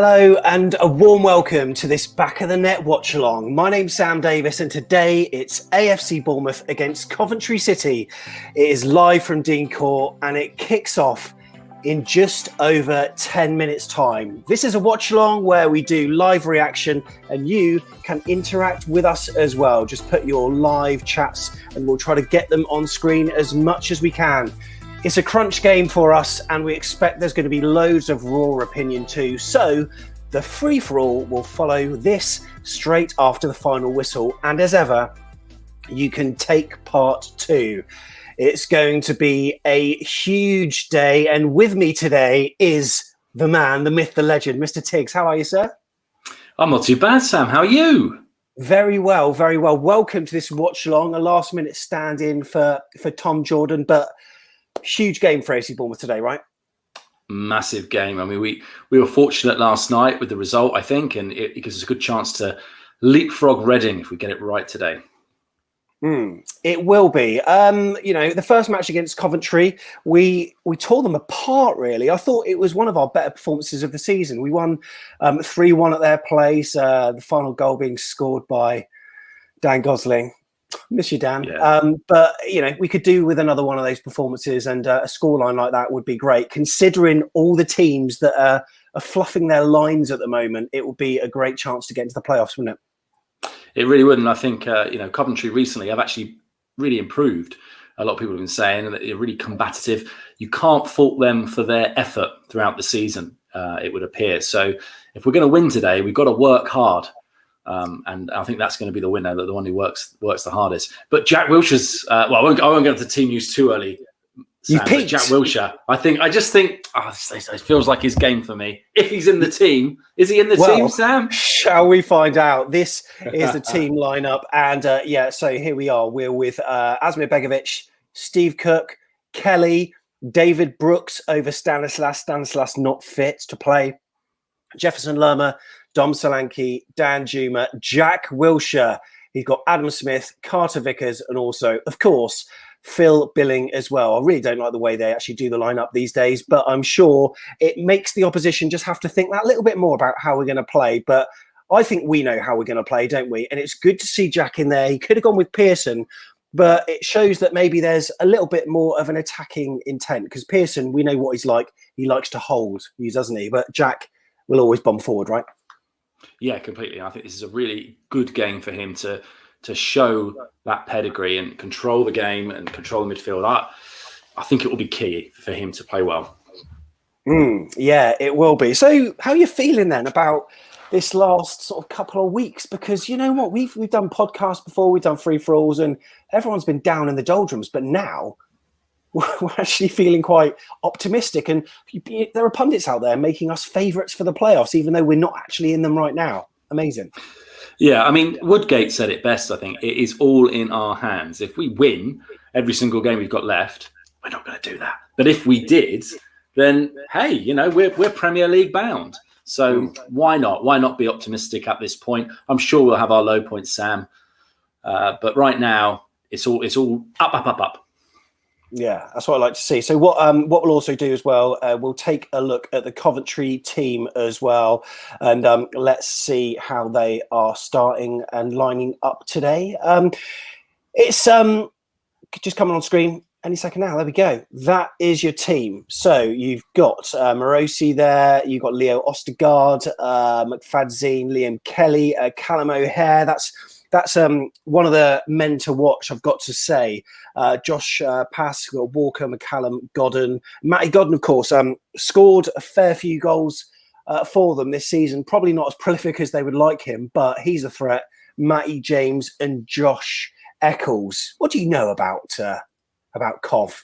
Hello and a warm welcome to this Back of the Net Watchalong. My name's Sam Davis and today it's AFC Bournemouth against Coventry City. It is live from Dean Court and it kicks off in just over 10 minutes time. This is a Watchalong where we do live reaction and you can interact with us as well. Just put your live chats and we'll try to get them on screen as much as we can. It's a crunch game for us and we expect there's going to be loads of raw opinion too. So the free-for-all will follow this straight after the final whistle. And as ever, you can take part too. It's going to be a huge day. And with me today is the man, the myth, the legend, Mr. Tigz. How are you, sir? I'm not too bad, Sam. How are you? Very well, very well. Welcome to this watch-along, a last-minute stand-in for Tom Jordan, but huge game for AFC Bournemouth today, right? Massive game. I mean, we were fortunate last night with the result, I think, and it gives us a good chance to leapfrog Reading if we get it right today. It will be. The first match against Coventry, we tore them apart, really. I thought it was one of our better performances of the season. We won 3-1 at their place, the final goal being scored by Dan Gosling. Miss you, Dan. Yeah. But, we could do with another one of those performances and a scoreline like that would be great. Considering all the teams that are fluffing their lines at the moment, it would be a great chance to get into the playoffs, wouldn't it? It really would. And I think, Coventry recently have actually really improved. A lot of people have been saying that they're really combative. You can't fault them for their effort throughout the season, it would appear. So if we're going to win today, we've got to work hard. And I think that's going to be the winner, the one who works the hardest. But Jack Wilshere's, I won't go into the team news too early. Sam, Jack Wilshere, I just think it feels like his game for me. If he's in the team, is he in the team, Sam? Shall we find out? This is the team lineup. And so here we are. We're with Asmir Begovic, Steve Cook, Kelly, David Brooks over Stanislas. Stanislas not fit to play. Jefferson Lerma, Dom Solanke, Dan Juma, Jack Wilshere. He's got Adam Smith, Carter Vickers, and also, of course, Phil Billing as well. I really don't like the way they actually do the lineup these days, but I'm sure it makes the opposition just have to think that little bit more about how we're going to play. But I think we know how we're going to play, don't we? And it's good to see Jack in there. He could have gone with Pearson, but it shows that maybe there's a little bit more of an attacking intent because Pearson, we know what he's like. He likes to hold, doesn't he? But Jack will always bomb forward, right? Yeah, completely. I think this is a really good game for him to show that pedigree and control the game and control the midfield. I think it will be key for him to play well. Yeah, it will be. So how are you feeling then about this last sort of couple of weeks? Because you know what, we've done podcasts before, we've done free-for-alls and everyone's been down in the doldrums. But now we're actually feeling quite optimistic. And there are pundits out there making us favourites for the playoffs, even though we're not actually in them right now. Amazing. Yeah, I mean, Woodgate said it best, I think. It is all in our hands. If we win every single game we've got left, we're not going to do that. But if we did, then, hey, we're Premier League bound. So why not? Why not be optimistic at this point? I'm sure we'll have our low points, Sam. But right now, it's all up. Yeah, that's what I like to see. So what we'll also do as well, we'll take a look at the Coventry team as well, and let's see how they are starting and lining up today. It's just coming on screen any second now. There we go. That is your team. So you've got Morosi there. You've got Leo Ostergaard, McFadzine, Liam Kelly, Callum O'Hare. That's one of the men to watch, I've got to say. Josh Pass, Walker, McCallum, Godden. Matty Godden, of course, scored a fair few goals for them this season. Probably not as prolific as they would like him, but he's a threat. Matty James and Josh Eccles. What do you know about Cov?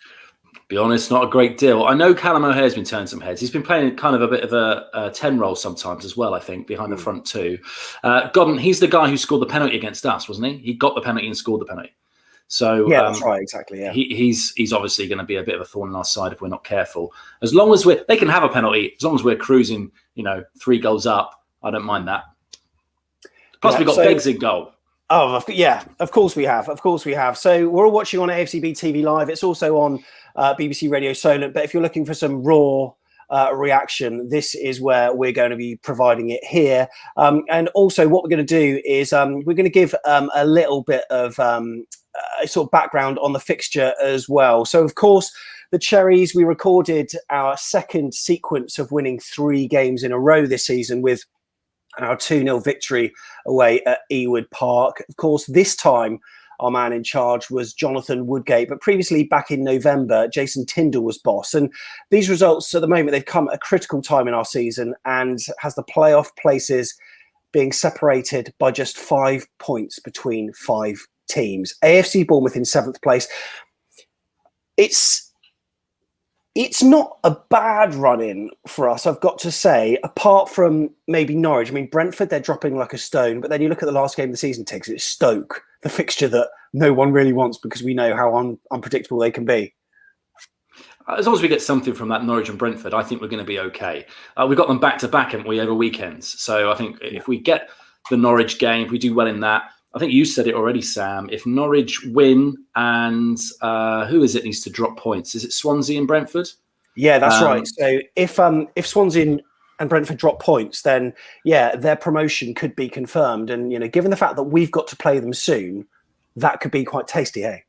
Be honest, not a great deal. I know Callum O'Hare's been turning some heads. He's been playing kind of a bit of a 10 role sometimes as well, I think, behind the front two. Godden, he's the guy who scored the penalty against us, wasn't he? He got the penalty and scored the penalty. So yeah, that's right, exactly. Yeah, he's obviously going to be a bit of a thorn in our side if we're not careful. As long as they can have a penalty, as long as we're cruising, 3 goals up, I don't mind that. Plus, we've got Beggs in goal. Oh, yeah, of course we have. So we're all watching on AFCB TV Live. It's also on BBC Radio Solent. But if you're looking for some raw reaction, this is where we're going to be providing it here. And also what we're going to do is we're going to give a little bit of sort of background on the fixture as well. So, of course, the Cherries, we recorded our second sequence of winning 3 games in a row this season with our 2-0 victory away at Ewood Park. Of course, this time our man in charge was Jonathan Woodgate, but previously back in November, Jason Tyndall was boss. And these results at the moment, they've come at a critical time in our season and has the playoff places being separated by just 5 points between 5 teams. AFC Bournemouth in 7th place. It's not a bad run-in for us, I've got to say, apart from maybe Norwich. I mean, Brentford, they're dropping like a stone. But then you look at the last game of the season, Tigz, it's Stoke, the fixture that no one really wants because we know how unpredictable they can be. As long as we get something from that Norwich and Brentford, I think we're going to be okay. We've got them back-to-back, haven't we, over weekends? So I think if we get the Norwich game, if we do well in that, I think you said it already, Sam. If Norwich win and who is it needs to drop points? Is it Swansea and Brentford? Yeah, that's right. So if Swansea and Brentford drop points, then yeah, their promotion could be confirmed. And given the fact that we've got to play them soon, that could be quite tasty, eh?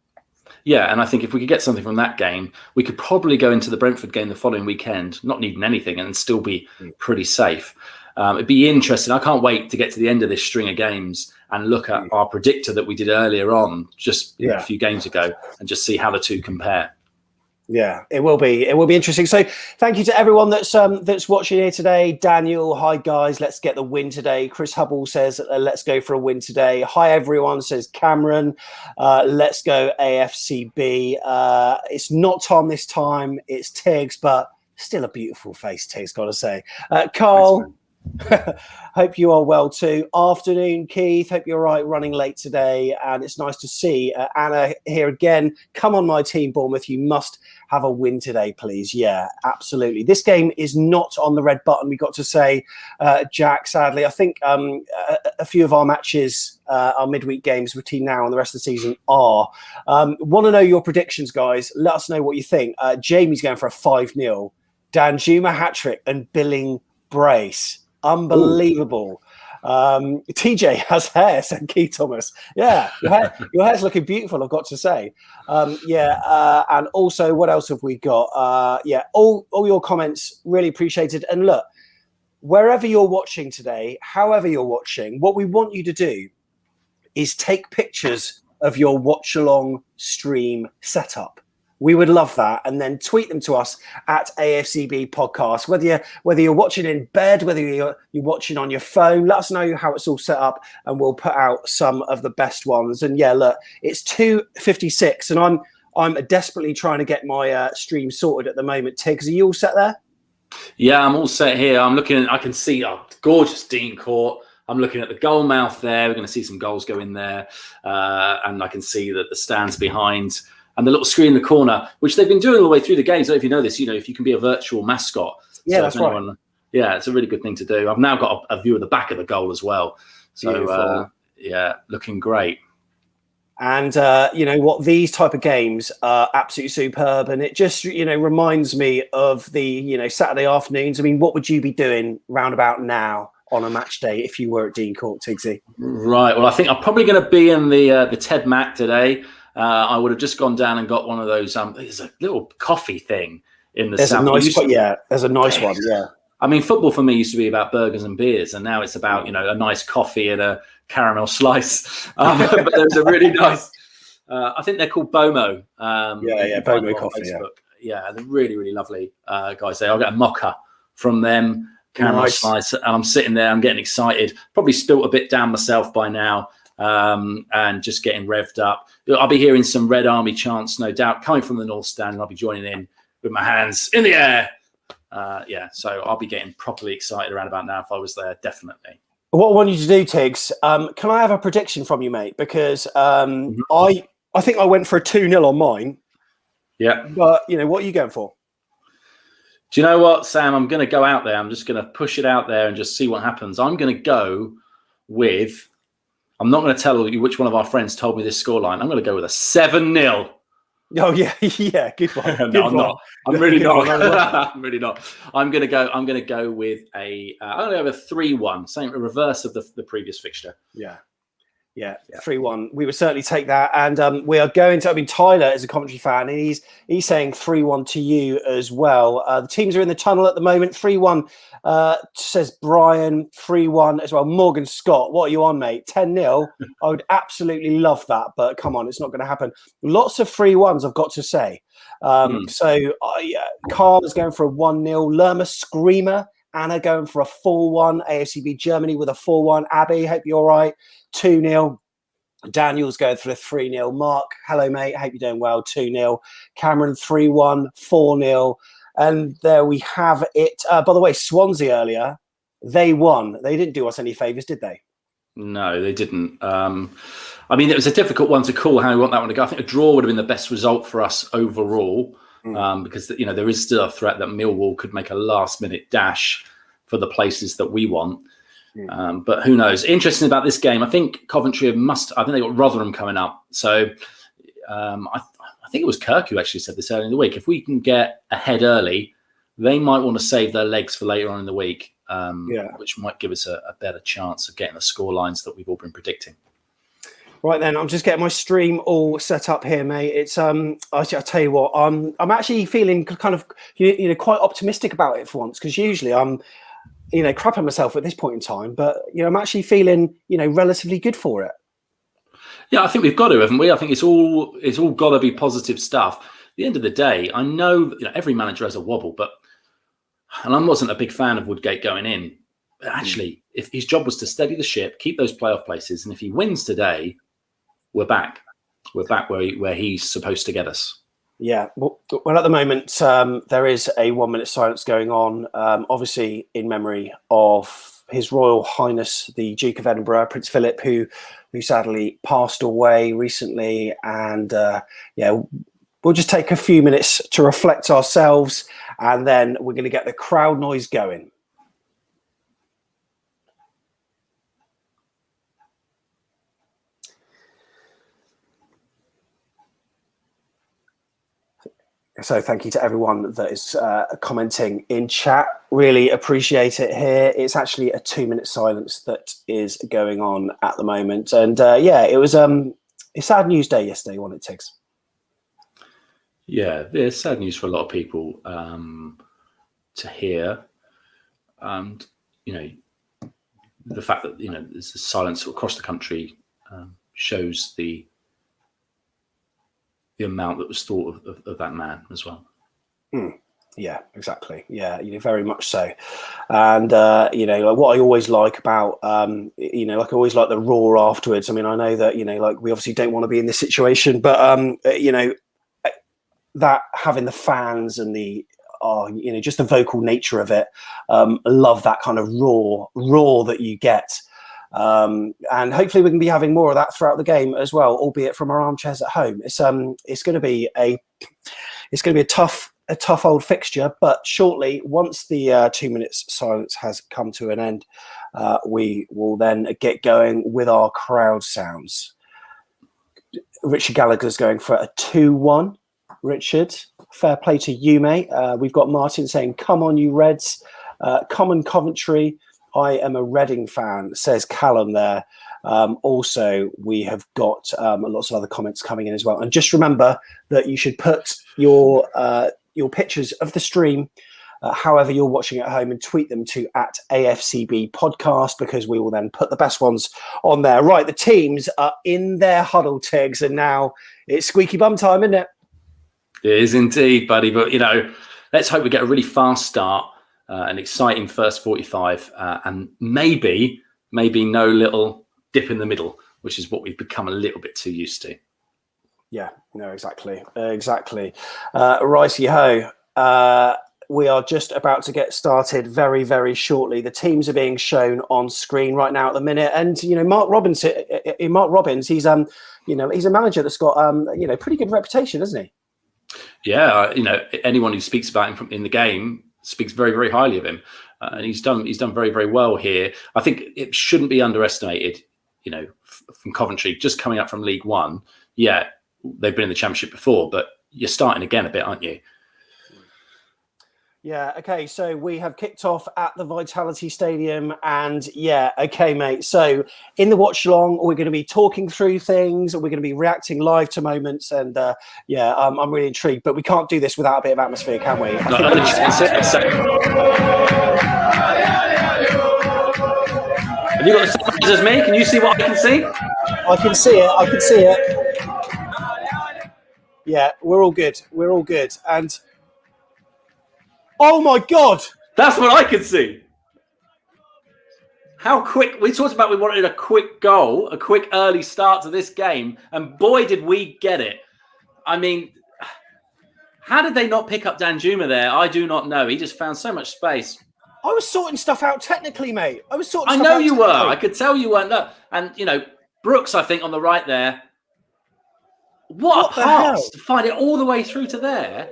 Yeah, and I think if we could get something from that game, we could probably go into the Brentford game the following weekend, not needing anything, and still be pretty safe. It'd be interesting. I can't wait to get to the end of this string of games and look at our predictor that we did earlier on, just a few games ago, and just see how the two compare. Yeah, it will be interesting. So thank you to everyone that's watching here today. Daniel, hi guys, let's get the win today. Chris Hubble says, let's go for a win today. Hi everyone, says Cameron. Let's go AFCB. It's not Tom this time, it's Tigz, but still a beautiful face, Tigz, gotta say. Carl, hope you are well too. Afternoon, Keith. Hope you're right. Running late today, and it's nice to see Anna here again. Come on, my team, Bournemouth. You must have a win today, please. Yeah, absolutely. This game is not on the red button. We got to say, Jack. Sadly, I think a few of our matches, our midweek games between now and the rest of the season are. Want to know your predictions, guys? Let us know what you think. Jamie's going for a 5-0. Danjuma hat-trick and Billing brace. Unbelievable. TJ has hair, said Keith Thomas. Yeah, your hair's looking beautiful, I've got to say. And also, what else have we got? All your comments, really appreciated. And look, wherever you're watching today, however you're watching, what we want you to do is take pictures of your Watchalong stream setup. We would love that, and then tweet them to us at AFCB Podcast. Whether you're watching in bed, whether you're watching on your phone, let us know how it's all set up, and we'll put out some of the best ones. And yeah, look, it's 2:56, and I'm desperately trying to get my stream sorted at the moment. Tigz, are you all set there? Yeah, I'm all set here. I'm looking. I can see gorgeous Dean Court. I'm looking at the goal mouth there. We're going to see some goals go in there, and I can see that the stands behind. And the little screen in the corner, which they've been doing all the way through the games. I don't know if you know this, if you can be a virtual mascot. Yeah, that's right. Yeah, it's a really good thing to do. I've now got a view of the back of the goal as well. So, looking great. And you know what? These type of games are absolutely superb. And it just, reminds me of the, Saturday afternoons. I mean, what would you be doing round about now on a match day if you were at Dean Court, Tigzy? Right. Well, I think I'm probably going to be in the Ted Mac today. I would have just gone down and got one of those. There's a little coffee thing in the south. There's a nice one. Yeah. I mean, football for me used to be about burgers and beers, and now it's about a nice coffee and a caramel slice. But there's a really nice. I think they're called Bomo. Bomo coffee. Yeah, they're really, really lovely guys. I'll get a mocha from them, caramel slice, and I'm sitting there. I'm getting excited. Probably spilt a bit down myself by now. And just getting revved up. I'll be hearing some Red Army chants, no doubt, coming from the North Stand, and I'll be joining in with my hands in the air. So I'll be getting properly excited around about now if I was there, definitely. What I want you to do, Tigz, can I have a prediction from you, mate? Because I think I went for a 2-0 on mine. Yeah. But, what are you going for? Do you know what, Sam? I'm going to go out there. I'm just going to push it out there and just see what happens. I'm going to go I'm not going to tell you which one of our friends told me this scoreline. I'm going to go with a 7-0. Oh yeah, yeah, good one. No, Good I'm one. not. I'm really Good not. one. I love that. I'm really not. I'm gonna go with a. I'm gonna go with a 3-1, same reverse of the previous fixture. Yeah. Yeah, 3-1. We would certainly take that. And we are going to, I mean, Tyler is a Coventry fan, and he's saying 3-1 to you as well. The teams are in the tunnel at the moment. 3-1, says Brian. 3-1 as well. Morgan Scott, what are you on, mate? 10-0. I would absolutely love that, but come on, it's not going to happen. Lots of 3-1s, I've got to say. So Carl is going for a 1-0. Lerma Screamer. Anna going for a 4-1. AFCB Germany with a 4-1. Abby, hope you're all right. 2-0. Daniel's going for a 3-0. Mark, hello, mate. Hope you're doing well. 2-0. Cameron, 3-1. 4-0. And there we have it. By the way, Swansea earlier, they won. They didn't do us any favours, did they? No, they didn't. I mean, it was a difficult one to call how we want that one to go. I think a draw would have been the best result for us overall. Because there is still a threat that Millwall could make a last-minute dash for the places that we want. But who knows? Interesting about this game, I think Coventry I think they got Rotherham coming up. So I think it was Kirk who actually said this earlier in the week. If we can get ahead early, they might want to save their legs for later on in the week, which might give us a better chance of getting the score lines that we've all been predicting. Right then, I'm just getting my stream all set up here, mate. It's I tell you what, I'm actually feeling kind of quite optimistic about it for once, because usually I'm crapping myself at this point in time, but I'm actually feeling relatively good for it. Yeah, I think we've got to, haven't we? I think it's all got to be positive stuff. At the end of the day, I know every manager has a wobble, and I wasn't a big fan of Woodgate going in. But actually, if his job was to steady the ship, keep those playoff places, and if he wins today, we're back. We're back where he's supposed to get us. Yeah. Well, at the moment, there is a 1-minute silence going on, obviously in memory of His Royal Highness, the Duke of Edinburgh, Prince Philip, who sadly passed away recently. And we'll just take a few minutes to reflect ourselves, and then we're going to get the crowd noise going. So thank you to everyone that is commenting in chat. Really appreciate it here. It's actually a 2-minute silence that is going on at the moment. And it was a sad news day yesterday, wasn't it, Tigz? Yeah, it's sad news for a lot of people to hear. And, the fact that, there's a silence across the country shows the amount that was thought of that man as well. Yeah, exactly. Yeah, very much so. And like what I always like about like I always like the roar afterwards. I mean, I know that like we obviously don't want to be in this situation, but that having the fans and the just the vocal nature of it, love that kind of roar that you get. And hopefully we can be having more of that throughout the game as well, albeit from our armchairs at home. It's going to be a tough old fixture, but shortly, once the 2 minutes silence has come to an end, we will then get going with our crowd sounds. Richard Gallagher's going for a 2-1. Richard, fair play to you, mate. We've got Martin saying, "Come on, you Reds. Come on, Coventry. I am a Reading fan," says Callum there. Also, we have got lots of other comments coming in as well. And just remember that you should put your pictures of the stream, however you're watching at home, and tweet them to @AFCB podcast, because we will then put the best ones on there. Right, the teams are in their huddle, Tigz, and now it's squeaky bum time, isn't it? It is indeed, buddy. But, let's hope we get a really fast start. An exciting first 45, and maybe no little dip in the middle, which is what we've become a little bit too used to. Yeah, no, exactly. Righty ho. We are just about to get started very, very shortly. The teams are being shown on screen right now at the minute, and Mark Robbins, he's he's a manager that's got pretty good reputation, isn't he? Yeah, anyone who speaks about him in the game speaks very, very highly of him, and he's done very, very well here. I think it shouldn't be underestimated. From Coventry, just coming up from League One. Yeah, they've been in the Championship before, but you're starting again a bit, aren't you? Yeah, okay, so we have kicked off at the Vitality Stadium, and yeah, okay, mate. So in the watch-along, we're going to be talking through things, we're going to be reacting live to moments, and yeah, I'm really intrigued, but we can't do this without a bit of atmosphere, can we? Have you got the same eyes as me? Can you see what I can see? I can see it, I can see it. Yeah, we're all good, and oh my God! That's what I can see. How quick, we talked about we wanted a quick goal, a quick early start to this game, and boy, did we get it. I mean, how did they not pick up Danjuma there? I do not know. He just found so much space. I was sorting stuff out technically, mate. I know you were. I could tell you weren't. No. And, you know, Brooks, I think, on the right there. What a pass to find it all the way through to there.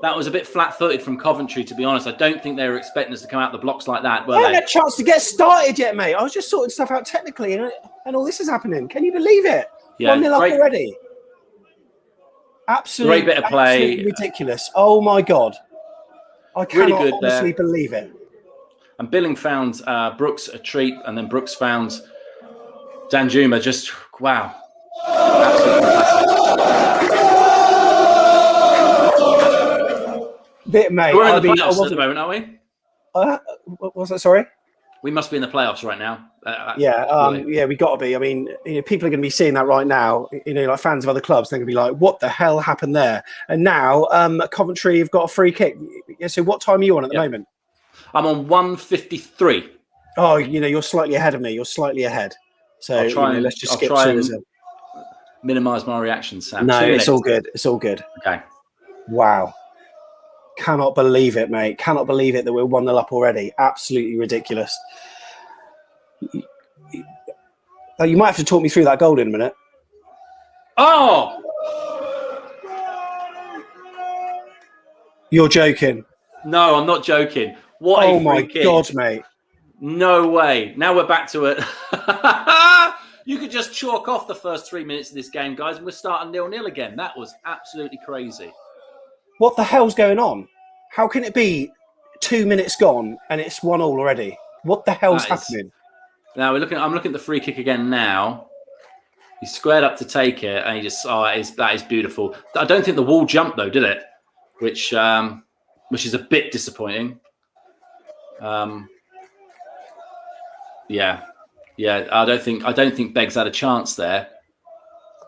That was a bit flat-footed from Coventry, to be honest. I don't think they were expecting us to come out the blocks like that, were they? I haven't had a chance to get started yet, mate. I was just sorting stuff out technically, and all this is happening. Can you believe it? Yeah, 1-0 up already. Absolutely, great bit of play. Absolutely ridiculous. Oh, my God. I cannot honestly believe it. And Billing found Brooks a treat, and then Brooks found Danjuma. Just, wow. Absolutely fantastic. Bit, mate. We're in the playoffs at the moment, aren't we? What was that? Sorry? We must be in the playoffs right now. Yeah, we got to be. I mean, you know, people are going to be seeing that right now. You know, like fans of other clubs, they're going to be like, "What the hell happened there?" And now, Coventry have got a free kick. Yeah, so, what time are you on at the moment? I'm on 1:53. Oh, you know, you're slightly ahead of me. You're slightly ahead. So I'll try let's just skip try through and minimise my reactions, Sam. No, it's all good. It's all good. Okay. Wow. Cannot believe it, mate. Cannot believe it that we're 1-0 up already. Absolutely ridiculous. You might have to talk me through that goal in a minute. Oh! You're joking. No, I'm not joking. What a free kick. Oh, my God, mate. No way. Now we're back to it. You could just chalk off the first 3 minutes of this game, guys, and we're starting 0-0 again. That was absolutely crazy. What the hell's going on? How can it be 2 minutes gone and it's 1-1 already? What the hell's happening? Now I'm looking at the free kick again now. He squared up to take it, and he just that is beautiful. I don't think the wall jumped though, did it? Which is a bit disappointing. Yeah. I don't think Beggs had a chance there.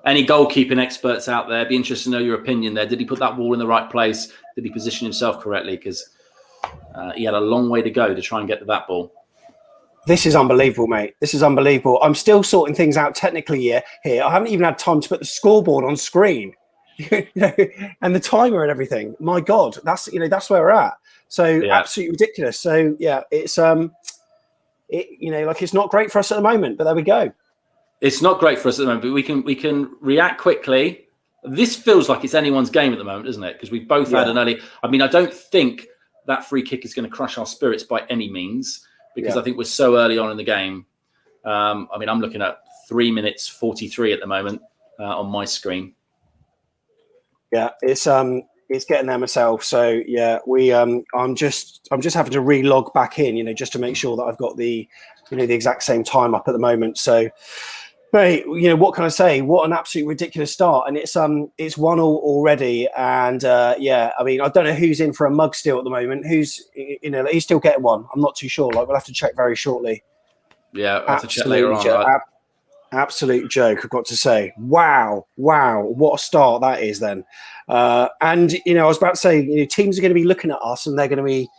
Any goalkeeping experts out there, be interested to know your opinion there. Did he put that wall in the right place? Did he position himself correctly? Because he had a long way to go to try and get to that ball. This is unbelievable, mate. This is unbelievable. I'm still sorting things out technically here. I haven't even had time to put the scoreboard on screen, and the timer and everything. My God, that's where we're at. So absolutely ridiculous. So yeah, it's it's not great for us at the moment, but there we go. It's not great for us at the moment, but we can react quickly. This feels like it's anyone's game at the moment, doesn't it? Because we've both had an early. I mean, I don't think that free kick is going to crush our spirits by any means, because I think we're so early on in the game. I mean, I'm looking at 3 minutes 43 at the moment on my screen. Yeah, it's getting there myself. So yeah, I'm just having to re-log back in, just to make sure that I've got the exact same time up at the moment. So, mate, what can I say? What an absolute ridiculous start, and it's 1-1 already. And I mean, I don't know who's in for a mug still at the moment. Who's he's still getting one. I'm not too sure. Like, we'll have to check very shortly. Yeah, we'll have to check later on. Absolute joke, I've got to say. Wow, what a start that is then. And I was about to say, teams are going to be looking at us and they're going to be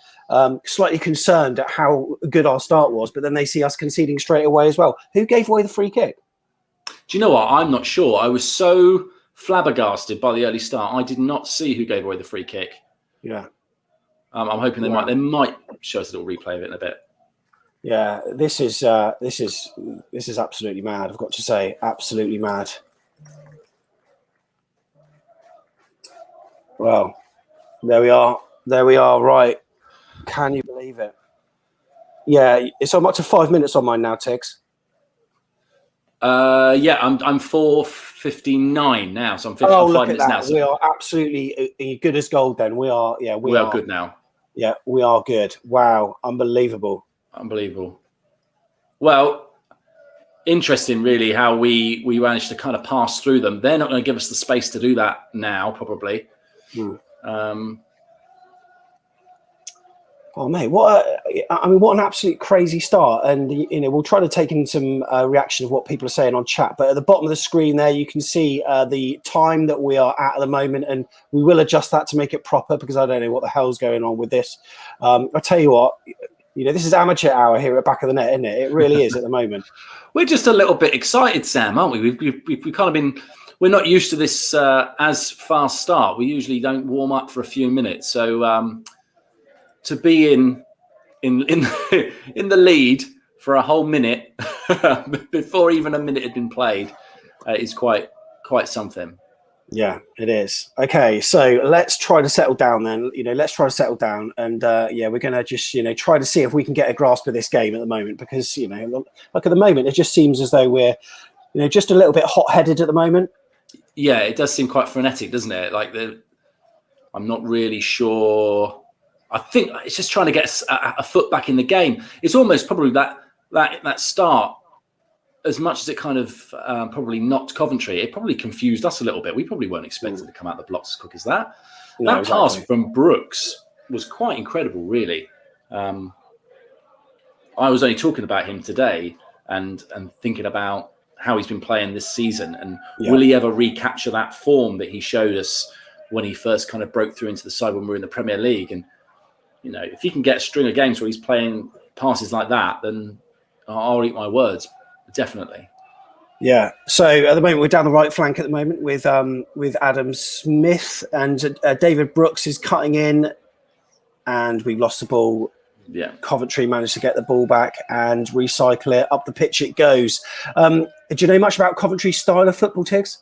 slightly concerned at how good our start was, but then they see us conceding straight away as well. Who gave away the free kick? Do you know what? I'm not sure. I was so flabbergasted by the early start. I did not see who gave away the free kick. Yeah. I'm hoping they might show us a little replay of it in a bit. Yeah, this is absolutely mad. I've got to say, absolutely mad. Well, there we are. Right? Can you believe it? Yeah, it's up to 5 minutes on mine now, Tigz. Yeah, I'm 4:50 59 now, so I'm Oh, 5 look at minutes now. that. So We are absolutely good as gold then. We are, yeah, we are good now. Yeah, we are good. Wow, unbelievable. Unbelievable. Well, interesting, really, how we managed to kind of pass through them. They're not going to give us the space to do that now, probably. Oh, mate, what an absolute crazy start. And, we'll try to take in some reaction of what people are saying on chat. But at the bottom of the screen there, you can see the time that we are at the moment. And we will adjust that to make it proper because I don't know what the hell's going on with this. I'll tell you what, this is amateur hour here at Back of the Net, isn't it? It really is at the moment. We're just a little bit excited, Sam, aren't we? We've kind of been... We're not used to this as fast start. We usually don't warm up for a few minutes. So... to be in the lead for a whole minute before even a minute had been played is quite something. Yeah, it is. Okay, so let's try to settle down then. Let's try to settle down, and we're going to just try to see if we can get a grasp of this game at the moment because like at the moment it just seems as though we're just a little bit hot-headed at the moment. Yeah, it does seem quite frenetic, doesn't it? Like I'm not really sure. I think it's just trying to get a foot back in the game. It's almost probably that start, as much as it kind of probably knocked Coventry, it probably confused us a little bit. We probably weren't expecting to come out the blocks as quick as that. No, that exactly. pass from Brooks was quite incredible, really. I was only talking about him today and thinking about how he's been playing this season and will he ever recapture that form that he showed us when he first kind of broke through into the side when we were in the Premier League. And if he can get a string of games where he's playing passes like that, then I'll eat my words, definitely. Yeah. So at the moment, we're down the right flank at the moment with Adam Smith and David Brooks is cutting in, and we've lost the ball. Yeah. Coventry managed to get the ball back and recycle it. Up the pitch it goes. Do you know much about Coventry's style of football, Tigz?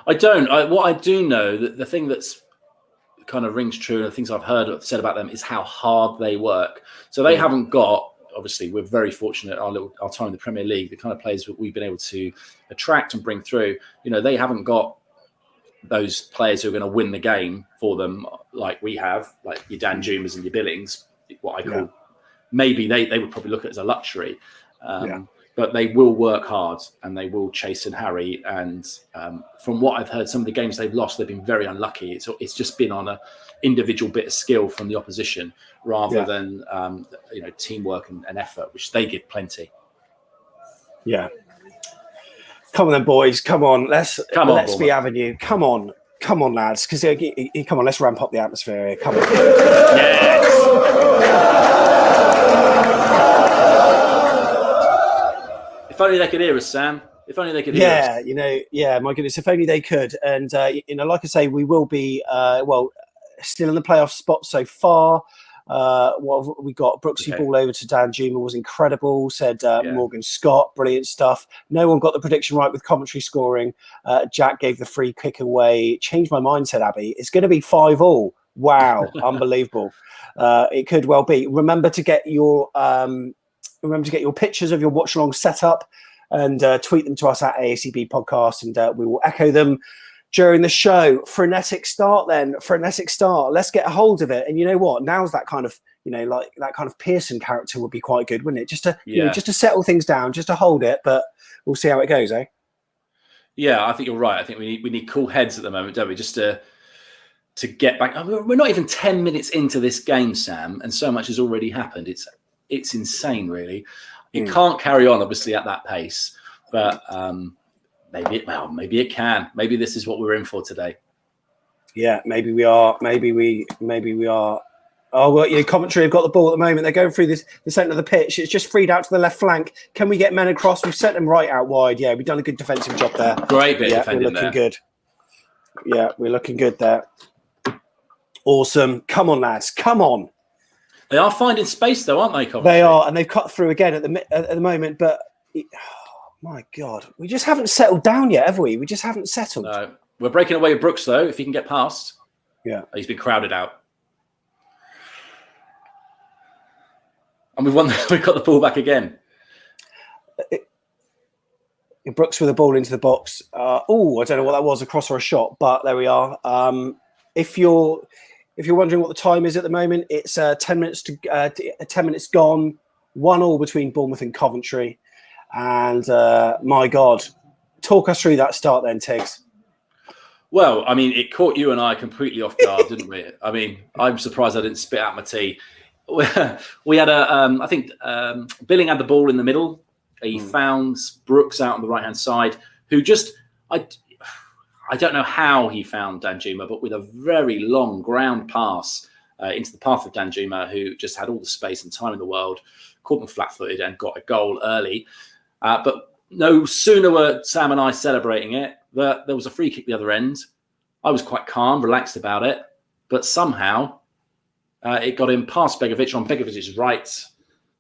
I don't. What I do know, that the thing that's kind of rings true and the things I've said about them is how hard they work. So they haven't got, obviously we're very fortunate our time in the Premier League, the kind of players that we've been able to attract and bring through, they haven't got those players who are going to win the game for them like we have, like your Dan Jumas and your Billings, what I call, maybe they would probably look at it as a luxury. But they will work hard and they will chase and harry. And from what I've heard, some of the games they've lost, they've been very unlucky. It's just been on an individual bit of skill from the opposition rather than teamwork and effort, which they give plenty. Yeah. Come on then, boys. Come on. Let's be having you. Come on, lads. Because come on, let's ramp up the atmosphere here. Come on. Yes. If only they could hear us, Sam. If only they could hear us. My goodness, if only they could. And, like I say, we will be, still in the playoff spot so far. What we got? Brooksy ball over to Dan Juma was incredible, said Morgan Scott. Brilliant stuff. No one got the prediction right with Coventry scoring. Jack gave the free kick away. Changed my mind, said Abby. It's going to be 5-5. Wow, unbelievable. It could well be. Remember to get your pictures of your Watchalong setup and tweet them to us at AFCB podcast, and we will echo them during the show. Frenetic start then. Frenetic start. Let's get a hold of it. And you know what? Now's that kind of, like that kind of Pearson character would be quite good, wouldn't it? Just to, just to settle things down, just to hold it. But we'll see how it goes, eh? Yeah, I think you're right. I think we need cool heads at the moment, don't we? Just to get back. I mean, we're not even 10 minutes into this game, Sam, and so much has already happened. It's insane, really. It can't carry on, obviously, at that pace. But maybe it can. Maybe this is what we're in for today. Yeah, maybe we are. Maybe we are. Oh, well, Coventry have got the ball at the moment. They're going through the centre of the pitch. It's just freed out to the left flank. Can we get men across? We've sent them right out wide. Yeah, we've done a good defensive job there. Great bit of defending we're looking good. Yeah, we're looking good there. Awesome. Come on, lads. Come on. They are finding space, though, aren't they, Coventry? They are, and they've cut through again at the moment. But my God, we just haven't settled down yet, have we? We just haven't settled. No, we're breaking away with Brooks, though. If he can get past, he's been crowded out, and we've won. We've got the ball back again. Brooks with a ball into the box. I don't know what that was, a cross or a shot, but there we are. If you're wondering what the time is at the moment, it's 10 minutes 10 minutes gone. 1-1 between Bournemouth and Coventry. And my God, talk us through that start then, Tigz. Well, I mean, it caught you and I completely off guard, didn't we? I mean, I'm surprised I didn't spit out my tea. We had I think Billing had the ball in the middle. He found Brooks out on the right-hand side, who just, I don't know how he found Danjuma, but with a very long ground pass into the path of Danjuma, who just had all the space and time in the world, caught him flat-footed and got a goal early. But no sooner were Sam and I celebrating it, that there was a free kick the other end. I was quite calm, relaxed about it, but somehow it got him past Begovic on Begovic's right.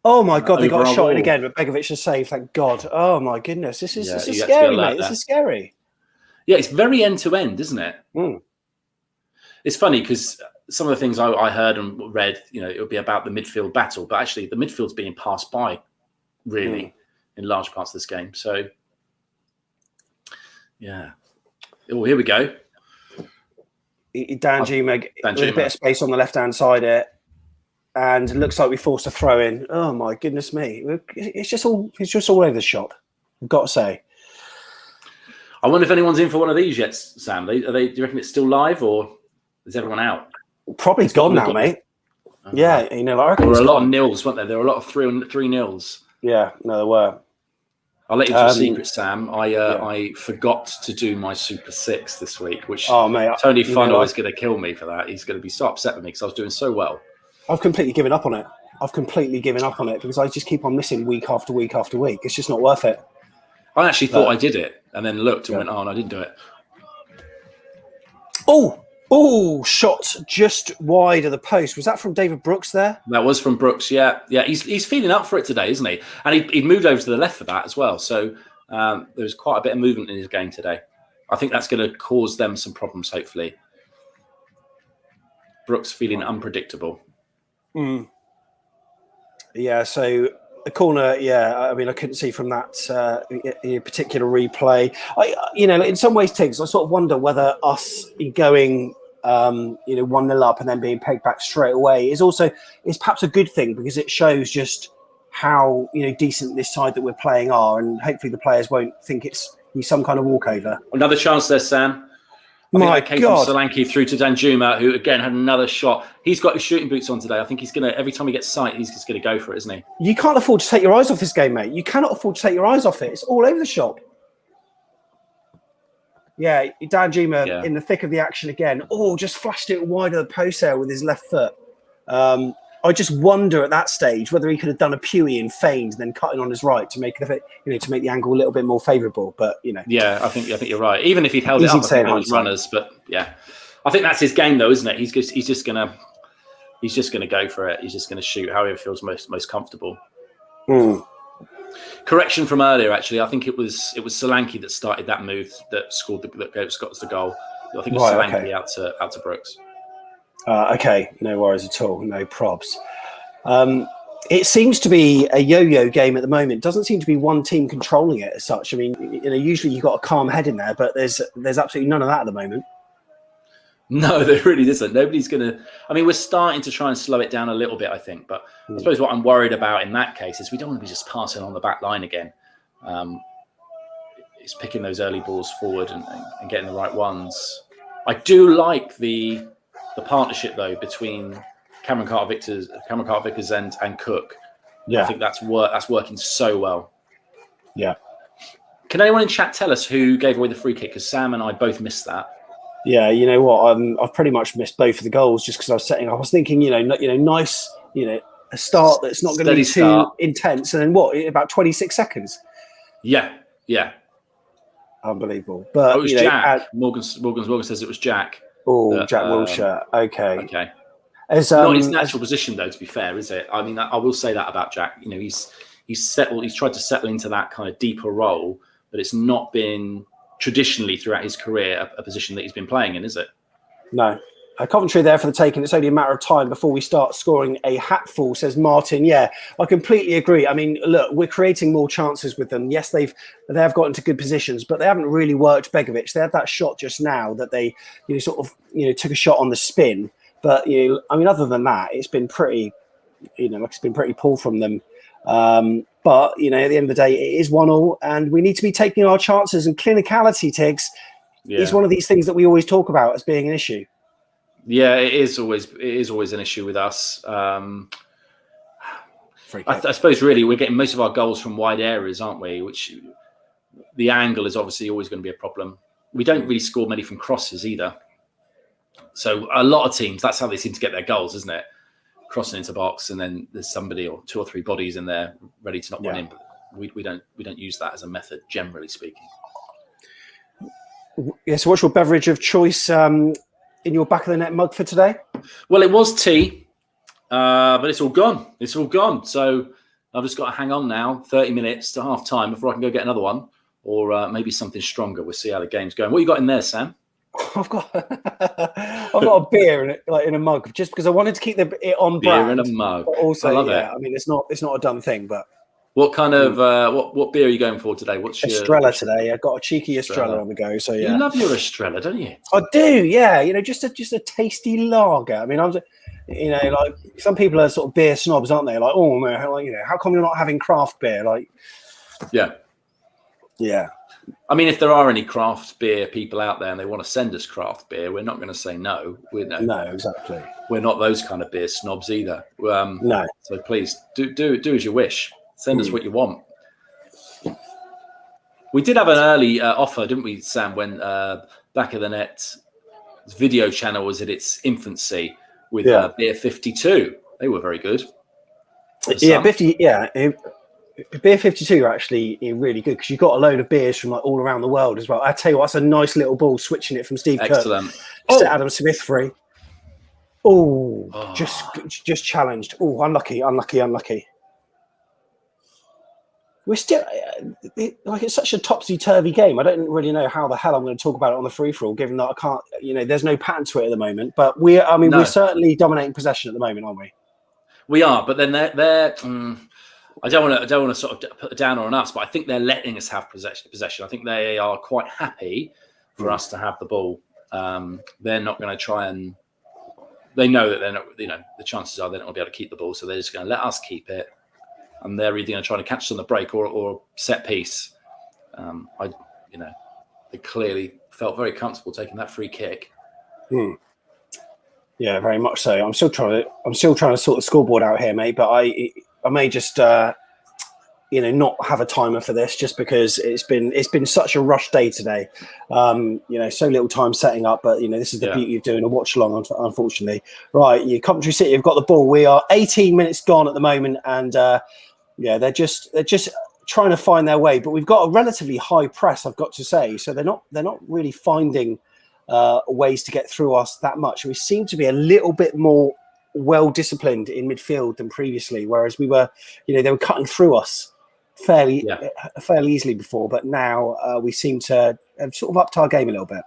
Oh my God, they got a shot in again, but Begovic has saved, thank God. Oh my goodness, this is scary, mate. This is scary. Yeah, it's very end-to-end, isn't it? Mm. It's funny because some of the things I heard and read, it would be about the midfield battle, but actually the midfield's being passed by, really, in large parts of this game. So, yeah. Oh, here we go. Danjuma with a bit of space on the left-hand side here. And it looks like we forced a throw in. Oh my goodness me! It's just all over the shop. I've got to say. I wonder if anyone's in for one of these yet, Sam. Do you reckon it's still live or is everyone out? Probably gone now, mate. Yeah, I reckon there were a lot of nils, weren't there? There were a lot of three nils. Yeah, no, there were. I'll let you into a secret, Sam. I forgot to do my Super 6 this week, which Tony Funnell is going to kill me for that. He's going to be so upset with me because I was doing so well. I've completely given up on it. Because I just keep on missing week after week after week. It's just not worth it. I actually thought I did it and then looked and went, oh, no, I didn't do it. Oh, shot just wide of the post. Was that from David Brooks there? That was from Brooks, yeah. Yeah, he's feeling up for it today, isn't he? And he moved over to the left for that as well. So there's quite a bit of movement in his game today. I think that's going to cause them some problems, hopefully. Brooks feeling unpredictable. Yeah, so the corner, I mean, I couldn't see from that particular replay. In some ways, Tigz, I sort of wonder whether us going 1-0 up and then being pegged back straight away is perhaps a good thing, because it shows just how decent this side that we're playing are, and hopefully the players won't think it's some kind of walkover. Another chance there, Sam. I think from Solanke through to Danjuma, who again had another shot. He's got his shooting boots on today. I think he's going to, every time he gets sight, he's just going to go for it, isn't he? You can't afford to take your eyes off this game, mate. You cannot afford to take your eyes off it. It's all over the shop. Yeah, Danjuma in the thick of the action again. Oh, just flashed it wide of the post there with his left foot. I just wonder at that stage whether he could have done a Pewee and feigned and then cutting on his right to make the angle a little bit more favourable. But yeah, I think you're right. Even if he'd held it up on his runners, but yeah, I think that's his game though, isn't it? He's just gonna go for it. He's just gonna shoot however feels most comfortable. Correction from earlier, actually. I think it was Solanke that started that move that got us the goal. I think it was Solanke out to Brooks. Okay, no worries at all. No probs. It seems to be a yo-yo game at the moment. Doesn't seem to be one team controlling it as such. I mean, usually you've got a calm head in there, but there's absolutely none of that at the moment. No, there really isn't. Nobody's going to... I mean, we're starting to try and slow it down a little bit, I think. But I suppose what I'm worried about in that case is we don't want to be just passing on the back line again. It's picking those early balls forward and getting the right ones. I do like the partnership, though, between Cameron Carter-Vickers and Cook. Yeah, I think that's working so well. Yeah. Can anyone in chat tell us who gave away the free kick? Because Sam and I both missed that. Yeah, you know what? I've pretty much missed both of the goals just because I was thinking, nice, a start that's not going to be too intense, and then about 26 seconds. Yeah. Unbelievable. But it was Jack. Morgan says it was Jack. Oh, Jack Wilshere. Okay. Not his natural position, though. To be fair, is it? I mean, I will say that about Jack. He's settled. He's tried to settle into that kind of deeper role, but it's not been traditionally throughout his career a position that he's been playing in, is it? No. Coventry there for the taking. It's only a matter of time before we start scoring a hatful, says Martin. Yeah, I completely agree. I mean, look, we're creating more chances with them. Yes, they have got into good positions, but they haven't really worked Begovic. They had that shot just now that they took a shot on the spin. But I mean, other than that, it's been pretty poor from them. But at the end of the day, it is 1-1, and we need to be taking our chances. And clinicality, Tigz, is one of these things that we always talk about as being an issue. Yeah, it is always an issue with us. I suppose really we're getting most of our goals from wide areas, aren't we? Which the angle is obviously always going to be a problem. We don't really score many from crosses either. So a lot of teams, that's how they seem to get their goals, isn't it? Crossing into box, and then there's somebody or 2 or 3 bodies in there ready to knock one in. But we don't use that as a method, generally speaking. Yeah. So what's your beverage of choice in your back of the net mug for today? Well, it was tea, but it's all gone. It's all gone. So I've just got to hang on now, 30 minutes to half time before I can go get another one, or maybe something stronger. We'll see how the game's going. What you got in there, Sam? I've got a beer in a mug, just because I wanted to keep it on brand. Beer in a mug. But also, I love it. I mean, it's not a done thing, but. What kind of what beer are you going for today? What's your Estrella today? I've got a cheeky Estrella on the go. So yeah, you love your Estrella, don't you? I do. Yeah, just a tasty lager. I mean, like some people are sort of beer snobs, aren't they? Like, oh no, how come you're not having craft beer? Like, yeah. I mean, if there are any craft beer people out there and they want to send us craft beer, we're not going to say no. No, exactly. We're not those kind of beer snobs either. No. So please do as you wish. Send us what you want. We did have an early offer, didn't we, Sam, when Back of the Net video channel was at its infancy with Beer 52. They were very good. Yeah, 50. Yeah, Beer 52 are actually really good because you've got a load of beers from like all around the world as well. I tell you what, that's a nice little ball switching it from Steve Excellent. Kirk to Adam Smith free. Oh, just challenged. Oh, unlucky. We're still it's such a topsy-turvy game. I don't really know how the hell I'm going to talk about it on the free-for-all, given that I can't, there's no pattern to it at the moment. But we're certainly dominating possession at the moment, aren't we? We are, but then they're I don't want to sort of put a downer on us, but I think they're letting us have possession. I think they are quite happy for us to have the ball. They're not going to try and. They know that they're not. The chances are they're not going to be able to keep the ball, so they're just going to let us keep it, and they're either going to try to catch us on the break or set piece. They clearly felt very comfortable taking that free kick. Yeah, very much so. I'm still trying to sort the scoreboard out here, mate. But I may just not have a timer for this, just because it's been such a rush day today. So little time setting up, but this is the beauty of doing a watch along, unfortunately. Right, Coventry City have got the ball. We are 18 minutes gone at the moment, and they're just trying to find their way. But we've got a relatively high press, I've got to say. So they're not really finding ways to get through us that much. We seem to be a little bit more well disciplined in midfield than previously, whereas we were, they were cutting through us fairly easily before, but now we seem to have sort of upped our game a little bit.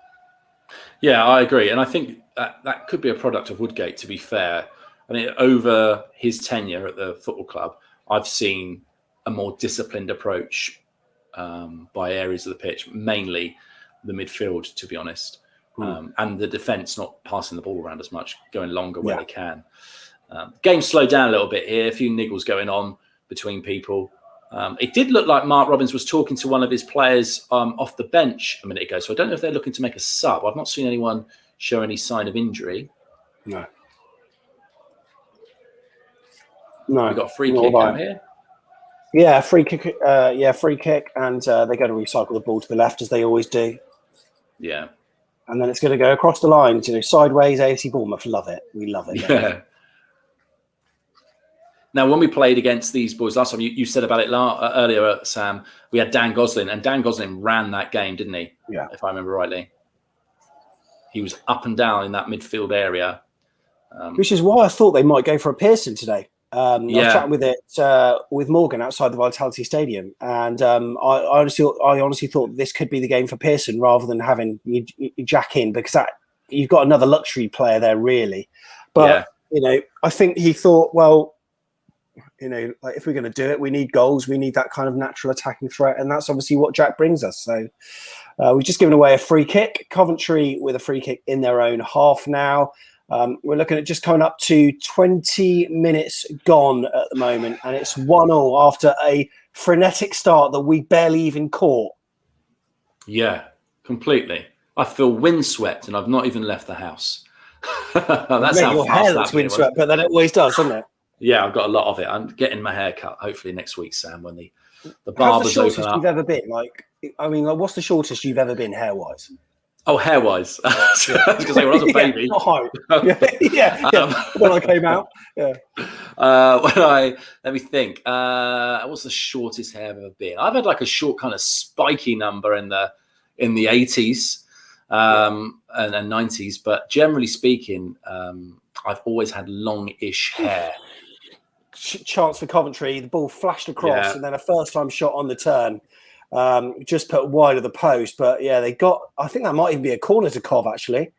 Yeah, I agree, and I think that could be a product of Woodgate. To be fair, I mean, over his tenure at the football club, I've seen a more disciplined approach by areas of the pitch, mainly the midfield, to be honest. And the defence not passing the ball around as much, going longer where they can. Game slowed down a little bit here, a few niggles going on between people. It did look like Mark Robbins was talking to one of his players off the bench a minute ago, so I don't know if they're looking to make a sub. I've not seen anyone show any sign of injury. No. We've got a free kick out here. Yeah, free kick. Free kick, and they're going to recycle the ball to the left as they always do. Yeah. And then it's going to go across the lines, sideways. AFC Bournemouth, love it. We love it. Yeah. Now, when we played against these boys last time, you said about it earlier, Sam, we had Dan Gosling, and Dan Gosling ran that game, didn't he? Yeah. If I remember rightly. He was up and down in that midfield area. Which is why I thought they might go for a Pearson today. I was chatting with Morgan outside the Vitality Stadium, and I honestly thought this could be the game for Pearson rather than having Jack in, because that you've got another luxury player there, really. But I think he thought, well, like if we're going to do it, we need goals. We need that kind of natural attacking threat, and that's obviously what Jack brings us. So we've just given away a free kick. Coventry with a free kick in their own half now. We're looking at just coming up to 20 minutes gone at the moment, and it's 1-1 after a frenetic start that we barely even caught. Yeah, completely. I feel windswept, and I've not even left the house. That's how your fast hair that looks bit was. windswept, but that it always does, doesn't it? Yeah, I've got a lot of it. I'm getting my hair cut hopefully next week, Sam, when the How's barbers the open shortest up. you've ever been? Like, what's the shortest you've ever been hair-wise? Oh, hair-wise. I was going to say, when I was a baby. Not height. When I came out. Yeah. Let me think. What's the shortest hair I've ever been? I've had like a short kind of spiky number in the 80s and 90s, but generally speaking, I've always had long-ish hair. Chance for Coventry, the ball flashed across, and then a first-time shot on the turn, just put wide of the post. But I think that might even be a corner to Cov, actually.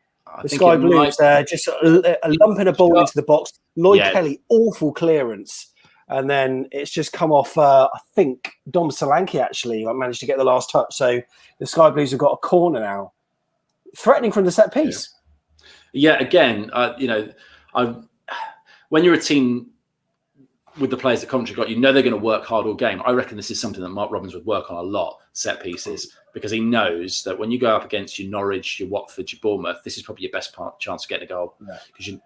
The Sky Blues there, just lumping a ball into the box. Lloyd Kelly, awful clearance. And then it's just come off, I think, Dom Solanke, actually. I managed to get the last touch. So the Sky Blues have got a corner now. Threatening from the set piece. Yeah, again, when you're a team with the players that Coventry got, they're going to work hard all game. I reckon this is something that Mark Robbins would work on a lot, set pieces, because he knows that when you go up against your Norwich, your Watford, your Bournemouth, this is probably your best chance of getting a goal. And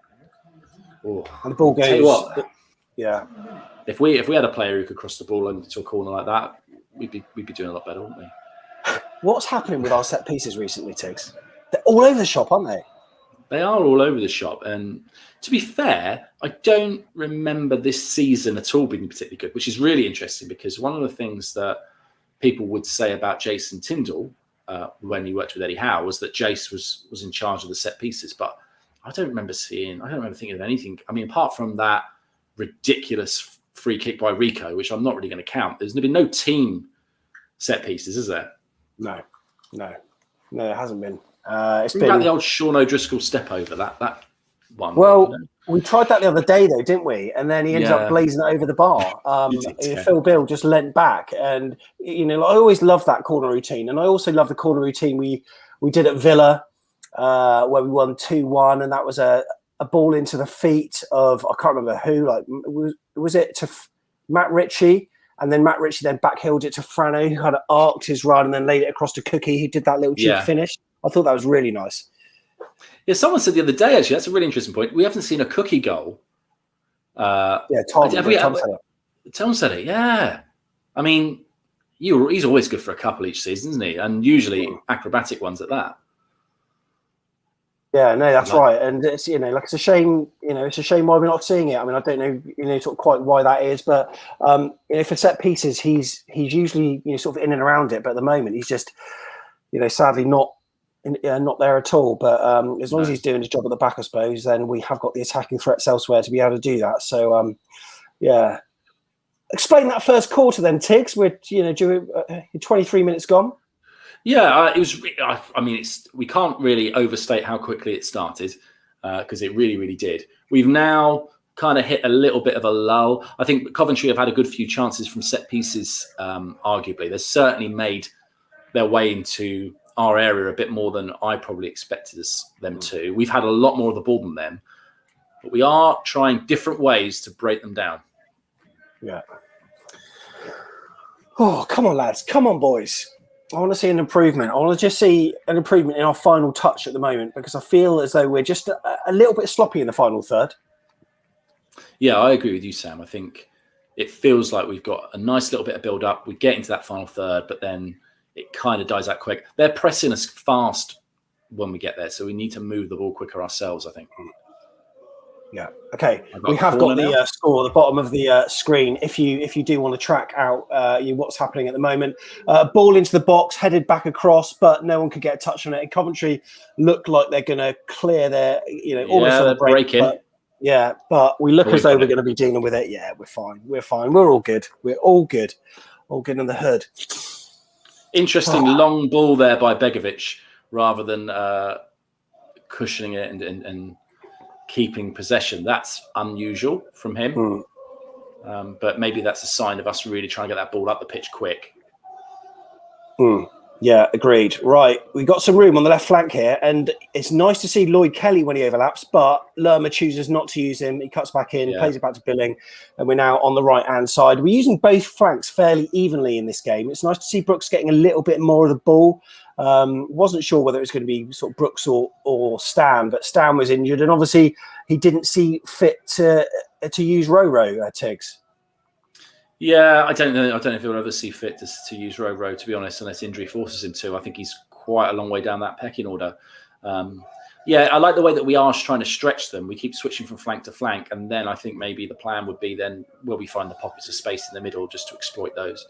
the ball goes. Tell you what, yeah. If we had a player who could cross the ball into a corner like that, we'd be doing a lot better, wouldn't we? What's happening with our set pieces recently, Tigz? They're all over the shop, aren't they? They are all over the shop. And to be fair, I don't remember this season at all being particularly good, which is really interesting because one of the things that people would say about Jason Tyndall when he worked with Eddie Howe was that Jace was in charge of the set pieces. But I don't remember thinking of anything. I mean, apart from that ridiculous free kick by Rico, which I'm not really going to count, there's been no team set pieces, is there? No, it hasn't been. It's been about the old Sean O'Driscoll step over that one. Well, we tried that the other day though, didn't we? And then he ended up blazing it over the bar. Phil Bill just leant back, and I always love that corner routine, and I also love the corner routine we did at Villa, where we won 2-1, and that was a ball into the feet of I can't remember who. Like was it to Matt Ritchie? And then Matt Ritchie then backhilled it to Frano, who kind of arced his run and then laid it across to Cookie, who did that little cheap finish. I thought that was really nice. Yeah, someone said the other day, actually, that's a really interesting point. We haven't seen a Cookie goal. Tom said it, yeah. I mean, he's always good for a couple each season, isn't he? And usually acrobatic ones at that. Yeah, no, that's right. And it's, it's a shame, it's a shame why we're not seeing it. I mean, I don't know, sort of quite why that is, but, for set pieces, he's usually, sort of in and around it. But at the moment, he's just, sadly not there at all. But as long as he's doing his job at the back, I suppose, then we have got the attacking threats elsewhere to be able to do that. So, explain that first quarter then, Tigz. We're, 23 minutes gone. Yeah, it was. I mean, we can't really overstate how quickly it started because it really, really did. We've now kind of hit a little bit of a lull. I think Coventry have had a good few chances from set pieces, arguably. They've certainly made their way into our area a bit more than I probably expected them to. We've had a lot more of the ball than them, but we are trying different ways to break them down. Yeah. Oh, come on, lads. Come on, boys. I want to see an improvement. I want to just see an improvement in our final touch at the moment because I feel as though we're just a little bit sloppy in the final third. Yeah, I agree with you, Sam. I think it feels like we've got a nice little bit of build-up. We get into that final third, but then it kind of dies out quick. They're pressing us fast when we get there, so we need to move the ball quicker ourselves, I think. Yeah. Okay. We have got the score at the bottom of the screen. If you do want to track out what's happening at the moment, ball into the box, headed back across, but no one could get a touch on it. And Coventry look like they're going to clear their, almost on the break. But we look as though we're going to be dealing with it. Yeah, we're fine. We're fine. We're all good. We're all good. All good in the hood. Interesting long ball there by Begovic rather than cushioning it and keeping possession. That's unusual from him. But maybe that's a sign of us really trying to get that ball up the pitch quick. Yeah, agreed. Right, we got some room on the left flank here, and it's nice to see Lloyd Kelly when he overlaps, but Lerma chooses not to use him. He cuts back in, plays it back to Billing, and we're now on the right-hand side. We're using both flanks fairly evenly in this game. It's nice to see Brooks getting a little bit more of the ball. Wasn't sure whether it was going to be sort of Brooks or Stan, but Stan was injured, and obviously he didn't see fit to use Roro, Tigz. Yeah, I don't know if he'll ever see fit to use Roro, to be honest, unless injury forces him to. I think he's quite a long way down that pecking order. Yeah, I like the way that we are trying to stretch them. We keep switching from flank to flank, and then I think maybe the plan would be then will we find the pockets of space in the middle just to exploit those.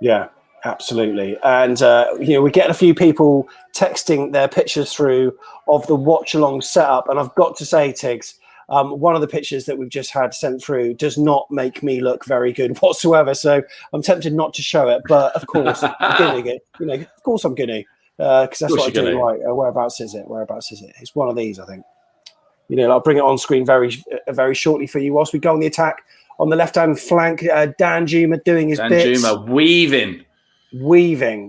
Yeah, absolutely. And, we're getting a few people texting their pictures through of the watch-along setup, and I've got to say, Tigz, one of the pictures that we've just had sent through does not make me look very good whatsoever. So I'm tempted not to show it, but of course, I'm going to. Of course I'm going to, because that's what I do. Right? Whereabouts is it? It's one of these, I think. I'll bring it on screen very shortly for you whilst we go on the attack on the left-hand flank. Danjuma doing his bits. Danjuma weaving.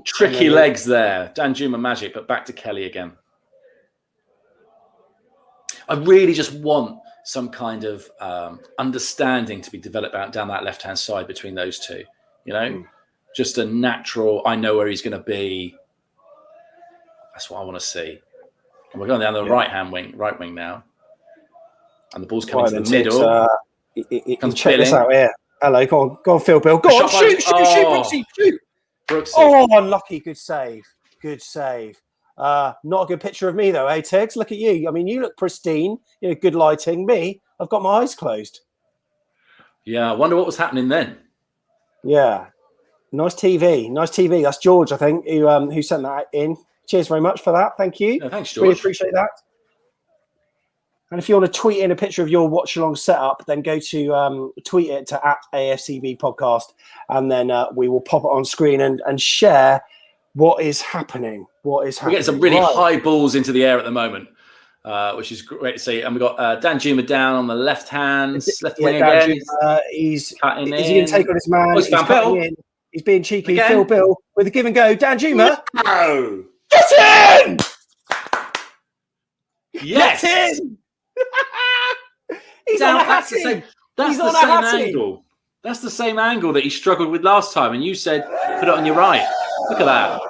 Tricky legs there. Danjuma magic, but back to Kelly again. I really just want some kind of understanding to be developed out down that left-hand side between those two. Just a natural, I know where he's going to be. That's what I want to see. And we're going down the right wing now. And the ball's coming to the middle. Check this out here. Hello, go on, Phil Bill. Go on, shoot, Brooksy, shoot. Brooksy. Oh, unlucky. Good save. Not a good picture of me, though, eh, Tigz? Look at you. I mean, you look pristine. Good lighting. Me, I've got my eyes closed. Yeah, I wonder what was happening then. Yeah. Nice TV. That's George, I think, who sent that in. Cheers very much for that. Thank you. No, thanks, George. Really appreciate that. And if you want to tweet in a picture of your watch-along setup, then go to tweet it to @AFCB podcast, and then we will pop it on screen and share what is happening. We're getting some really high balls into the air at the moment, which is great to see. And we've got Danjuma down on the left wing again. He's cutting in. Is he going to take on his man? He's cutting in. He's being cheeky. Again. Phil Bill with a give and go. Danjuma. No. Get in! Yes. Get in! He's down, on a that's the same, that's the same angle. That's the same angle that he struggled with last time, and you said put it on your right. Look at that.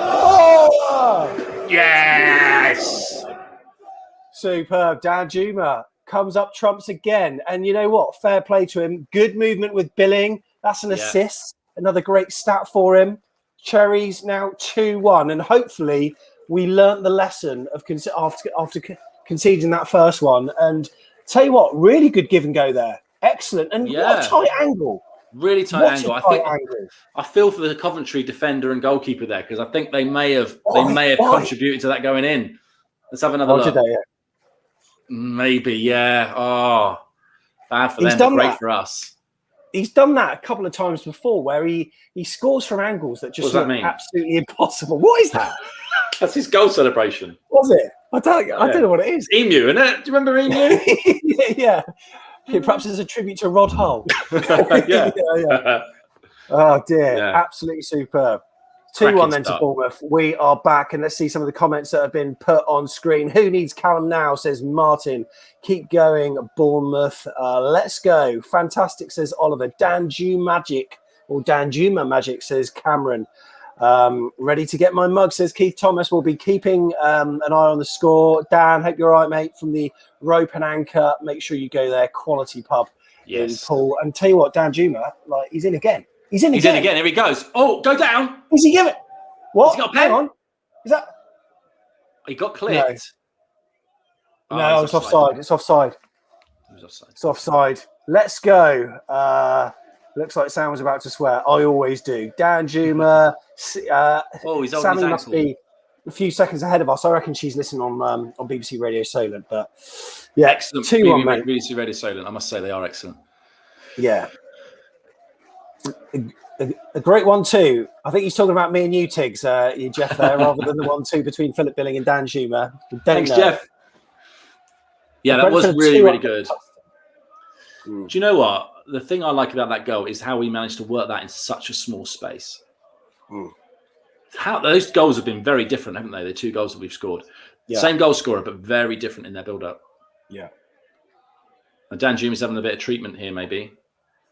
Oh! Yes! Superb. Danjuma comes up trumps again. And you know what? Fair play to him. Good movement with Billing. That's an assist. Another great stat for him. Cherries now 2-1. And hopefully we learnt the lesson of after conceding that first one. And tell you what, really good give and go there. Excellent. And what a tight angle. Really tight angle. I feel for the Coventry defender and goalkeeper there, because I think they may have contributed to that going in. Let's have another look. Did they? Maybe, yeah. Oh, bad for them, but great for us. He's done that a couple of times before, where he scores from angles that just look absolutely impossible. What is that? That's his goal celebration. Was it? I don't know what it is. Emu, isn't it? Do you remember Emu? Yeah. Perhaps it's a tribute to Rod Hull. Yeah. Oh, dear. Yeah. Absolutely superb. 2-1 then to Bournemouth. We are back, and let's see some of the comments that have been put on screen. Who needs Callum now, says Martin. Keep going, Bournemouth. Let's go. Fantastic, says Oliver. Danjuma Magic, says Cameron. Ready to get my mug, says Keith Thomas. We'll be keeping an eye on the score. Dan, hope you're all right, mate, from the Rope and Anchor. Make sure you go there. Quality pub in Poole. And tell you what, Danjuma, he's in again. He's in again. Here he goes. Oh, go down. Who's he giving? What? Has he got a pen? Hang on. Is that? He got clipped. No, it's offside. It's offside. It's offside. Let's go. Looks like Sam was about to swear. I always do. Danjuma. He's Sammy must be a few seconds ahead of us. I reckon she's listening on BBC Radio Solent. But yeah, excellent. 2-1, mate. BBC Radio Solent. I must say they are excellent. Yeah. A great 1-2. I think he's talking about me and you, Tigz, you Jeff there, rather than the 1-2 between Philip Billing and Dan Schumer. Thanks, Jeff. Yeah, that was really, really good. Do you know what? The thing I like about that goal is how we managed to work that in such a small space. How those goals have been very different, haven't they? The 2 goals that we've scored. Yeah. Same goal scorer, but very different in their build-up. Yeah. And Dan Schumer's having a bit of treatment here, maybe.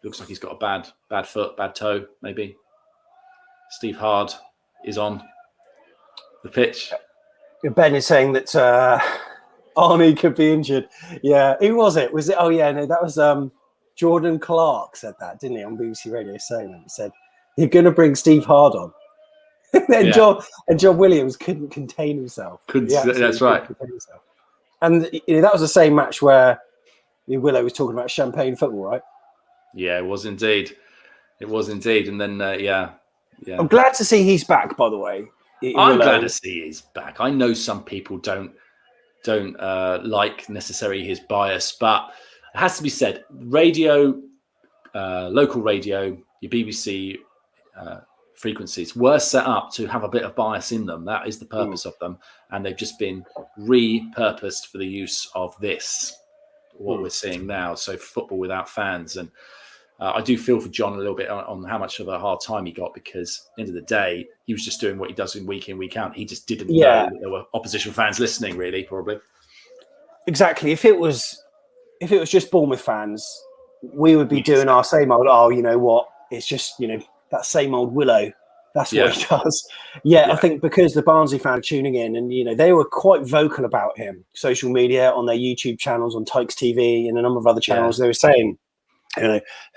Looks like he's got a bad foot, bad toe, maybe. Steve Hard is on the pitch. Ben is saying that Arnie could be injured. Yeah. Who was it? Was it? Oh, yeah. No, that was Jordan Clark said that, didn't he, on BBC Radio 7? He said, you're going to bring Steve Hard on. And John Williams couldn't contain himself. That's right. And that was the same match where Willow was talking about champagne football, right? Yeah, it was indeed. It was indeed. And then, yeah. I'm glad to see he's back, by the way. I'm glad to see he's back. I know some people don't like necessarily his bias, but it has to be said, radio, local radio, your BBC frequencies were set up to have a bit of bias in them. That is the purpose of them. And they've just been repurposed for the use of this, what we're seeing now. So football without fans. And I do feel for John a little bit on how much of a hard time he got, because at the end of the day, he was just doing what he does in, week week out. He just didn't know that there were opposition fans listening, really, probably. Exactly. If it was just Bournemouth fans, we would be doing our same old, you know what? It's just, that same old Willow. That's what he does. I think because the Barnsley fans are tuning in, and, they were quite vocal about him. Social media, on their YouTube channels, on Tigz TV, and a number of other channels, they were saying,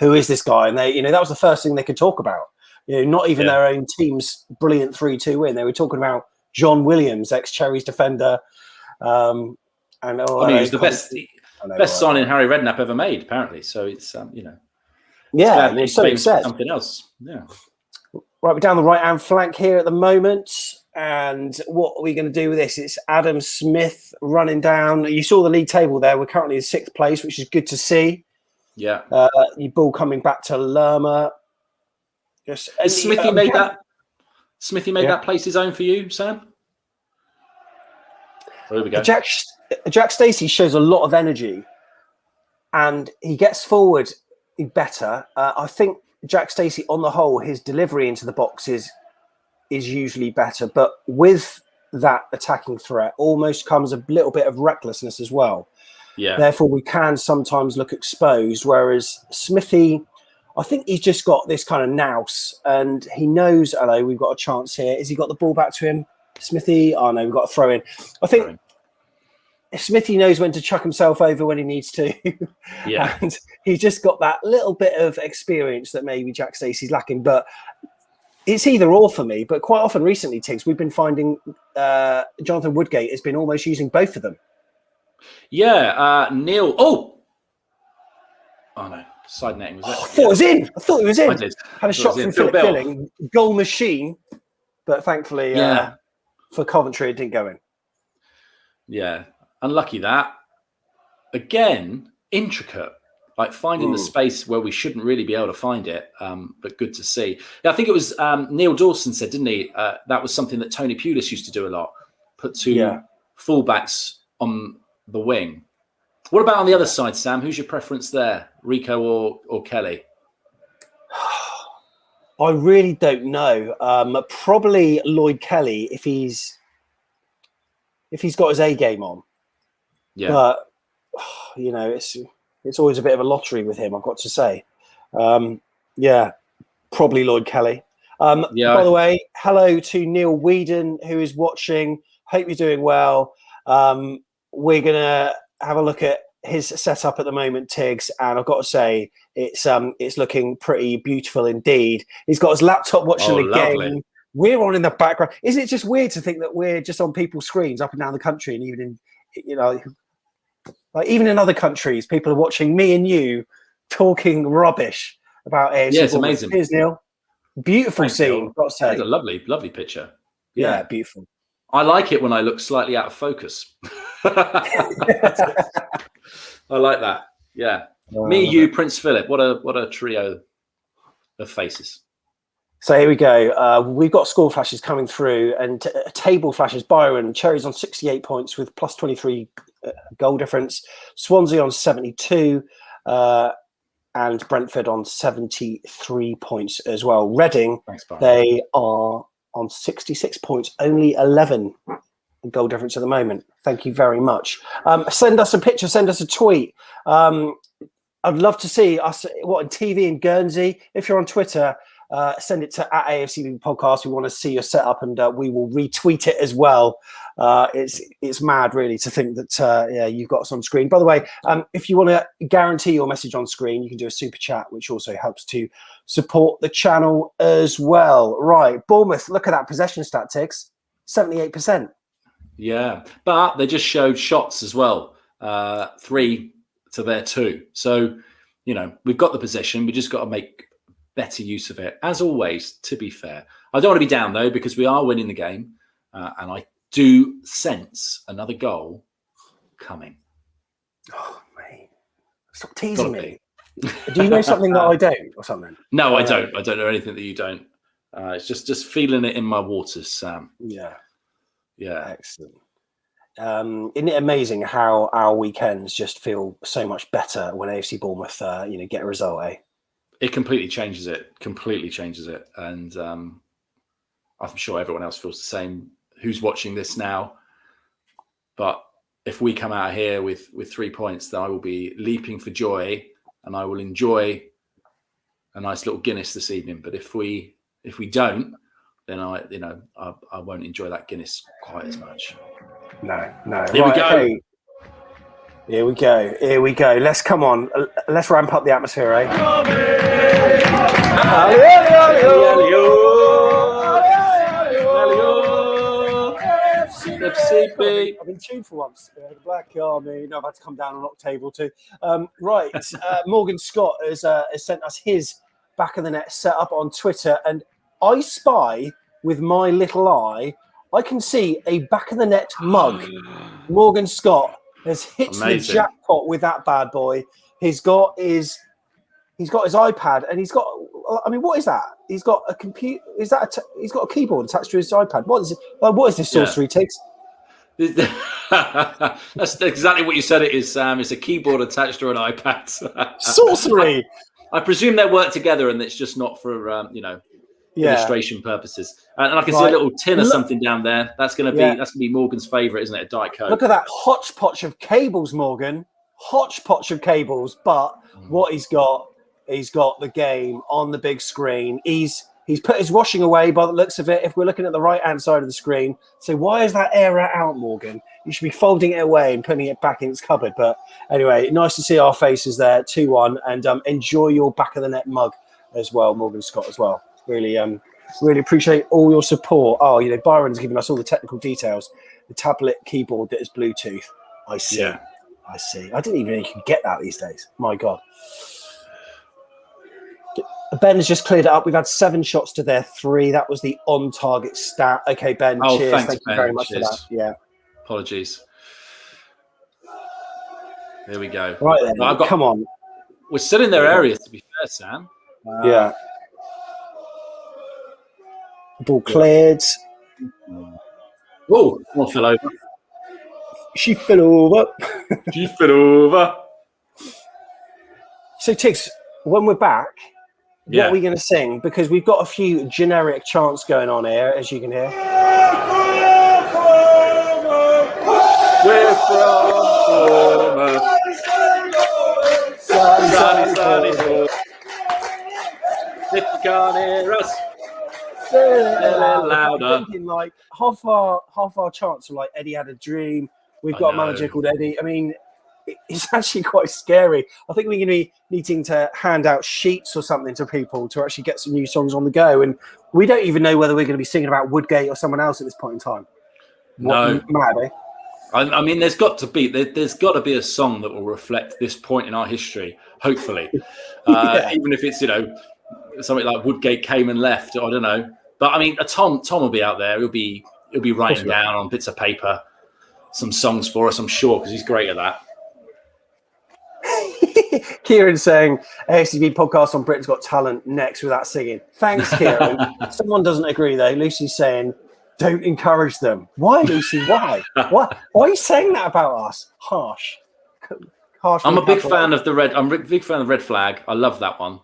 who is this guy? And they, that was the first thing they could talk about. Not even their own team's brilliant 3-2 win. They were talking about John Williams, ex-Cherries defender. And he was the best signing Harry Redknapp ever made, apparently. So it's, it's so something else. Yeah. Right, we're down the right-hand flank here at the moment. And what are we going to do with this? It's Adam Smith running down. You saw the league table there. We're currently in 6th place, which is good to see. Yeah. Your ball coming back to Lerma. Smithy made that place his own for you, Sam? There we go. Jack Stacey shows a lot of energy, and he gets forward better. I think Jack Stacey, on the whole, his delivery into the box is usually better, but with that attacking threat almost comes a little bit of recklessness as well. Yeah. Therefore, we can sometimes look exposed, whereas Smithy, I think he's just got this kind of nous, and he knows, hello, we've got a chance here. Has he got the ball back to him? Smithy? Oh, no, we've got a throw in. I think Smithy knows when to chuck himself over when he needs to. Yeah. And he's just got that little bit of experience that maybe Jack Stacey's lacking. But it's either or for me. But quite often recently, Tigz, we've been finding Jonathan Woodgate has been almost using both of them. Yeah. Neil. Oh, no. Side netting, was it? I thought it was in. I thought it was in. I did. Had a shot from Philip Billing. Goal machine. But thankfully, for Coventry, it didn't go in. Yeah. Unlucky that. Again, intricate. Like finding the space where we shouldn't really be able to find it, but good to see. Yeah, I think it was Neil Dawson said, didn't he? That was something that Tony Pulis used to do a lot. Put two fullbacks on the wing. What about on the other side, Sam? Who's your preference there? Rico or Kelly? I really don't know. Probably Lloyd Kelly if he's got his A game on. Yeah. But it's always a bit of a lottery with him, I've got to say. Probably Lloyd Kelly. By the way, hello to Neil Whedon, who is watching. Hope you're doing well. We're gonna have a look at his setup at the moment, Tigz, and I've got to say it's looking pretty beautiful indeed. He's got his laptop watching the game. We're on in the background. Isn't it just weird to think that we're just on people's screens up and down the country, and even even in other countries, people are watching me and you talking rubbish about AFC. Yeah, it's amazing. Here's Neil. Beautiful scene, I've got to say. It's a lovely, lovely picture. Yeah, beautiful. I like it when I look slightly out of focus. I like that. Yeah. Me, you, Prince Philip. What a trio of faces. So here we go. We've got score flashes coming through, and table flashes. Byron, Cherries on 68 points with plus 23 goal difference. Swansea on 72, and Brentford on 73 points as well. Reading, Thanks, Byron. they are on 66 points, only 11 goal difference at the moment. Thank you very much. Send us a picture, send us a tweet. I'd love to see us on TV in Guernsey. If you're on Twitter, send it to @AFCB podcast. We want to see your setup, and we will retweet it as well. It's mad, really, to think that you've got us on screen. By the way, if you want to guarantee your message on screen, you can do a super chat, which also helps to support the channel as well. Right, Bournemouth. Look at that possession stat, Tigz. 78%. Yeah, but they just showed shots as well. 3 to their 2. So, we've got the possession. We just got to make better use of it. As always, to be fair. I don't want to be down, though, because we are winning the game. And I do sense another goal coming. Oh, mate. Stop teasing me. Do you know something that I don't or something? No, I don't. I don't know anything that you don't. It's just feeling it in my waters, Sam. Yeah. Yeah. Excellent. Isn't it amazing how our weekends just feel so much better when AFC Bournemouth, get a result, eh? It completely changes it. And I'm sure everyone else feels the same who's watching this now. But if we come out here with 3 points, then I will be leaping for joy, and I will enjoy a nice little Guinness this evening. But if we don't, then I won't enjoy that Guinness quite as much. No. Here we go. Okay. Here we go. Let's come on. Let's ramp up the atmosphere, eh? AFCB. I've been tuned for once. The Black Army. No, I've had to come down an octave or two. Right. Morgan Scott has sent us his back of the net setup on Twitter, and I spy with my little eye, I can see a back of the net mug. Morgan Scott has hit the jackpot with that bad boy. He's got his iPad, and he's got. I mean, what is that? He's got a computer. Is that he's got a keyboard attached to his iPad? What is it? What is this sorcery, Tigz? That's exactly what you said it is, Sam. It's a keyboard attached to an iPad. Sorcery. I presume they work together, and it's just not for illustration purposes. And I can see a little tin or something down there. That's gonna be Morgan's favourite, isn't it? A Diet Coke. Look at that hodgepodge of cables, Morgan. Hodgepodge of cables. But what he's got the game on the big screen. He's put his washing away by the looks of it. If we're looking at the right-hand side of the screen, so why is that error out, Morgan? You should be folding it away and putting it back in its cupboard. But anyway, nice to see our faces there, 2-1, and enjoy your back of the net mug as well, Morgan Scott as well. Really appreciate all your support. Oh, Byron's giving us all the technical details. The tablet keyboard that is Bluetooth. I see. Yeah. I see. I didn't even know you could get that these days. My God. Ben has just cleared it up. We've had 7 shots to their 3. That was the on-target stat. Okay, Ben. Cheers. Thanks, Thank you very much for that. Yeah. Apologies. There we go. Right then. Come on. We're still in their area, to be fair, Sam. Yeah. Ball cleared. Oh, one fell over. She fell over. So, Tigz, when we're back, what are we going to sing? Because we've got a few generic chants going on here, as you can hear. We're from Bournemouth. Sunny. If you can't hear us, louder. Thinking like half our chants are like Eddie had a dream. We've got a manager called Eddie. I mean, it's actually quite scary. I think we're going to be needing to hand out sheets or something to people to actually get some new songs on the go. And we don't even know whether we're going to be singing about Woodgate or someone else at this point in time. No, mad, eh? I mean, there's got to be a song that will reflect this point in our history. Hopefully, even if it's something like Woodgate came and left. I don't know, but I mean, Tom will be out there. He'll be writing down on bits of paper some songs for us. I'm sure because he's great at that. Kieran saying AFCB podcast on Britain's Got Talent next without singing. Thanks, Kieran. Someone doesn't agree though. Lucy's saying, don't encourage them. Why, Lucy? Why? Why are you saying that about us? Harsh. I'm a big fan of the red. I'm a big fan of Red Flag. I love that one.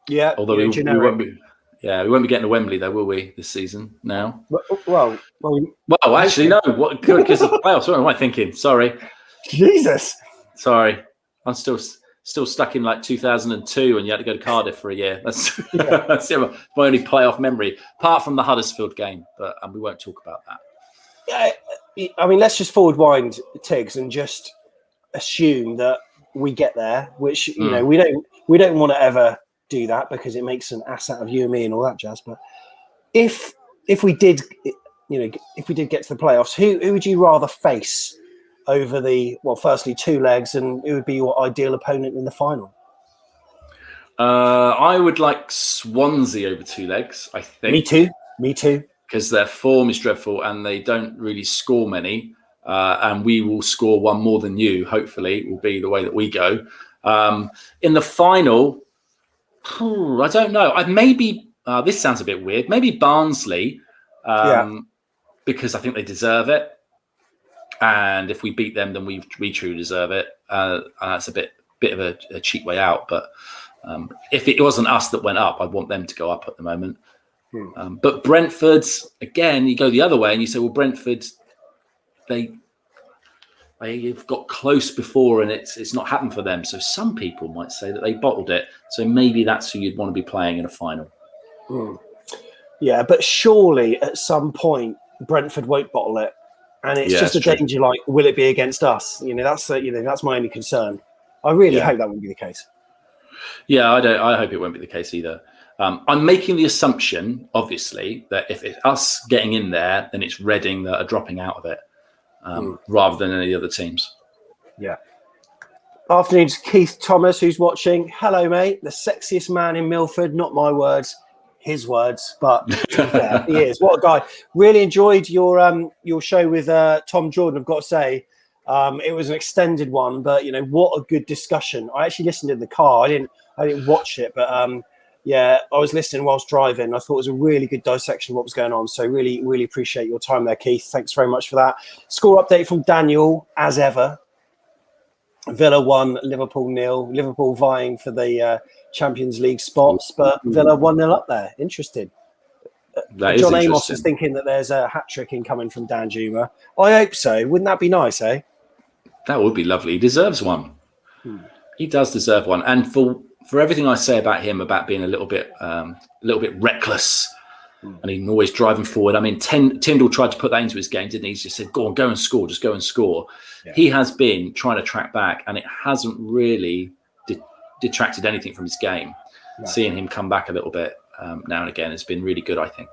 Yeah. Although we won't be. Yeah, we won't be getting to Wembley though, will we? This season now. Well. Actually, no. What? Because of the playoffs. What am I thinking? Sorry. Jesus. Sorry, I'm still stuck in like 2002 when you had to go to Cardiff for a year. That's my only playoff memory, apart from the Huddersfield game. But we won't talk about that. Yeah, I mean, let's just forward wind, Tigz, and just assume that we get there. Which you know, we don't want to ever do that because it makes an ass out of you and me and all that jazz. But if we did, if we did get to the playoffs, who would you rather face over firstly 2 legs, and who would be your ideal opponent in the final? I would like Swansea over 2 legs, I think. Me too. Because their form is dreadful and they don't really score many. And we will score one more than you, hopefully, will be the way that we go. In the final, I don't know. This sounds a bit weird. Maybe Barnsley, because I think they deserve it. And if we beat them, then we truly deserve it. And that's a bit of a cheap way out. But if it wasn't us that went up, I'd want them to go up at the moment. But Brentford, again, you go the other way and you say, well, Brentford, they've got close before and it's not happened for them. So some people might say that they bottled it. So maybe that's who you'd want to be playing in a final. Yeah, but surely at some point Brentford won't bottle it. And it's just a danger, like, will it be against us? That's my only concern. I really hope that won't be the case. Yeah, I hope it won't be the case either. I'm making the assumption, obviously, that if it's us getting in there, then it's Reading that are dropping out of it, rather than any other teams. Yeah. Afternoon to Keith Thomas, who's watching. Hello, mate. The sexiest man in Milford. Not my words, his words, but he is. What a guy. Really enjoyed your show with Tom Jordan, I've got to say. It was an extended one, but what a good discussion. I actually listened in the car. I didn't watch it, but I was listening whilst driving. I thought it was a really good dissection of what was going on. So really, really appreciate your time there, Keith. Thanks very much for that. Score update from Daniel, as ever. Villa 1, Liverpool 0. Liverpool vying for the Champions League spots, but Villa 1-0 up there. Interesting. John Amos is thinking that there's a hat-trick incoming from Dan Juma. I hope so. Wouldn't that be nice, eh? That would be lovely. He deserves one. He does deserve one. And for everything I say about him, about being a little bit reckless, and he's always driving forward. I mean, Tyndall tried to put that into his game, didn't he? He just said, go and score, just go and score. Yeah. He has been trying to track back, and it hasn't really detracted anything from his game. No. Seeing him come back a little bit now and again has been really good, I think.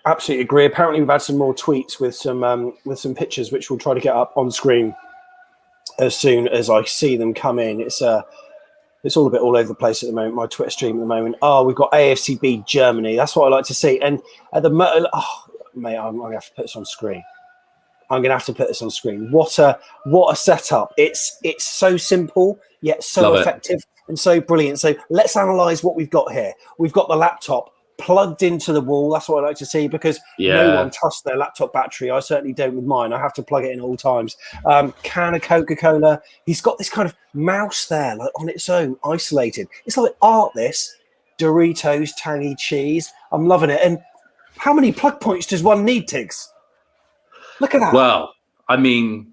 Absolutely agree. Apparently, we've had some more tweets with some pictures, which we'll try to get up on screen as soon as I see them come in. It's all a bit all over the place at the moment. My Twitter stream at the moment. Oh, we've got AFCB Germany. That's what I like to see. And at the mate, I'm gonna have to put this on screen. What a setup! It's so simple yet so effective and so brilliant. So let's analyse what we've got here. We've got the laptop plugged into the wall. That's what I like to see, because no one trusts their laptop battery. I certainly don't with mine. I have to plug it in at all times. Can of Coca-Cola. He's got this kind of mouse there, like on its own, isolated. It's like art, this. Doritos, tangy cheese. I'm loving it. And how many plug points does one need, Tigz? Look at that. Well, I mean,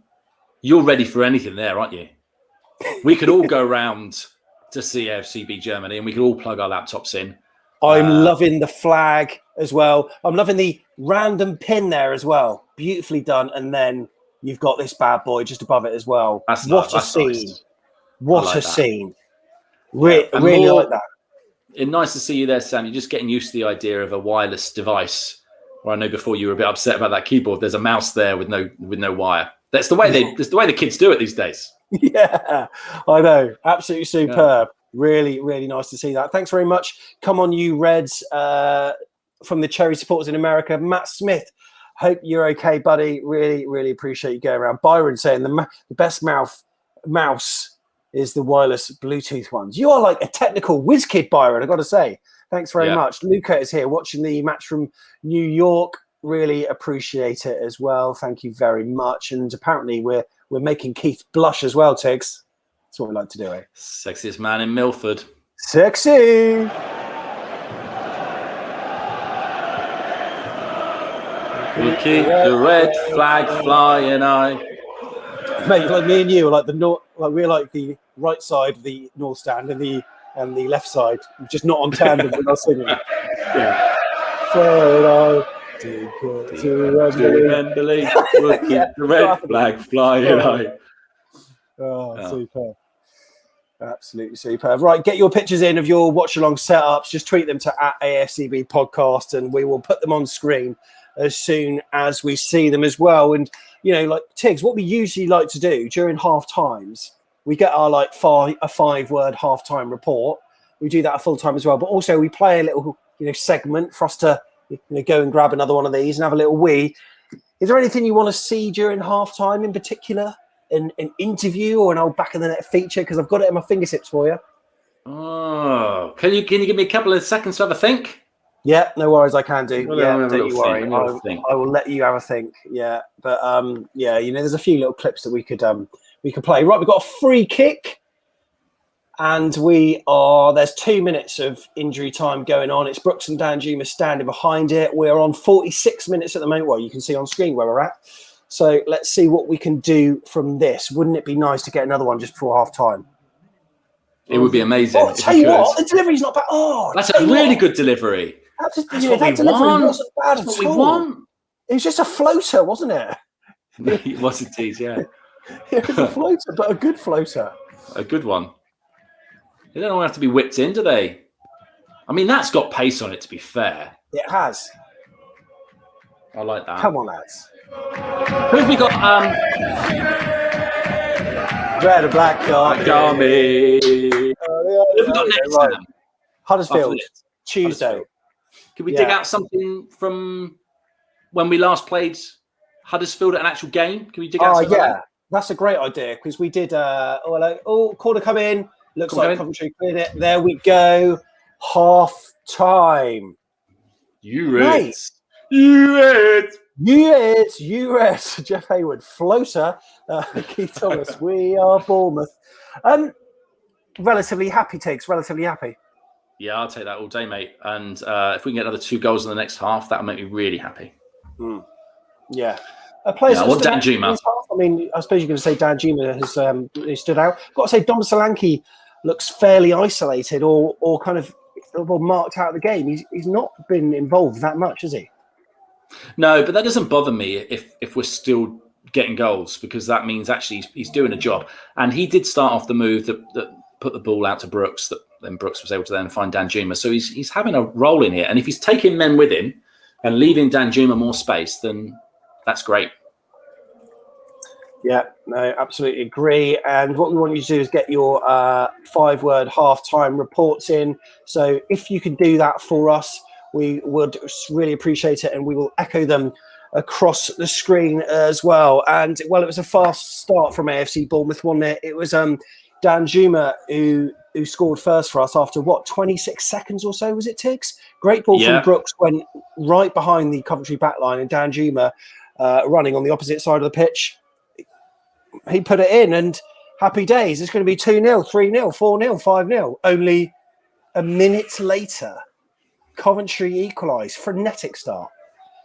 you're ready for anything there, aren't you? We could all go around to see AFCB Germany and we could all plug our laptops in. I'm loving the flag as well. I'm loving the random pin there as well. Beautifully done. And then you've got this bad boy just above it as well. What a scene. Nice. What a scene. Really like that. It's nice to see you there, Sam. You're just getting used to the idea of a wireless device. Where I know before you were a bit upset about that keyboard. There's a mouse there with no wire. That's the way the kids do it these days. Yeah, I know. Absolutely superb. Yeah. Really, really nice to see that. Thanks very much. Come on, you Reds, from the Cherries supporters in America. Matt Smith, Hope you're okay, buddy. Really, really appreciate you going around. Byron saying the best mouse is the wireless Bluetooth ones. You are like a technical whiz kid, Byron, I've got to say. Thanks very much. Luca is here watching the match from New York. Really appreciate it as well. Thank you very much. And apparently we're making Keith blush as well, Tigz. That's what we like to do, eh? Sexiest man in Milford. Sexy. We keep the red flag flying high. Mate, like me and you, like we're like the right side of the north stand and the left side, just not on tandem when I'm singing. Yeah. So to Wembley, we'll keep the red flag flying high. Oh, superb. Absolutely superb. Right, get your pictures in of your watch-along setups. Just tweet them to @AFCB podcast and we will put them on screen as soon as we see them as well. And, like Tigz, what we usually like to do during half times, we get our a 5-word half-time report. We do that at full time as well. But also we play a little, segment for us to go and grab another one of these and have a little wee. Is there anything you want to see during half time in particular? An interview or an old back of the net feature? Because I've got it at my fingertips for you. Oh, can you give me a couple of seconds to have a think? Yeah, no worries, I can do. Well, don't you worry. I will let you have a think. Yeah, but there's a few little clips that we could play. Right, we've got a free kick, and there's 2 minutes of injury time going on. It's Brooks and Danjuma standing behind it. We're on 46 minutes at the moment. Well, you can see on screen where we're at. So let's see what we can do from this. Wouldn't it be nice to get another one just before half time? It would be amazing. Oh, tell you what, the delivery's not bad. Oh, that's a really good delivery. That's what we want. Wasn't bad at all. It was just a floater, wasn't it? It was a tease, yeah. It was a floater, but a good floater. A good one. They don't all have to be whipped in, do they? I mean, that's got pace on it, to be fair. It has. I like that. Come on, lads. Who have we got? Red and black army. Who have we got next time? Huddersfield, Tuesday. Huddersfield. Could we dig out something from when we last played Huddersfield at an actual game? Can we dig out something? Yeah, that's a great idea because we did. Corner come in. Looks like Coventry cleared it. There we go. Half time. You Jeff Hayward, floater. Keith Thomas, we are Bournemouth. Relatively happy, Tigz. Relatively happy. Yeah, I'll take that all day, mate. And if we can get another 2 goals in the next half, that'll make me really happy. Yeah. I want Danjuma. I mean, I suppose you're going to say Danjuma has stood out. I've got to say, Dom Solanke looks fairly isolated or kind of marked out of the game. He's not been involved that much, has he? No, but that doesn't bother me if we're still getting goals because that means actually he's doing a job. And he did start off the move that put the ball out to Brooks, that then Brooks was able to then find Danjuma. So he's having a role in here. And if he's taking men with him and leaving Danjuma more space, then that's great. Yeah, no, absolutely agree. And what we want you to do is get your 5-word half-time reports in. So if you can do that for us, we would really appreciate it, and we will echo them across the screen as well. And, it was a fast start from AFC Bournemouth, wasn't it? It was Danjuma who scored first for us after, 26 seconds or so, was it, Tigz? Great ball from Brooks, went right behind the Coventry backline, and Danjuma running on the opposite side of the pitch. He put it in, and happy days. It's going to be 2-0, 3-0, 4-0, 5-0. Only a minute later, Coventry equalised. Frenetic start.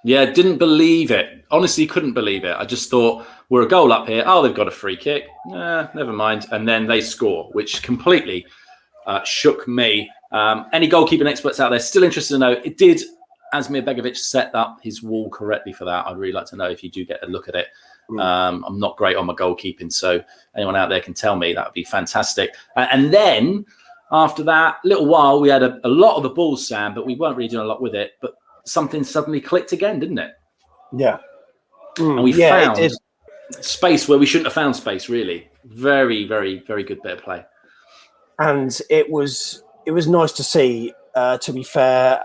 Yeah, didn't believe it. Honestly, couldn't believe it. I just thought, we're a goal up here. Oh, they've got a free kick. Never mind. And then they score, which completely shook me. Any goalkeeping experts out there still interested to know, it did Asmir Begovic set up his wall correctly for that? I'd really like to know if you do get a look at it. I'm not great on my goalkeeping, so anyone out there can tell me. That would be fantastic. And then after that little while, we had a lot of the ball, Sam, but we weren't really doing a lot with it. But something suddenly clicked again, didn't it? Yeah. And we found space where we shouldn't have found space, really. Very, very, very good bit of play. And it was nice to see To be fair,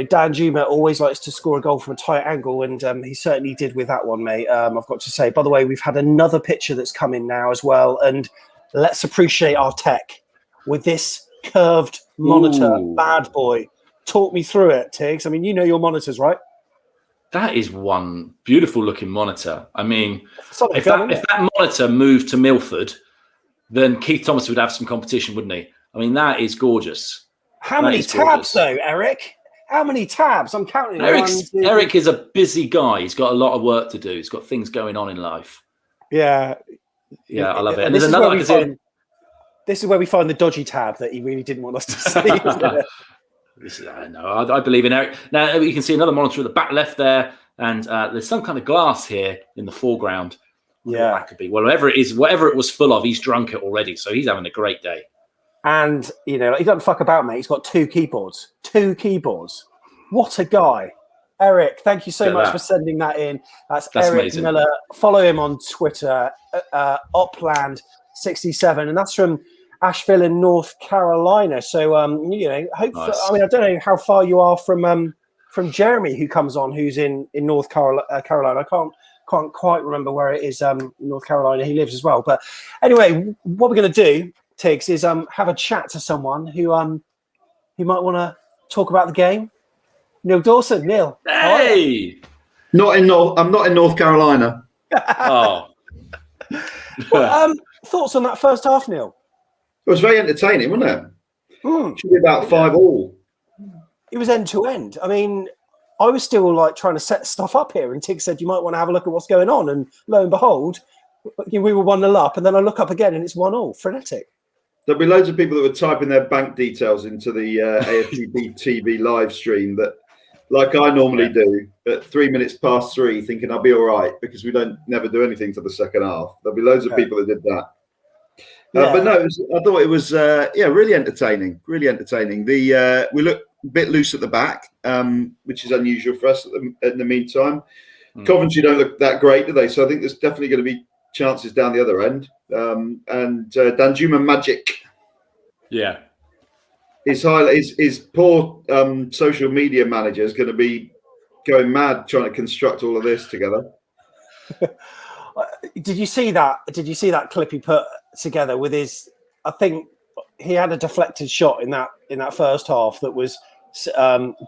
Dan Juma always likes to score a goal from a tight angle, and he certainly did with that one, mate. I've got to say. By the way, we've had another picture that's come in now as well, and let's appreciate our tech with this curved monitor, bad boy. Talk me through it, Tigz. I mean, you know your monitors, right? That is one beautiful looking monitor. I mean, if gun, that monitor moved to Milford, then Keith Thomas would have some competition, wouldn't he? I mean, that is gorgeous. How many tabs, though, Eric? How many tabs? I'm counting. Eric is a busy guy. He's got a lot of work to do. He's got things going on in life. Yeah. Yeah, I love it. And this there's another. This is where we find the dodgy tab that he really didn't want us to see. I know. I believe in Eric. Now, you can see another monitor at the back left there. And there's some kind of glass here in the foreground. Yeah. That could be. Well, whatever it is, whatever it was full of, he's drunk it already. So he's having a great day. And, he doesn't fuck about, mate. He's got 2 keyboards. 2 keyboards. What a guy. Eric, thank you so much for sending that in. That's Eric amazing. Miller. Follow him on Twitter, Opland67. And that's from Asheville in North Carolina. So, hopefully, nice. I mean, I don't know how far you are from Jeremy, who comes on, who's in North Carolina. I can't quite remember where it is in North Carolina he lives as well. But anyway, what we're going to do, Tigz, is have a chat to someone who might want to talk about the game. Neil Dawson. Neil. Hey. I'm not in North Carolina. Oh. Well, thoughts on that first half, Neil? It was very entertaining, wasn't it? Should be about 5-5. It was end to end. I mean, I was still trying to set stuff up here, and Tigz said you might want to have a look at what's going on, and lo and behold, we were 1-0 up, and then I look up again and it's 1-1. Frenetic. There'll be loads of people that were typing their bank details into the AFCB TV live stream that, like I normally do, at 3 minutes past 3, thinking I'll be all right because we never do anything to the second half. There'll be loads of people that did that. But no, I thought it was really entertaining. Really entertaining. We looked a bit loose at the back, which is unusual for us in the meantime. Coventry don't look that great, do they? So I think there's definitely going to be chances down the other end. And Danjuma Magic. Yeah. His poor social media manager is going to be going mad trying to construct all of this together. Did you see that? Did you see that clip he put together with his? I think he had a deflected shot in that first half that was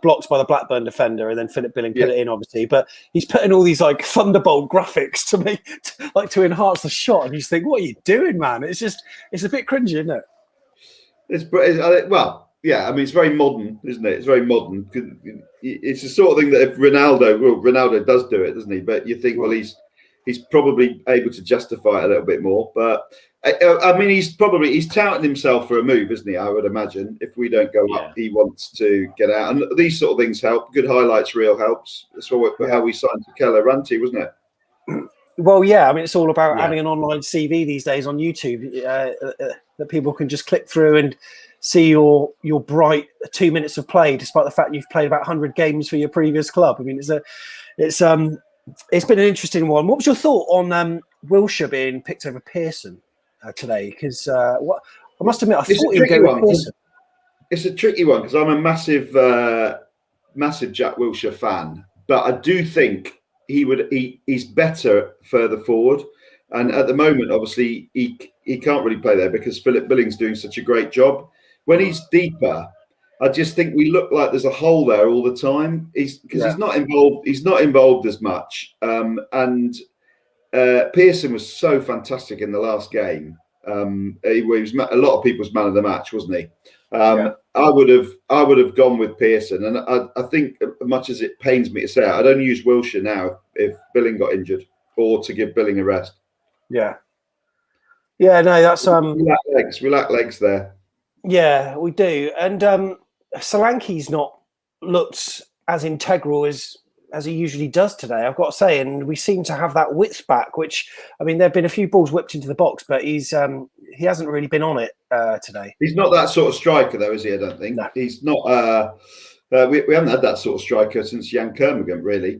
blocked by the Blackburn defender, and then Philip Billing put it in, obviously. But he's putting all these Thunderbolt graphics to enhance the shot, and you just think, what are you doing, man? It's a bit cringy, isn't it? It's very modern, isn't it? It's very modern. It's the sort of thing that if Ronaldo does do it, doesn't he? But you think, well, he's probably able to justify it a little bit more. But I mean, he's touting himself for a move, isn't he? I would imagine if we don't go up, he wants to get out, and these sort of things help. Good highlights reel helps. That's how we signed Keller Ranty, wasn't it? Well, yeah. I mean, it's all about having an online CV these days on YouTube that people can just click through and see your bright 2 minutes of play, despite the fact you've played about 100 games for your previous club. I mean, it's been an interesting one. What was your thought on Wilshere being picked over Pearson today? Because I must admit, I thought he would go with Pearson. It's a tricky one because I'm a massive Jack Wilshere fan, but I do think he's better further forward. And at the moment, obviously, he can't really play there because Philip Billing's doing such a great job. When he's deeper, I just think we look like there's a hole there all the time. He's not involved. He's not involved as much. And Pearson was so fantastic in the last game. He was a lot of people's man of the match, wasn't he? I would have gone with Pearson, and I think, much as it pains me to say it, I'd only use Wilshere now if Billing got injured, or to give Billing a rest. Yeah. No, that's we lack legs there. Yeah, we do, and Solanke's not looked as integral as he usually does today, I've got to say, and we seem to have that width back, which, I mean, there have been a few balls whipped into the box, but he hasn't really been on it today. He's not that sort of striker, though, is he? I don't think. No. He's not. We haven't had that sort of striker since Jan Kermorgant, really,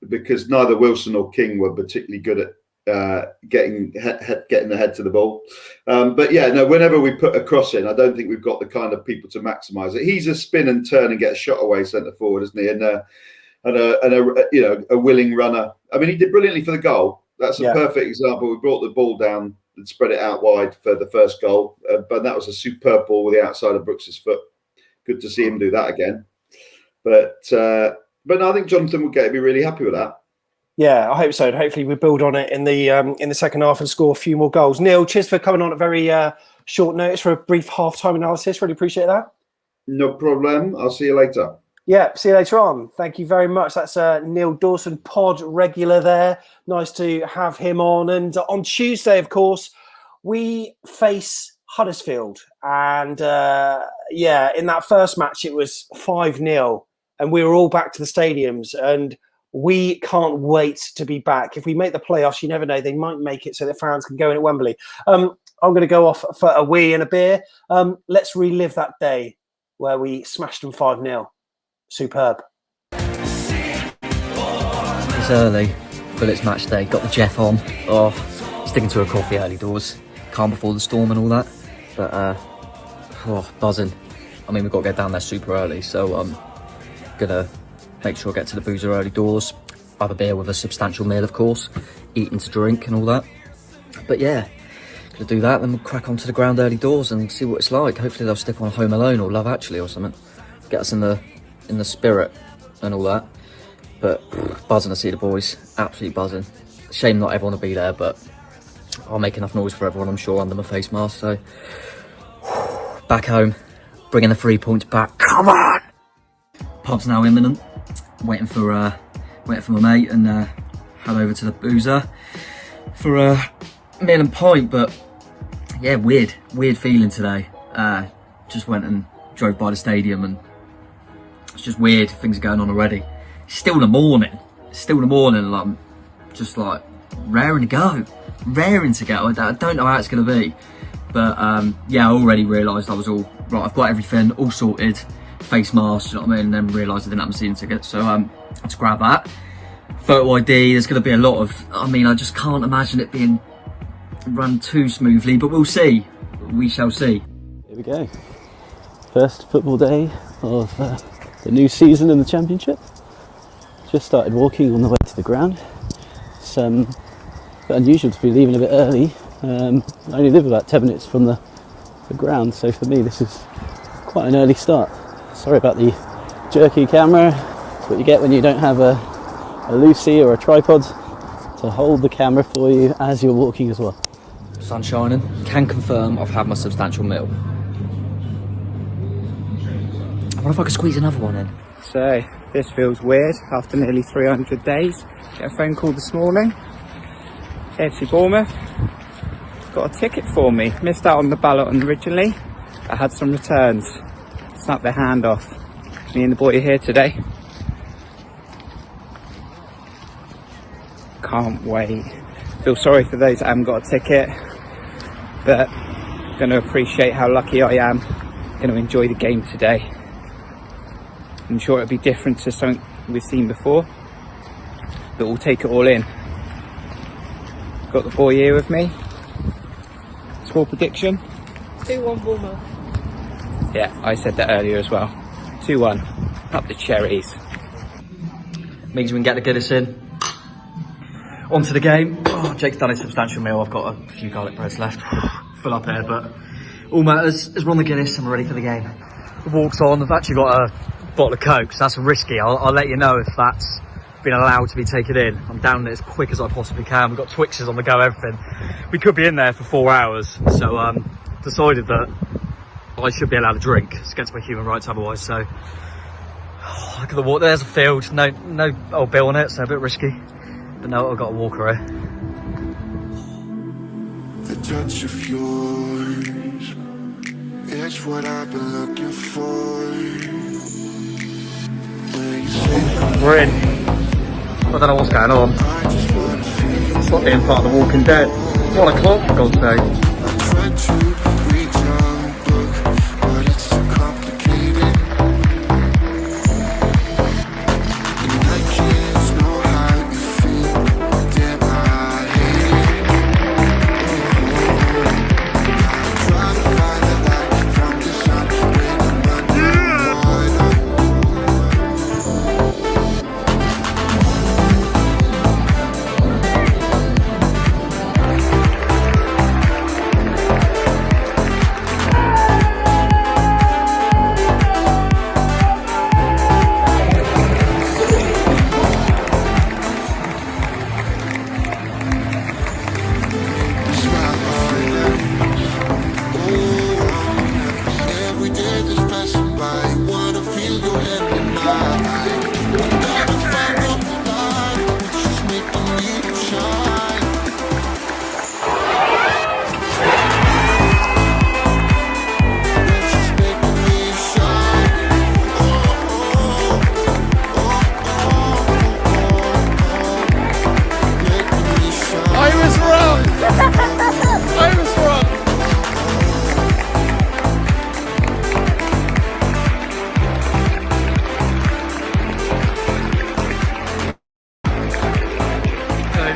because neither Wilson or King were particularly good getting the head to the ball. But yeah, no, whenever we put a cross in, I don't think we've got the kind of people to maximise it. He's a spin and turn and get a shot away centre forward, isn't he? And a willing runner. I mean, he did brilliantly for the goal. That's a perfect example. We brought the ball down and spread it out wide for the first goal, but that was a superb ball with the outside of Brooks's foot. Good to see him do that again. But no, I think Jonathan will be really happy with that. Yeah, I hope so. And hopefully we build on it in the second half and score a few more goals. Neil, cheers for coming on at very short notice for a brief half-time analysis. Really appreciate that. No problem. I'll see you later. Yeah, see you later on. Thank you very much. That's Neil Dawson, pod regular there. Nice to have him on. And on Tuesday, of course, we face Huddersfield. And in that first match, it was 5-0. And we were all back to the stadiums. And we can't wait to be back. If we make the playoffs, you never know, they might make it so that fans can go in at Wembley. I'm going to go off for a wee and a beer. Let's relive that day where we smashed them 5-0. Superb. It's early, but it's match day. Got the Jeff on. Oh, sticking to a coffee early doors. Calm before the storm and all that. But, buzzing. I mean, we've got to get down there super early, so I'm going to make sure I get to the boozer early doors. Have a beer with a substantial meal, of course. Eating to drink and all that. But yeah, going to do that, then we'll crack onto the ground early doors and see what it's like. Hopefully they'll stick on Home Alone or Love Actually or something. Get us in the spirit and all that. But buzzing to see the boys. Absolutely buzzing. Shame not everyone will be there, but I'll make enough noise for everyone, I'm sure, under my face mask. So back home, bringing the 3 points back. Come on! Pub's now imminent. Waiting for my mate and head over to the boozer for a meal and pint. But yeah, weird feeling today. Just went and drove by the stadium and it's just weird. Things are going on already. Still in the morning, and I'm just like raring to go. I don't know how it's going to be, but yeah, I already realised I was all right. I've got everything all sorted. Face mask, you know what I mean? And then realised I didn't have my season ticket, so let's grab that. Photo ID, there's going to be a lot of, I just can't imagine it being run too smoothly, but we'll see. We shall see. Here we go. First football day of the new season in the Championship. Just started walking on the way to the ground. It's a bit unusual to be leaving a bit early. I only live about 10 minutes from the ground, so for me this is quite an early start. Sorry about the jerky camera. It's what you get when you don't have a Lucy or a tripod to hold the camera for you as you're walking as well. Sun shining. Can confirm I've had my substantial meal. I wonder if I could squeeze another one in. So this feels weird after nearly 300 days. Get a phone call this morning. AFC Bournemouth got a ticket for me. Missed out on the ballot originally. I had some returns. Snapped their hand off. Me and the boy are here today. Can't wait. Feel sorry for those that haven't got a ticket, but going to appreciate how lucky I am. Going to enjoy the game today. I'm sure it'll be different to something we've seen before, but we'll take it all in. Got the boy here with me. Score prediction? 2-1 Bournemouth. Yeah, I said that earlier as well. 2-1. Up the Cherries. Means we can get the Guinness in. On to the game. Oh, Jake's done his substantial meal. I've got a few garlic breads left. Full up here, but all matters is we're on the Guinness and we're ready for the game. The walk's on. I've actually got a bottle of Coke, so that's risky. I'll let you know if that's been allowed to be taken in. I'm down it as quick as I possibly can. We've got Twixes on the go, everything. We could be in there for 4 hours, so decided that I should be allowed to drink. It's against my human rights otherwise, so look at the water. There's a field, no old bill on it, so a bit risky, but no, I've got a walker here. The touch of yours, it's what I've been looking for. We're in. I don't know what's going on. It's not being part of The Walking Dead. 1 o'clock, for God's sake.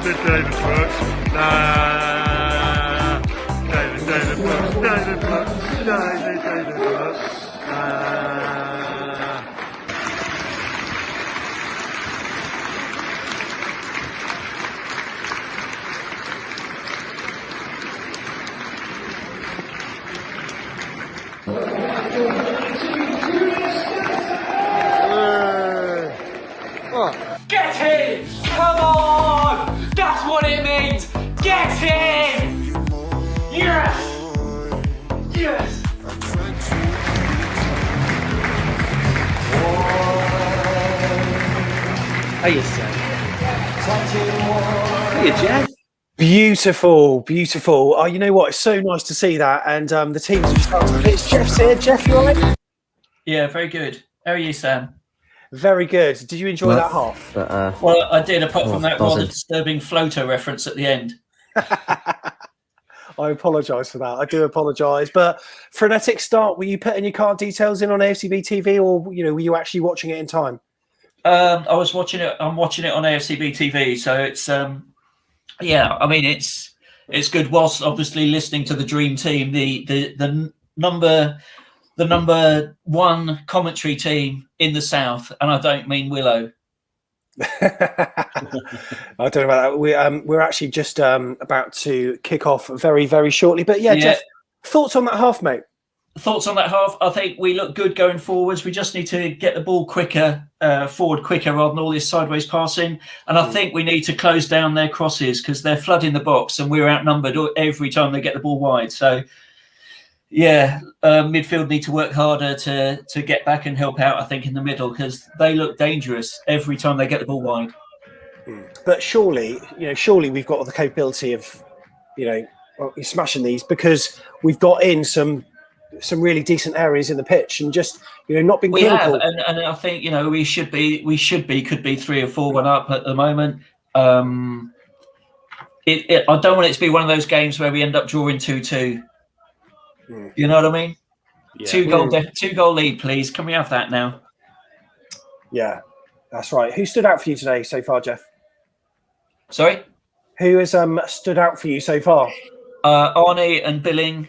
David Brooks. David Brooks. David Brooks. David Brooks. Get him! Come on! That's what it means! Get him! Yes! Yes! Hiya, Sam. Hiya, Jeff. Beautiful, beautiful. Oh, you know what? It's so nice to see that. And the teams have started to pitch. Jeff's here. Jeff, you all right? Yeah, very good. How are you, Sam? Very good. Did you enjoy that half? But, Well, I did, apart from that rather buzzing. disturbing floater reference at the end. I apologise for that. I do apologise. But Frenetic start, were you putting your card details in on AFCB TV, or were you actually watching it in time? I was watching it. I'm watching it on AFCB TV, so it's yeah. I mean, it's good. Whilst obviously listening to the Dream Team, the number one commentary team in the South, and I don't mean Willow. I don't know about that. We're actually just about to kick off very, very shortly. But yeah, Jeff, thoughts on that half, mate? Thoughts on that half? I think we look good going forwards. We just need to get the ball forward quicker rather than all this sideways passing. And I think we need to close down their crosses because they're flooding the box and we're outnumbered every time they get the ball wide. So, yeah, midfield need to work harder to get back and help out, I think, in the middle because they look dangerous every time they get the ball wide. But surely we've got the capability of, smashing these because we've got in some really decent areas in the pitch and just not being clinical. We have, and I think we should be could be 3 or 4-1 up at the moment. I don't want it to be one of those games where we end up drawing 2-2. You know what I mean? Yeah. 2 goal lead, please. Can we have that now? Yeah, that's right. Who stood out for you today so far, Jeff? Sorry? Who has stood out for you so far? Arnie and Billing,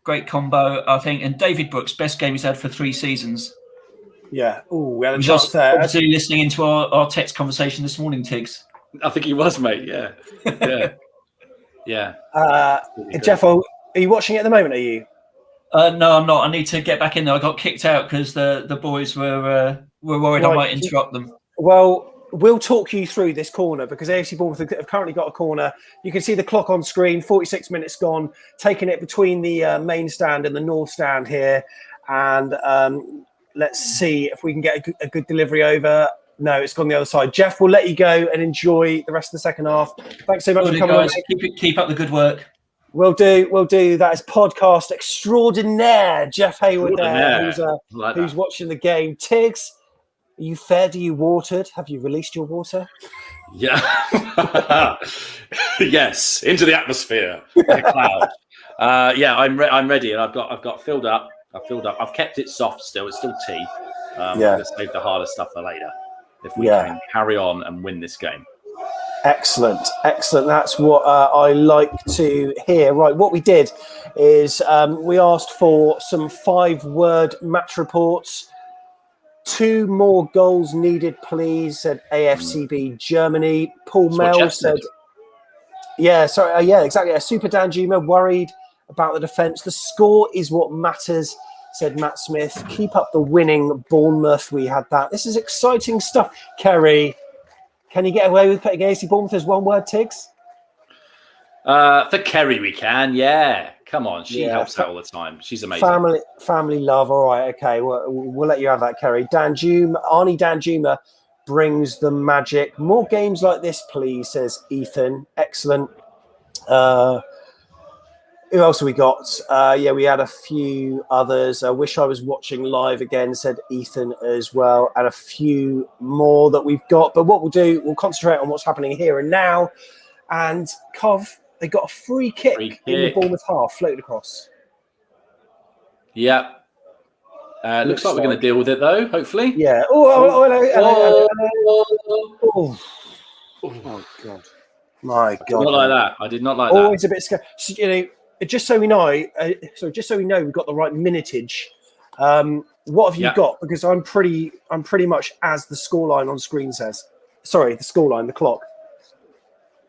great combo, I think. And David Brooks, best game he's had for 3 seasons. Yeah. Oh, we had a chance Just there. obviously listening into our text conversation this morning, Tigz. I think he was, mate. Yeah. Yeah. Jeff, are you watching it at the moment, are you? No, I'm not. I need to get back in there. I got kicked out because the boys were worried I might interrupt them. Well, we'll talk you through this corner because AFC Bournemouth have currently got a corner. You can see the clock on screen, 46 minutes gone, taking it between the main stand and the north stand here. And let's see if we can get a good delivery over. No, it's gone the other side. Jeff, we'll let you go and enjoy the rest of the second half. Thanks so much for coming on. Keep up the good work. We'll do. That is podcast extraordinaire. Jeff Hayward there, who's watching the game. Tigz, are you fed? Are you watered? Have you released your water? Yeah. Yes, into the atmosphere, like a cloud. I'm ready, and I've got filled up. I've kept it soft still. It's still tea. I'm going to save the harder stuff for later. If we can carry on and win this game. Excellent. That's what I like to hear. Right, what we did is we asked for some 5-word match reports. 2 more goals needed, please, said AFCB Germany. Paul Mel said... exactly. Super Danjuma worried about the defence. The score is what matters, said Matt Smith. Keep up the winning Bournemouth. We had that. This is exciting stuff. Kerry, can you get away with putting AFC Bournemouth as 1 word, Tigz? For Kerry, we can. Yeah, come on. She helps out all the time. She's amazing. Family love. All right, okay. We'll let you have that, Kerry. Arnie Danjuma brings the magic. More games like this, please, says Ethan. Excellent. Who else have we got? We had a few others. I wish I was watching live again, said Ethan as well. And a few more that we've got. But what we'll do, we'll concentrate on what's happening here and now. And Cov, they got a free kick in the Bournemouth half, floated across. Yeah. Looks like we're going to deal with it, though, hopefully. Yeah. Oh, hello. Oh, God. My I did God, not like mate. that. I did not like Always that. a bit scared. So, you know, just so we know, we've got the right minutage. What have you Yeah. got? Because I'm pretty much as the scoreline on screen says. Sorry, the scoreline, the clock.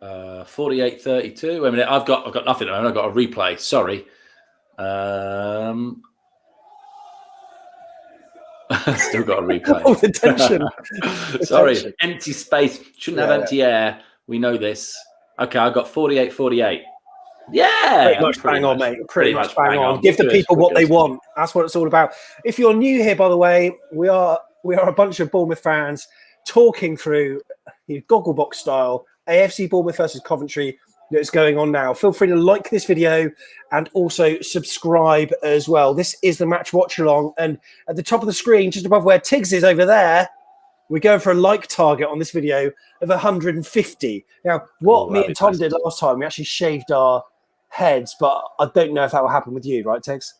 48-32. Wait a minute. I've got nothing. I've got a replay. Sorry. Still got a replay. Oh, the tension. Sorry. tension. Empty space. Shouldn't have empty air. We know this. Okay, I got 48-48. Yeah. Pretty much bang on, mate. Pretty much bang on. Give the Good, people what good. they want. That's what it's all about. If you're new here, by the way, we are a bunch of Bournemouth fans talking through Gogglebox style AFC Bournemouth versus Coventry that's going on now. Feel free to like this video and also subscribe as well. This is the match watch along, and at the top of the screen, just above where Tigz is over there, we're going for a like target on this video of 150. Now, what me and Tom did last time, we actually shaved our heads, but I don't know if that will happen with you, right, Tigz?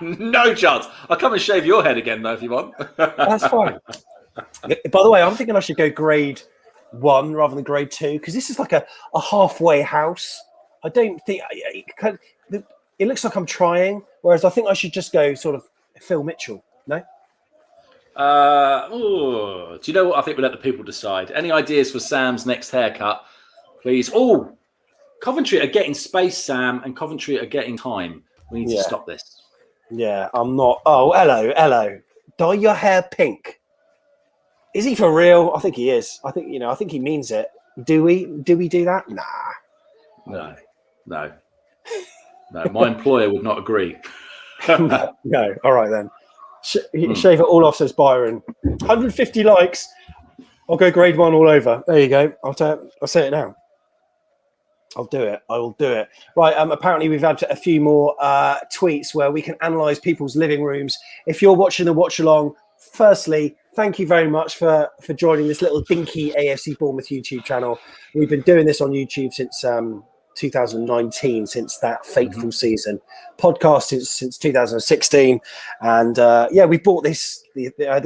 No chance. I'll come and shave your head again, though, if you want. That's fine. By the way, I'm thinking I should go grade 1 rather than grade 2, because this is like a halfway house. I don't think it looks like I'm trying, whereas I think I should just go sort of Phil Mitchell. No? Do you know what? I think we'll let the people decide. Any ideas for Sam's next haircut, please? Oh, Coventry are getting space, Sam, and Coventry are getting time. We need to stop this. Yeah, I'm not. Oh, hello. Dye your hair pink. Is he for real? I think he is. I think he means it. Do we do that? Nah. No. My employer would not agree. No. All right then. Shave it all off, says Byron. 150 likes. I'll go grade 1 all over. There you go. I'll say it now. I'll do it. I will do it. Right. Apparently, we've had a few more tweets where we can analyse people's living rooms. If you're watching the watch along, firstly, thank you very much for joining this little dinky AFC Bournemouth YouTube channel. We've been doing this on YouTube since 2019, since that fateful season. Podcast since 2016, and we bought this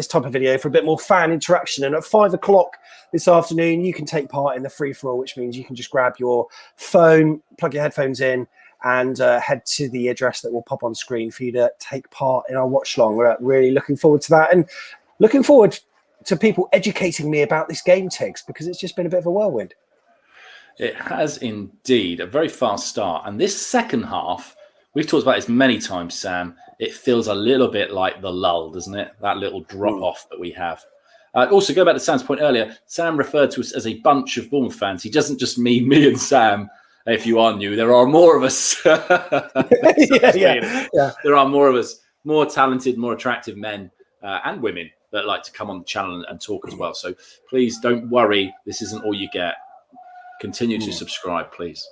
type of video for a bit more fan interaction. And at 5 o'clock this afternoon, you can take part in the free for all, which means you can just grab your phone, plug your headphones in, and head to the address that will pop on screen for you to take part in our watch long. We're really looking forward to that, and looking forward to people educating me about this game, Tigz, because it's just been a bit of a whirlwind. It has indeed a very fast start. And this second half, we've talked about this many times, Sam. It feels a little bit like the lull, doesn't it? That little drop off that we have. Also, go back to Sam's point earlier. Sam referred to us as a bunch of Bournemouth fans. He doesn't just mean me and Sam. If you are new, there are more of us. Yeah. There are more of us, more talented, more attractive men and women that like to come on the channel and talk as well. So please don't worry. This isn't all you get. Continue to subscribe, please.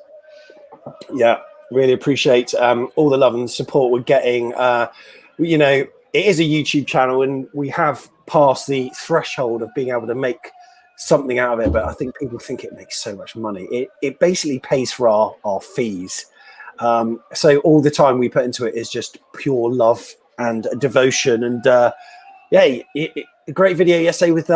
Yeah, really appreciate all the love and support we're getting. It is a YouTube channel, and we have passed the threshold of being able to make something out of it. But I think people think it makes so much money. It basically pays for our fees. So all the time we put into it is just pure love and devotion. And a great video yesterday with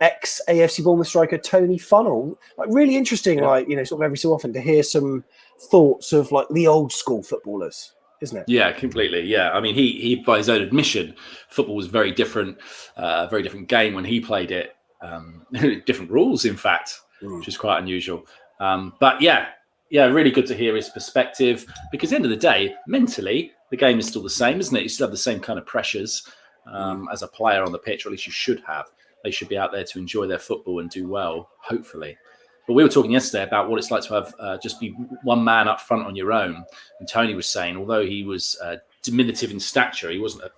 ex AFC Bournemouth striker Tony Funnell. Like, really interesting, sort of every so often to hear some thoughts of like the old school footballers, isn't it? Yeah, completely. Yeah, I mean, he by his own admission, football was very different game when he played it. Different rules, in fact, which is quite unusual. But really good to hear his perspective, because at the end of the day, mentally, the game is still the same, isn't it? You still have the same kind of pressures. As a player on the pitch, or at least you should have. They should be out there to enjoy their football and do well, hopefully. But we were talking yesterday about what it's like to have just be one man up front on your own. And Tony was saying, although he was diminutive in stature, he wasn't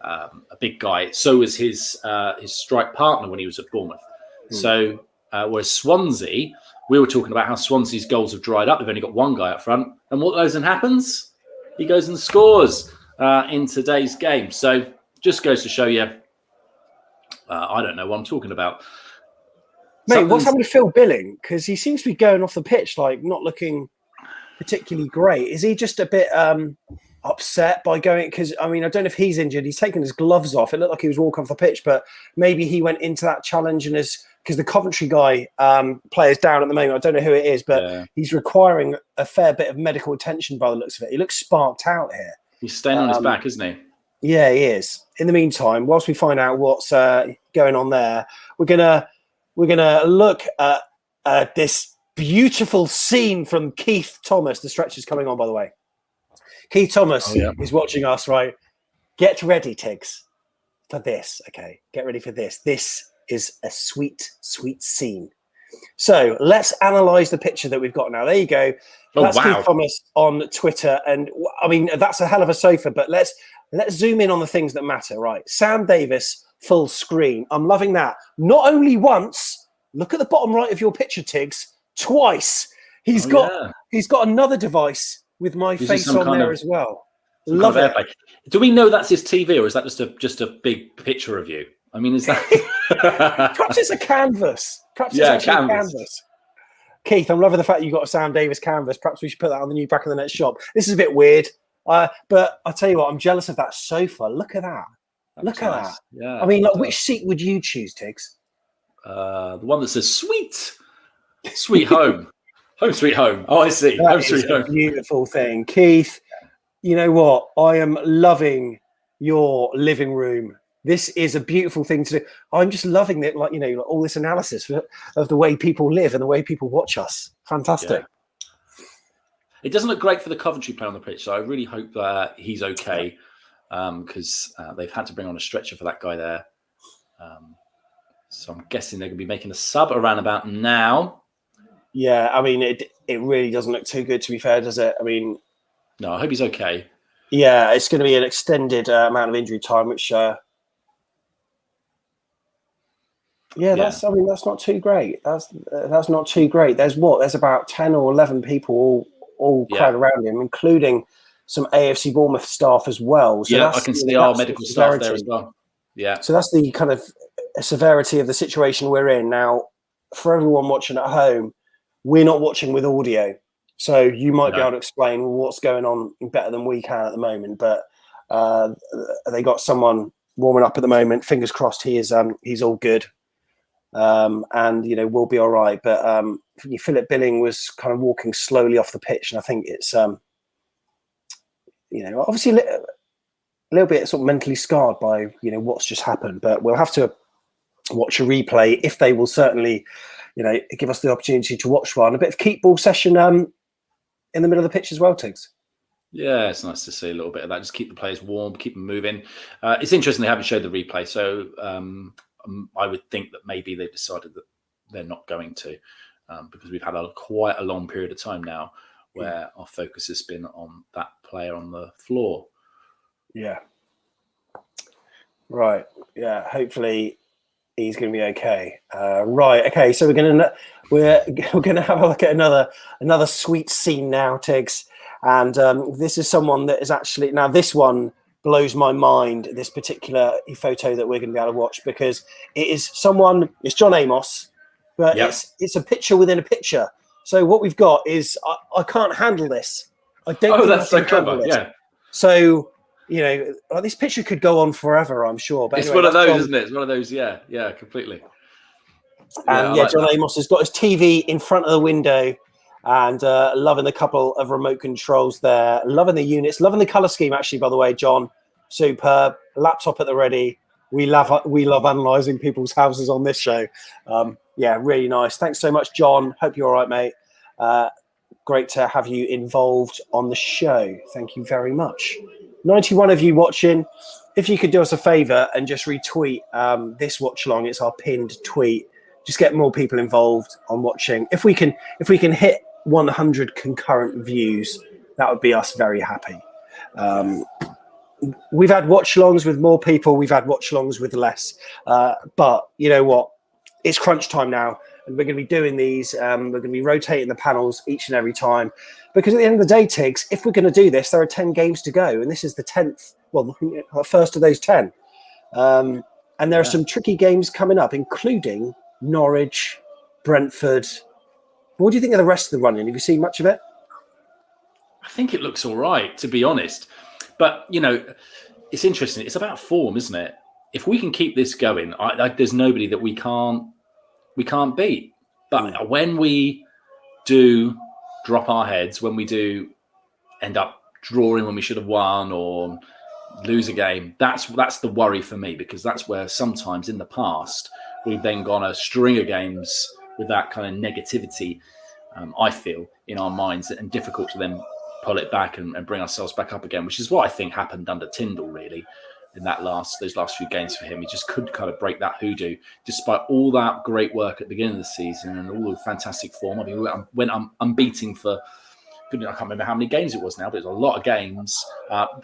a big guy. So was his strike partner when he was at Bournemouth. So whereas Swansea, we were talking about how Swansea's goals have dried up. They've only got one guy up front, and what goes and happens? He goes and scores in today's game. So just goes to show you, I don't know what I'm talking about. Mate, what's happened to Phil Billing? Because he seems to be going off the pitch, like not looking particularly great. Is he just a bit upset by going? Because, I mean, I don't know if he's injured. He's taken his gloves off. It looked like he was walking off the pitch, but maybe he went into that challenge and has because the Coventry guy players down at the moment. I don't know who it is, but he's requiring a fair bit of medical attention by the looks of it. He looks sparked out here. He's staying on his back, isn't he? Yeah, he is. In the meantime, whilst we find out what's going on there, we're gonna look at this beautiful scene from Keith Thomas. The stretch is coming on, by the way. Keith Thomas is watching us, right? Get ready, Tigz, for this. Okay, get ready for this. This is a sweet, sweet scene. So let's analyse the picture that we've got now. There you go. That's Keith Thomas on Twitter, and I mean that's a hell of a sofa. But let's zoom in on the things that matter, right? Sam Davis, full screen. I'm loving that. Not only once. Look at the bottom right of your picture, Tigz. Twice. He's got another device with my face on there as well. Love it. Do we know that's his TV, or is that just a big picture of you? I mean, is that perhaps it's a canvas? Perhaps it's actually a canvas. Keith, I'm loving the fact you got a Sam Davis canvas. Perhaps we should put that on the new Back of the Net shop. This is a bit weird, but I'll tell you what, I'm jealous of that sofa. Look at that. Look at that. Yeah. I mean, like, which seat would you choose, Tigz? The one that says "Sweet Home." Home sweet home. Oh, I see. Home sweet home. Beautiful thing. Keith, you know what? I am loving your living room. This is a beautiful thing to do. I'm just loving it, like, you know, all this analysis of the way people live and the way people watch us. Fantastic. Yeah. It doesn't look great for the Coventry player on the pitch, so I really hope that he's okay, because they've had to bring on a stretcher for that guy there. So I'm guessing they're going to be making a sub around about now. Yeah, I mean, it really doesn't look too good, to be fair, does it? I mean, no, I hope he's okay. Yeah, it's going to be an extended amount of injury time, which, that's not too great. That's not too great. There's about 10 or 11 people all crowd around him, including some AFC Bournemouth staff as well. So I can see our medical staff there as well. Yeah. So that's the kind of severity of the situation we're in now. For everyone watching at home, we're not watching with audio, so you might be able to explain what's going on better than we can at the moment. But they got someone warming up at the moment. Fingers crossed, he's all good, and you know, we'll be all right. But Philip Billing was kind of walking slowly off the pitch, and I think it's you know, obviously a little bit sort of mentally scarred by, you know, what's just happened. But we'll have to watch a replay if they will certainly, you know, give us the opportunity to watch one. A bit of keep ball session in the middle of the pitch as well, Tigz. Yeah, it's nice to see a little bit of that. Just keep the players warm, keep them moving. It's interesting they haven't showed the replay, so I would think that maybe they've decided that they're not going to, because we've had quite a long period of time now where our focus has been on that player on the floor. Yeah. Right. Yeah. Hopefully he's going to be okay. Right. Okay. So we're gonna have a look at another sweet scene now, Tigz, and this is someone that is actually, now this one blows my mind. This particular photo that we're going to be able to watch, because it is someone. It's John Amos, but it's a picture within a picture. So what we've got is I can't handle this. I don't. Oh, that's so clever. Yeah. So, you know, this picture could go on forever, I'm sure. But it's anyway, one of those, isn't it? It's one of those. Yeah, completely. And John Amos has got his TV in front of the window, and loving the couple of remote controls there, loving the units, loving the color scheme. Actually, by the way, John, superb. Laptop at the ready. We love analysing people's houses on this show. Yeah, really nice. Thanks so much, John. Hope you're all right, mate. Great to have you involved on the show. Thank you very much. 91 of you watching. If you could do us a favour and just retweet this watch along, it's our pinned tweet. Just get more people involved on watching. If we can hit 100 concurrent views, that would be us very happy. We've had watch-alongs with more people. We've had watch-alongs with less. But you know what? It's crunch time now, and we're going to be doing these. We're going to be rotating the panels each and every time, because at the end of the day, Tigz, if we're going to do this, there are 10 games to go, and this is the 10th. Well, the first of those 10. And there are some tricky games coming up, including Norwich, Brentford. What do you think of the rest of the running? Have you seen much of it? I think it looks all right, to be honest. But, you know, it's interesting. It's about form, isn't it? If we can keep this going, there's nobody that we can't we can't beat. But when we do drop our heads, when we do end up drawing when we should have won or lose a game, that's the worry for me, because that's where sometimes in the past we've then gone a string of games with that kind of negativity, I feel, in our minds, and difficult to then pull it back and bring ourselves back up again, which is what I think happened under Tyndall, really, in those last few games for him. He just couldn't kind of break that hoodoo, despite all that great work at the beginning of the season and all the fantastic form. I mean, we went unbeaten for, I can't remember how many games it was now, but it was a lot of games.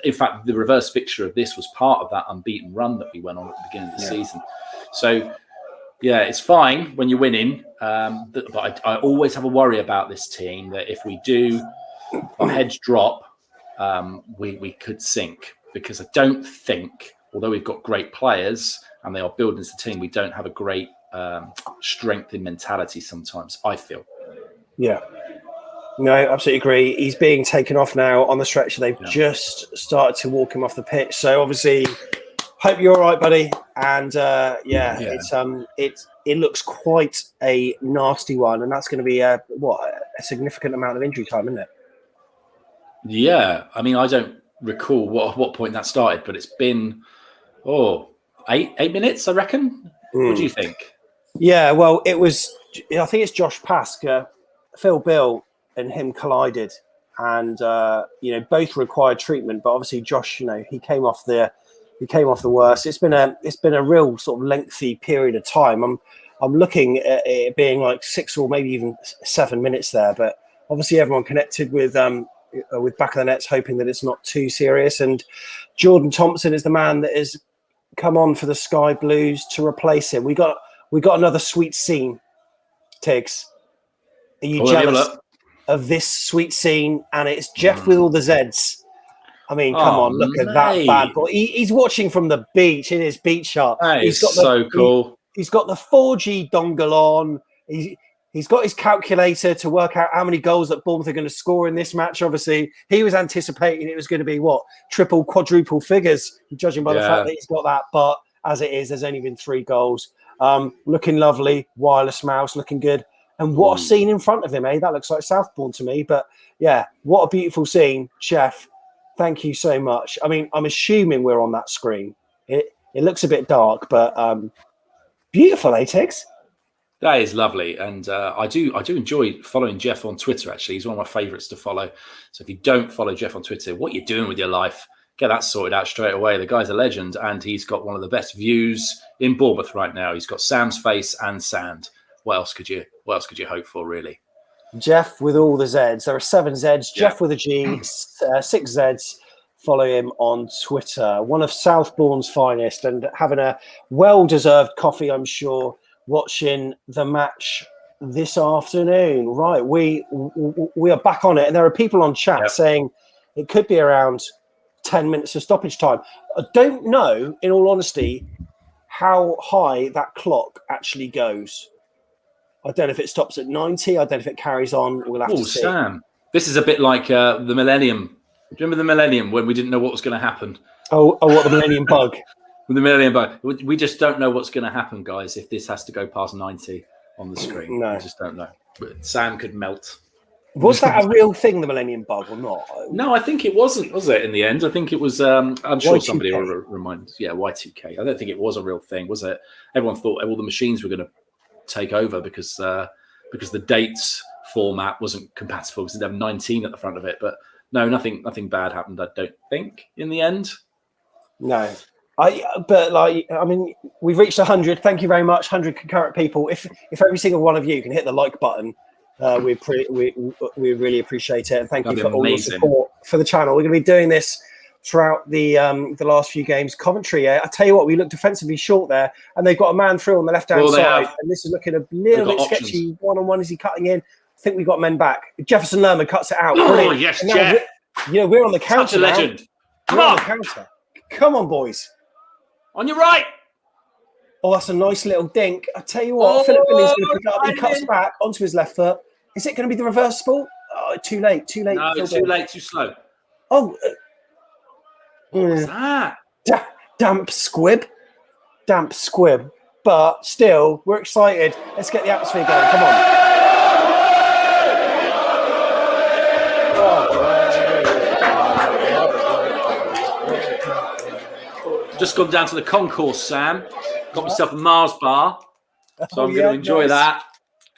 In fact, the reverse fixture of this was part of that unbeaten run that we went on at the beginning of the season. So, yeah, it's fine when you're winning, but I always have a worry about this team that if we do, our heads drop, we could sink, because I don't think, although we've got great players and they are building as a team, we don't have a great strength in mentality sometimes, I feel. Yeah. No, absolutely agree. He's being taken off now on the stretcher. They've just started to walk him off the pitch. So obviously, hope you're all right, buddy. And it looks quite a nasty one, and that's going to be a significant amount of injury time, isn't it? Yeah, I mean, I don't recall what point that started, but it's been 8 minutes, I reckon. What do you think? Yeah, well, it was. I think it's Josh Pasker, Phil Bill, and him collided, and both required treatment. But obviously, Josh, he came off the worst. It's been a real sort of lengthy period of time. I'm looking at it being like 6 or maybe even 7 minutes there. But obviously, everyone connected with back of the nets, hoping that it's not too serious. And Jordan Thompson is the man that has come on for the Sky Blues to replace him. We got another sweet scene. Tigz, are you jealous of this sweet scene? And it's Jeff with all the Zs. I mean, come on, look at that bad boy. He's watching from the beach in his beach shot. He's got so cool. He's got the 4G dongle on. He's got his calculator to work out how many goals that Bournemouth are going to score in this match. Obviously, he was anticipating it was going to be triple, quadruple figures, judging by the fact that he's got that. But as it is, there's only been 3 goals. Looking lovely, wireless mouse, looking good. And what a scene in front of him, eh? That looks like Southbourne to me. But yeah, what a beautiful scene, Chef. Thank you so much. I mean, I'm assuming we're on that screen. It looks a bit dark, but beautiful, eh, Tigz? That is lovely, and I do enjoy following Jeff on Twitter. Actually, he's one of my favourites to follow. So if you don't follow Jeff on Twitter, what you're doing with your life, get that sorted out straight away. The guy's a legend, and he's got one of the best views in Bournemouth right now. He's got Sam's face and sand. What else could you hope for, really? Jeff with all the Zs. There are 7 Zs. Jeff with a G, 6 Zs. Follow him on Twitter. One of Southbourne's finest, and having a well-deserved coffee, I'm sure, watching the match this afternoon. Right, we are back on it, and there are people on chat saying it could be around 10 minutes of stoppage time. I don't know, in all honesty, how high that clock actually goes. I don't know if it stops at 90. I don't know if it carries on. We'll have to see. Sam, this is a bit like the Millennium. Do you remember the Millennium when we didn't know what was going to happen? Oh, what, the Millennium Bug? With the Millennium Bug. We just don't know what's going to happen, guys, if this has to go past 90 on the screen. No. We just don't know. But Sam could melt. Was that a real thing, the Millennium Bug, or not? No, I think it wasn't, was it, in the end? I think it was, I'm sure Y2K. somebody will remind us. Yeah, Y2K. I don't think it was a real thing, was it? Everyone thought all the machines were going to take over because the dates format wasn't compatible because it didn't have 19 at the front of it. But no, nothing bad happened, I don't think, in the end. No. We've reached 100. Thank you very much, 100 concurrent people. If every single one of you can hit the like button, we really appreciate it. And thank you for all the support for the channel. We're going to be doing this throughout the last few games. Coventry, I tell you what, we look defensively short there, and they've got a man through on the left-hand side, and this is looking a little bit sketchy. One-on-one, is he cutting in? I think we've got men back. Jefferson Lerman cuts it out. Oh, yes, Jeff. We're on the counter. Such a legend. Come on. Come on, boys. On your right. Oh, that's a nice little dink. I tell you what, Philip Billy's going to pick it up. He cuts back onto his left foot. Is it going to be the reverse ball? Oh, too late. No, it's too late, too slow. Oh. What was that? Damp squib. but still, we're excited. Let's get the atmosphere going. Come on. Just gone down to the concourse, Sam. Got myself a Mars bar, so I'm going to enjoy that.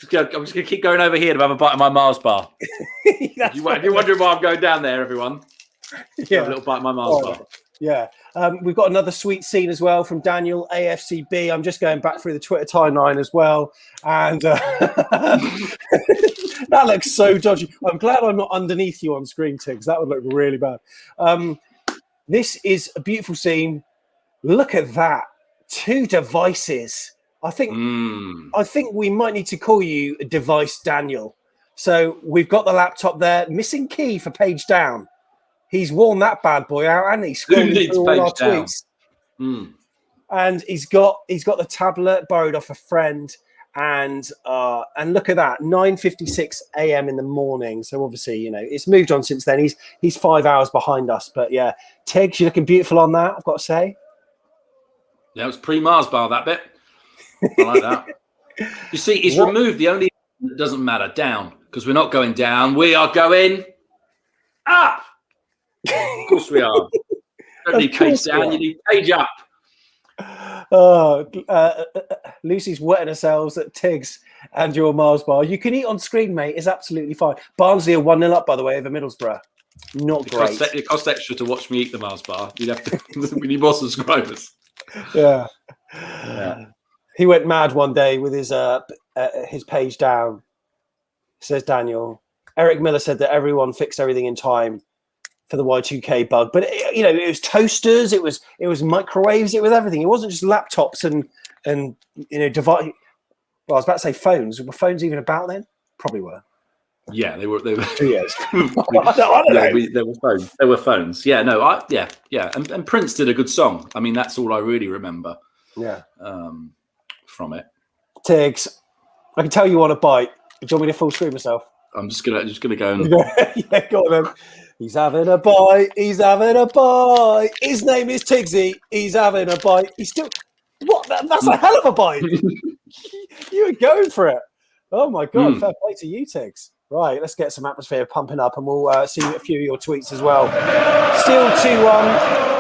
I'm just going to keep going over here to have a bite of my Mars bar. If you're wondering why I'm going down there, everyone, have a little bite of my Mars bar. Yeah. We've got another sweet scene as well from Daniel, AFCB. I'm just going back through the Twitter timeline as well. And that looks so dodgy. I'm glad I'm not underneath you on screen, Tigz. That would look really bad. This is a beautiful scene. Look at that. 2 devices. I think we might need to call you Device Daniel. So we've got the laptop there. Missing key for page down. He's worn that bad boy out, and he's scrolling through all our tweets. And he's got the tablet borrowed off a friend, and look at that, 9:56 a.m. in the morning. So obviously, it's moved on since then. He's 5 hours behind us, but yeah, Tigz, you're looking beautiful on that, I've got to say. Yeah, it was pre-Mars bar, that bit. I like that. You see, he's removed the only that doesn't matter, down, because we're not going down. We are going up. Of course we are. Don't need page down, you need page up. Lucy's wetting herself at Tigz and your Mars bar. You can eat on screen, mate. It's absolutely fine. Barnsley are 1-0 up, by the way, over Middlesbrough. Not great. It costs extra to watch me eat the Mars bar. You'd have to. We need more subscribers. Yeah. He went mad one day with his page down. Says Daniel. Eric Miller said that everyone fixed everything in time for the Y2K bug, but it was toasters, it was microwaves, it was everything. It wasn't just laptops and device. Well, I was about to say phones. Were phones even about then? Probably were. Yeah, they were. 2 years. I don't know. There were phones. There were phones. Yeah, no, yeah. And Prince did a good song. I mean, that's all I really remember. Yeah. From it. Tigz, I can tell you want a bite. Do you want me to full screen myself? I'm just gonna go and yeah, go on then. He's having a bite. He's having a bite. His name is Tigzy. He's having a bite. He's still what? That's a hell of a bite. You were going for it. Oh my god! Fair play to you, Tigz. Right, let's get some atmosphere pumping up, and we'll see a few of your tweets as well. Still 2-1.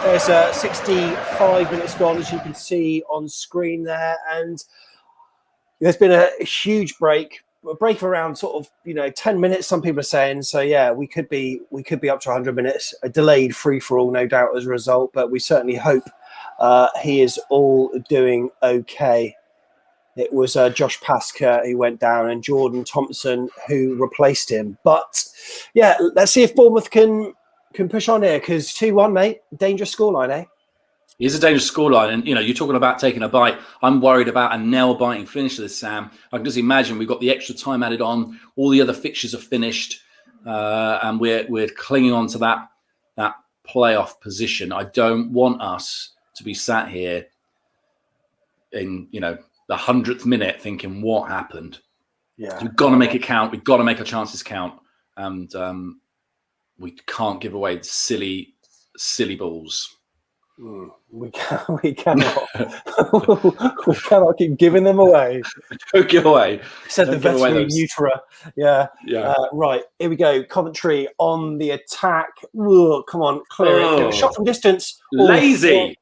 There's 65 minutes gone, as you can see on screen there, and there's been a huge break. A break of around sort of 10 minutes, some people are saying. So yeah, we could be up to 100 minutes, a delayed free for all, no doubt, as a result, but we certainly hope he is all doing okay. It was Josh Pasker who went down and Jordan Thompson who replaced him. But yeah, let's see if Bournemouth can push on here, because 2-1, mate, dangerous scoreline, eh? It is a dangerous scoreline, and you're talking about taking a bite. I'm worried about a nail-biting finish to this, Sam. I can just imagine we've got the extra time added on. All the other fixtures are finished, and we're clinging on to that playoff position. I don't want us to be sat here in the 100th minute thinking what happened. Yeah, we've got to make it count. We've got to make our chances count, and we can't give away silly balls. We cannot. We cannot keep giving them away. Don't give away. Said the veterinary neutral. Yeah. Right. Here we go. Coventry on the attack. Ooh, come on, clear it. Shot from distance. Lazy.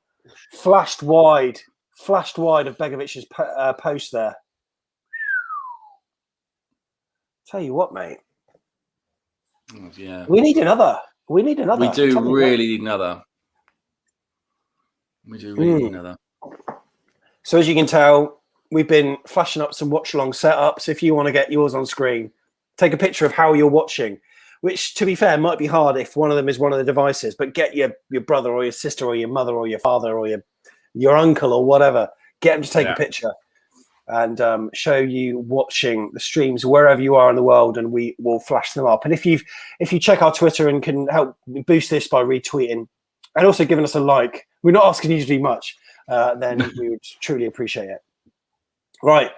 Flashed wide of Begovic's post there. Tell you what, mate. Oh, yeah. We need another. We do really need another. We do really need another. So as you can tell, we've been flashing up some watch-along setups. If you want to get yours on screen, take a picture of how you're watching, which, to be fair, might be hard if one of them is one of the devices, but get your brother or your sister or your mother or your father or your uncle or whatever, get them to take a picture and show you watching the streams wherever you are in the world, and we will flash them up. And if you check our Twitter and can help boost this by retweeting and also giving us a like, we're not asking you to do much, then we would truly appreciate it. Right.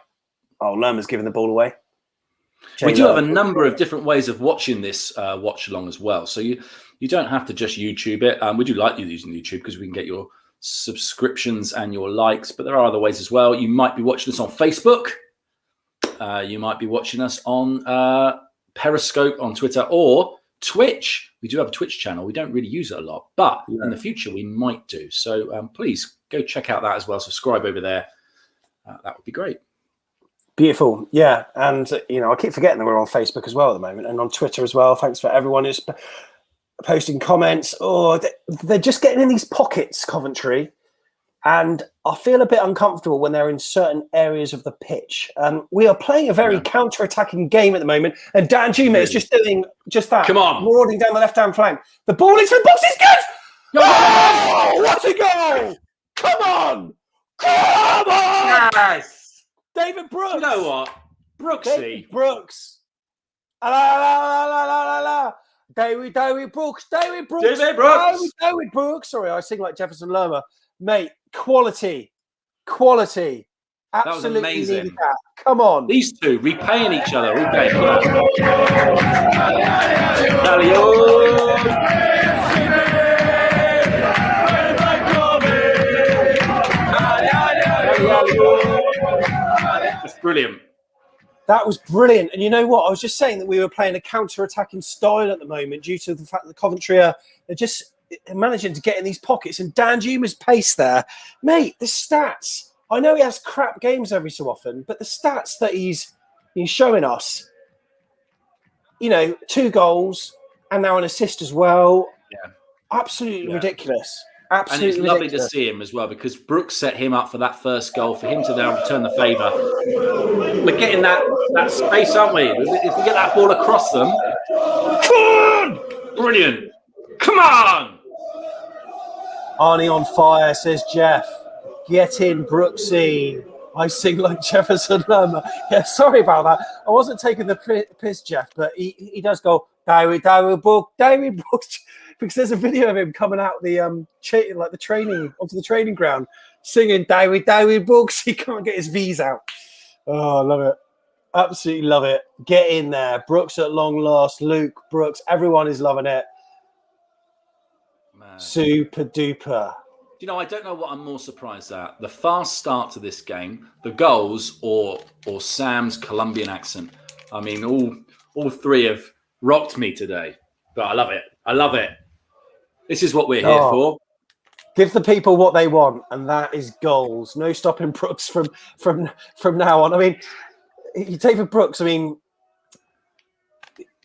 Oh, Lerma's giving the ball away. We do have a number of different ways of watching this watch along as well. So you don't have to just YouTube it. We do like you using YouTube because we can get your subscriptions and your likes, but there are other ways as well. You might be watching us on Facebook. You might be watching us on Periscope on Twitter or Twitch. We do have a Twitch channel. We don't really use it a lot, but in the future we might do. So please go check out that as well. Subscribe over there. That would be great. Beautiful. Yeah. And, I keep forgetting that we're on Facebook as well at the moment and on Twitter as well. Thanks for everyone who's posting comments. Oh, they're just getting in these pockets, Coventry. And I feel a bit uncomfortable when they're in certain areas of the pitch. We are playing a very counter-attacking game at the moment. And Dan Juma is just doing just that. Come on. Marauding down the left-hand flank. The ball into the box is good. Oh, what a goal. Come on. Come on. Yes. David Brooks. You know what? Brooksy. David Brooks. La, la, la, la, la, la, la. David Brooks. David Brooks. David Brooks. David Brooks. Sorry, I sing like Jefferson Lerma. Mate, quality. Absolutely That was amazing. needed that. Come on. These two repaying each other. Okay. That's brilliant. That was brilliant. And you know what? I was just saying that we were playing a counter-attacking style at the moment due to the fact that Coventry are just managing to get in these pockets. And Dan Juma's pace there. Mate, the stats. I know he has crap games every so often, but the stats that he's showing us, 2 goals and now an assist as well. Yeah. Absolutely ridiculous. Absolutely and it's lovely ridiculous. to see him as well because Brooks set him up for that first goal, for him to now return the favour. We're getting that space, aren't we? If we get that ball across them. Come on! Brilliant. Come on! Arnie on fire, says Jeff. Get in, Brooksy. I sing like Jefferson Lerma. Yeah, sorry about that. I wasn't taking the piss, Jeff, but he does go, David Brooks. Because there's a video of him coming out the training onto the training ground, singing David Brooks. He can't get his V's out. Oh, I love it. Absolutely love it. Get in there. Brooks at long last. Luke, Brooks. Everyone is loving it. Man. Super duper. I don't know what I'm more surprised at. The fast start to this game, the goals, or Sam's Colombian accent. I mean, all three have rocked me today. But I love it. I love it. This is what we're here for. Give the people what they want, and that is goals. No stopping Brooks from now on. I mean, David Brooks, it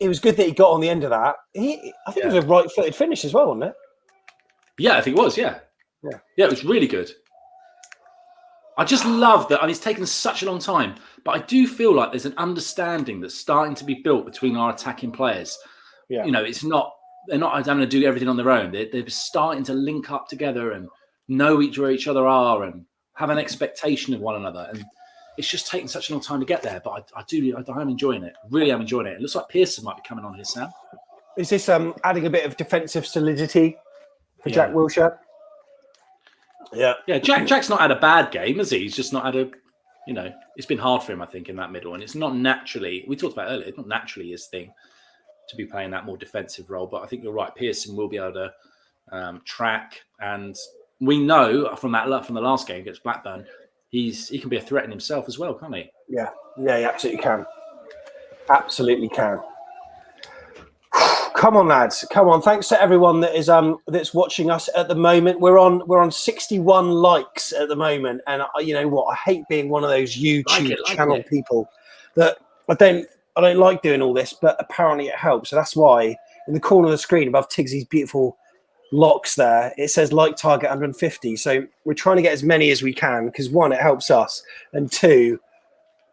was good that he got on the end of that. I think it was a right-footed finish as well, wasn't it? Yeah, I think it was, yeah. Yeah, it was really good. I just love that. It's taken such a long time, but I do feel like there's an understanding that's starting to be built between our attacking players. Yeah. They're not having to do everything on their own. They're starting to link up together and know where each other are and have an expectation of one another. And it's just taken such a long time to get there. But I'm enjoying it. Really am enjoying it. It looks like Pearson might be coming on here, Sam. Is this adding a bit of defensive solidity for Jack Wilshere? Yeah. Yeah, Jack's not had a bad game, has he? He's just not had a, it's been hard for him, I think, in that middle. And it's not naturally, we talked about earlier, it's not naturally his thing to be playing that more defensive role. But I think you're right. Pearson will be able to track. And we know from the last game against Blackburn, he can be a threat in himself as well, can't he? Yeah. Yeah, he absolutely can. Absolutely can. Come on, lads. Come on. Thanks to everyone that is that's watching us at the moment. We're on 61 likes at the moment. And you know what? I hate being one of those YouTube channel people that I don't like doing all this, but apparently it helps. So that's why in the corner of the screen above Tigz's beautiful locks there, it says like target 150. So we're trying to get as many as we can because one, it helps us. And two,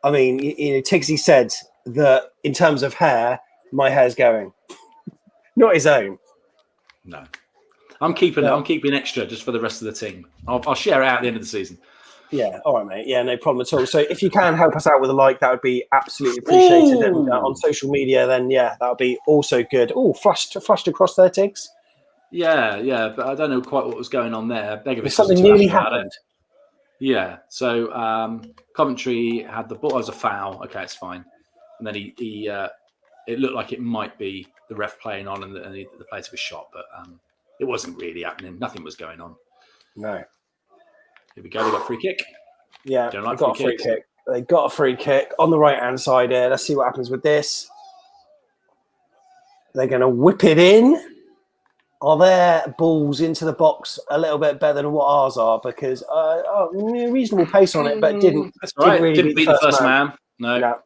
Tigzy said that in terms of hair, my hair's going. Not his own. No. I'm keeping extra just for the rest of the team. I'll share it out at the end of the season. Yeah, all right, mate. Yeah, no problem at all. So if you can help us out with a like, that would be absolutely appreciated. And on social media, then that would be also good. Oh, flushed across there, Tigz. Yeah, but I don't know quite what was going on there. Something nearly happened. Yeah, so Coventry had the ball. It was a foul. Okay, it's fine. And then he it looked like it might be the ref playing on and the player took a shot, but it wasn't really happening. Nothing was going on. No. Here we go. They got free kick. Yeah, Don't like they got a free free kick. They got a free kick on the right-hand side here. Let's see what happens with this. They're going to whip it in. Are their balls into the box a little bit better than what ours are? Because reasonable pace on it, but didn't. That's right. Didn't really Didn't beat the first man. No. No.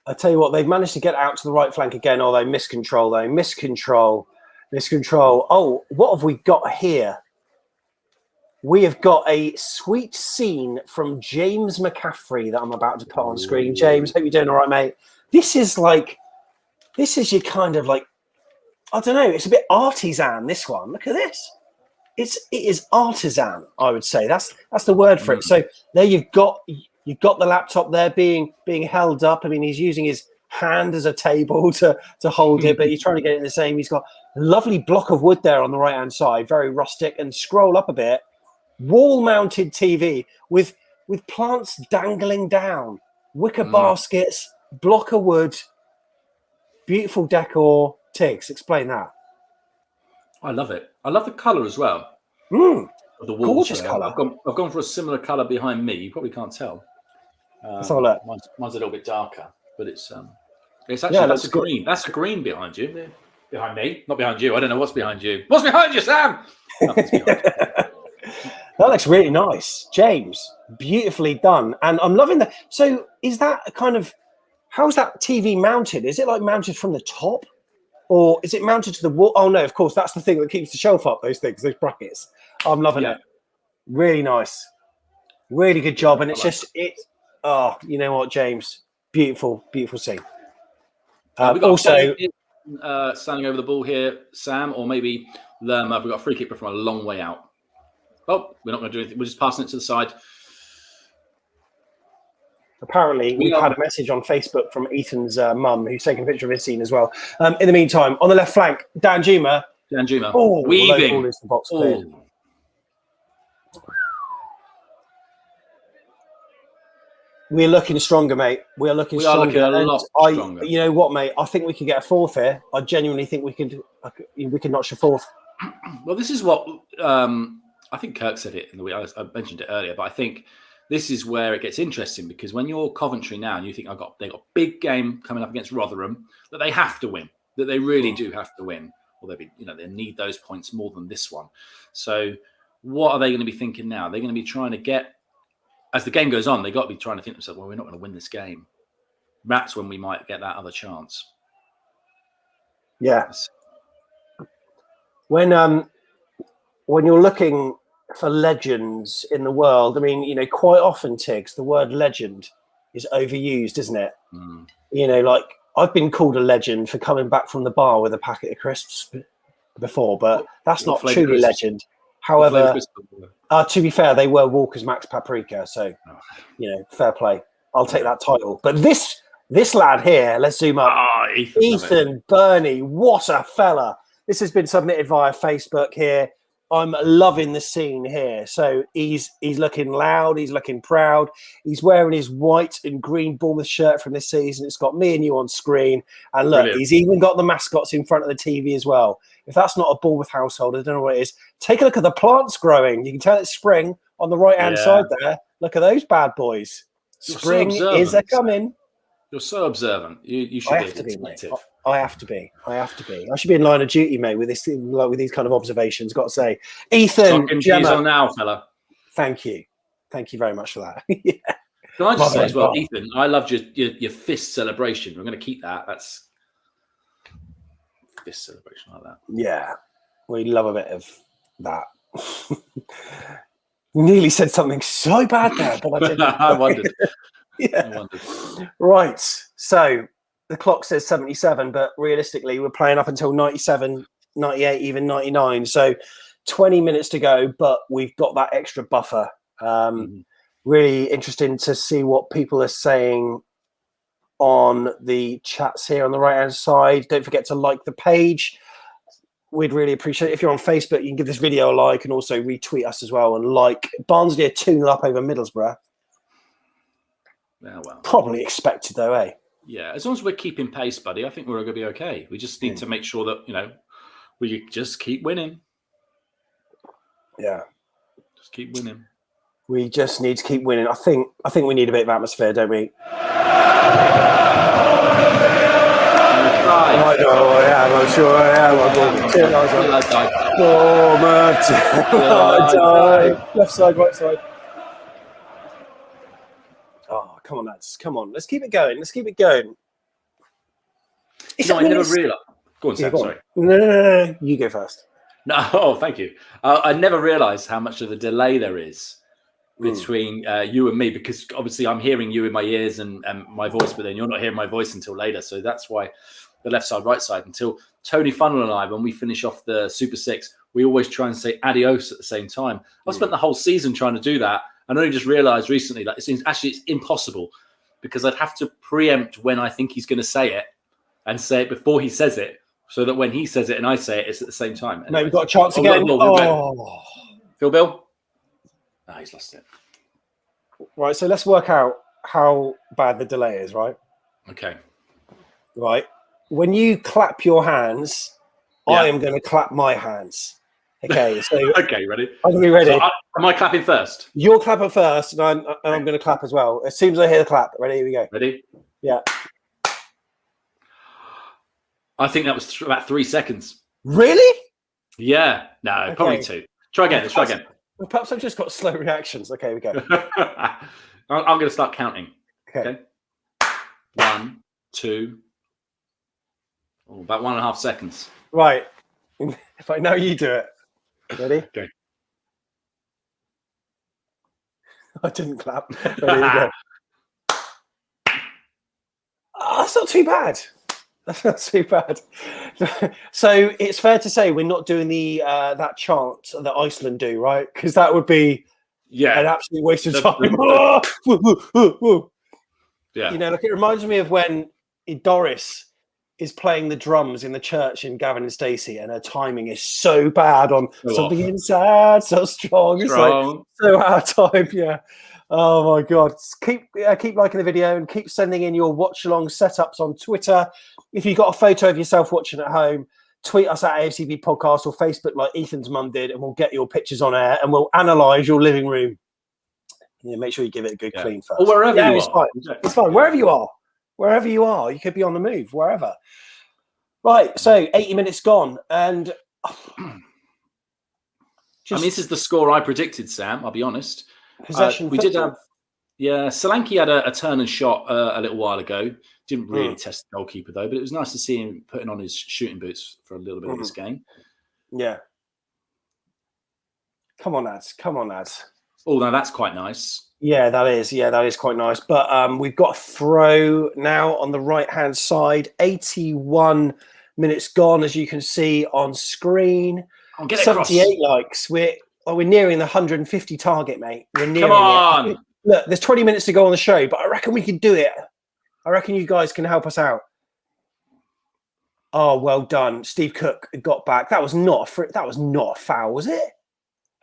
I tell you what, they've managed to get out to the right flank again. Although miscontrol. Oh, what have we got here? We have got a sweet scene from James McCaffrey that I'm about to put on screen. James, hope you're doing all right, mate. This is your kind of like, I don't know, it's a bit artisan, this one. Look at this. It is artisan, I would say. That's the word for it. So there you've got the laptop there being held up. I mean, he's using his hand as a table to hold it, but he's trying to get it in the same. He's got a lovely block of wood there on the right-hand side, very rustic, and scroll up a bit. Wall-mounted TV with plants dangling down, wicker baskets, block of wood, beautiful decor. Tigz, explain that. I love it. I love the colour as well. Of the walls. Gorgeous colour. I've gone for a similar colour behind me. You probably can't tell. Let's have a look. Mine's a little bit darker, but it's actually that's a green. That's a green behind you. Behind me, not behind you. I don't know what's behind you. What's behind you, Sam? Nothing's behind you. That looks really nice, James. Beautifully done, and I'm loving that. So, is that a kind of how's that TV mounted? Is it like mounted from the top, or is it mounted to the wall? Oh no, of course, that's the thing that keeps the shelf up. Those things, those brackets. I'm loving it. Really nice, really good job, and it's just it. Oh, you know what, James? Beautiful, beautiful scene. We got also standing over the ball here, Sam, or maybe Lerma. We've got a free kick from a long way out. Oh, we're not going to do anything. We're just passing it to the side. Apparently, we've had a message on Facebook from Ethan's mum, who's taking a picture of his scene as well. In the meantime, on the left flank, Danjuma. Oh, weaving. The box cleared. We're looking stronger, mate. We are looking stronger. We are looking a lot stronger. You know what, mate? I think we could get a fourth here. I genuinely think we could notch a fourth. Well, this is what I think Kirk said it in the way I mentioned it earlier, but I think this is where it gets interesting because when you're Coventry now and you think they got a big game coming up against Rotherham that they have to win, that they really do have to win, or they need those points more than this one. So what are they going to be thinking now? They're going to be trying to get, as the game goes on, they've got to be trying to think to themselves, well, we're not going to win this game. That's when we might get that other chance. Yeah. When you're looking for legends in the world, I mean, quite often, Tigz, the word legend is overused, isn't it? Like I've been called a legend for coming back from the bar with a packet of crisps before, but that's not truly legend. However, to be fair, they were Walker's Max Paprika, so fair play. I'll take that title. But this lad here, let's zoom up. Ethan Burney, what a fella! This has been submitted via Facebook here. I'm loving the scene here. So he's looking loud. He's looking proud. He's wearing his white and green Bournemouth shirt from this season. It's got me and you on screen. And look, Brilliant. He's even got the mascots in front of the TV as well. If that's not a Bournemouth household, I don't know what it is. Take a look at the plants growing. You can tell it's spring on the right-hand side there. Look at those bad boys. Spring is a-coming. You're so observant. You should be able to mate. I have to be. I should be in line of duty, mate, with this, like with these kind of observations. Got to say, Ethan, Gemma, on now, fella. Thank you very much for that. Yeah. Can I just say as well, Ethan? I loved your fist celebration. We're going to keep that. That's fist celebration like that. Yeah, we love a bit of that. Nearly said something so bad there, but I didn't. I wondered. Yeah. I wondered. Right. So the clock says 77, but realistically, we're playing up until 97, 98, even 99. So 20 minutes to go, but we've got that extra buffer. Really interesting to see what people are saying on the chats here on the right-hand side. Don't forget to like the page. We'd really appreciate it. If you're on Facebook, you can give this video a like and also retweet us as well. And like Barnsley are 2-0 up over Middlesbrough. Yeah, well, probably expected though, eh? Yeah, as long as we're keeping pace, buddy, I think we're going to be okay. We just need to make sure that We just keep winning. Yeah. Just keep winning. We just need to keep winning. I think we need a bit of atmosphere, don't we? I know I am. I'm sure I am. Left side, right side. Oh, come on, lads. Come on. Let's keep it going. Let's keep it going. I never realised. Go on, Sam. Sorry. No. You go first. No, oh, thank you. I never realised how much of a delay there is between you and me, because obviously I'm hearing you in my ears and my voice, but then you're not hearing my voice until later. So that's why the left side, right side, until Tony Funnell and I, when we finish off the Super Six, we always try and say adios at the same time. I spent the whole season trying to do that, and I only just realised recently that it's impossible, because I'd have to preempt when I think he's going to say it and say it before he says it, so that when he says it and I say it, it's at the same time. No, we've got a chance again. Phil Bill? No, he's lost it. Right, so let's work out how bad the delay is, right? Okay. Right. When you clap your hands, I am going to clap my hands. Okay, so okay, ready? I'm going to be ready. So am I clapping first? You're clapping first, and I'm going to clap as well. As soon as I hear the clap, ready? Here we go. Ready? Yeah. I think that was about 3 seconds. Really? Yeah. No, probably 2. Try again. Let's try again. Perhaps I've just got slow reactions. Okay, here we go. I'm going to start counting. Okay. 1, 2. About 1.5 seconds. Right. If I know you do it. Ready? Okay. I didn't clap. Ready, here we go. Oh, that's not too bad. That's not too bad. So it's fair to say we're not doing the that chant that Iceland do, right? Because that would be an absolute waste of time. Yeah. You know, like it reminds me of when Doris is playing the drums in the church in Gavin and Stacey, and her timing is so bad on something inside, so strong. It's like so out of time. Yeah. Oh my God! Keep liking the video and keep sending in your watch along setups on Twitter. If you've got a photo of yourself watching at home, tweet us at AFCB Podcast or Facebook like Ethan's mum did, and we'll get your pictures on air and we'll analyse your living room. Yeah, make sure you give it a good clean first. Or wherever you are. Fine. It's fine. Wherever you are. Wherever you are. You could be on the move, wherever. Right, so 80 minutes gone. And I mean, this is the score I predicted, Sam, I'll be honest. Possession. We did have, Solanke had a turn and shot a little while ago. Didn't really test the goalkeeper, though, but it was nice to see him putting on his shooting boots for a little bit of this game. Yeah. Come on, lads. Oh, no, that's quite nice. Yeah, that is quite nice. But we've got a throw now on the right-hand side. 81 minutes gone, as you can see on screen. 78 likes. We're nearing the 150 target, mate. We're nearing it. Look, there's 20 minutes to go on the show, but I reckon we can do it. I reckon you guys can help us out. Oh, well done. Steve Cook got back. That was not a foul, was it?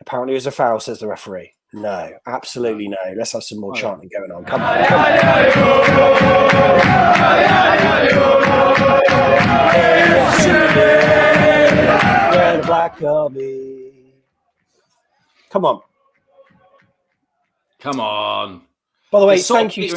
Apparently it was a foul, says the referee. No, absolutely no. Let's have some more chanting going on. Come on. Black Army. Come on. Come on. By the way, thank you.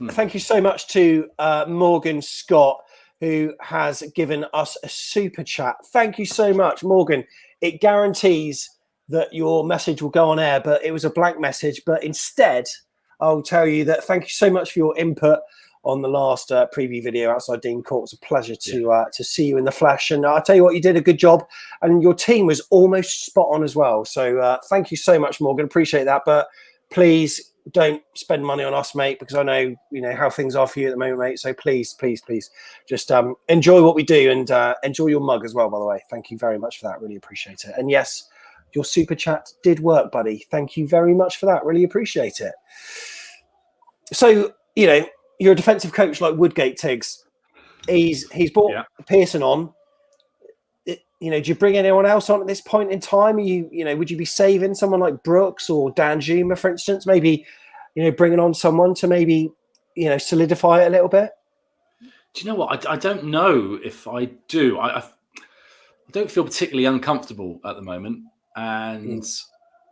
Thank you so much to Morgan Scott, who has given us a super chat. Thank you so much, Morgan. It guarantees that your message will go on air, but it was a blank message. But instead, I'll tell you that thank you so much for your input on the last preview video outside Dean Court. It was a pleasure to see you in the flesh. And I'll tell you what, you did a good job. And your team was almost spot on as well. So thank you so much, Morgan. Appreciate that. But please don't spend money on us, mate, because I know how things are for you at the moment, mate. So please just enjoy what we do and enjoy your mug as well, by the way. Thank you very much for that. Really appreciate it. And yes, your super chat did work, buddy. Thank you very much for that. Really appreciate it. So, you're a defensive coach like Woodgate, Tigz. He's brought Pearson on. Do you bring anyone else on at this point in time? Would you be saving someone like Brooks or Dan Juma, for instance? Maybe, bringing on someone to maybe, solidify it a little bit? Do you know what? I don't know if I do. I don't feel particularly uncomfortable at the moment, and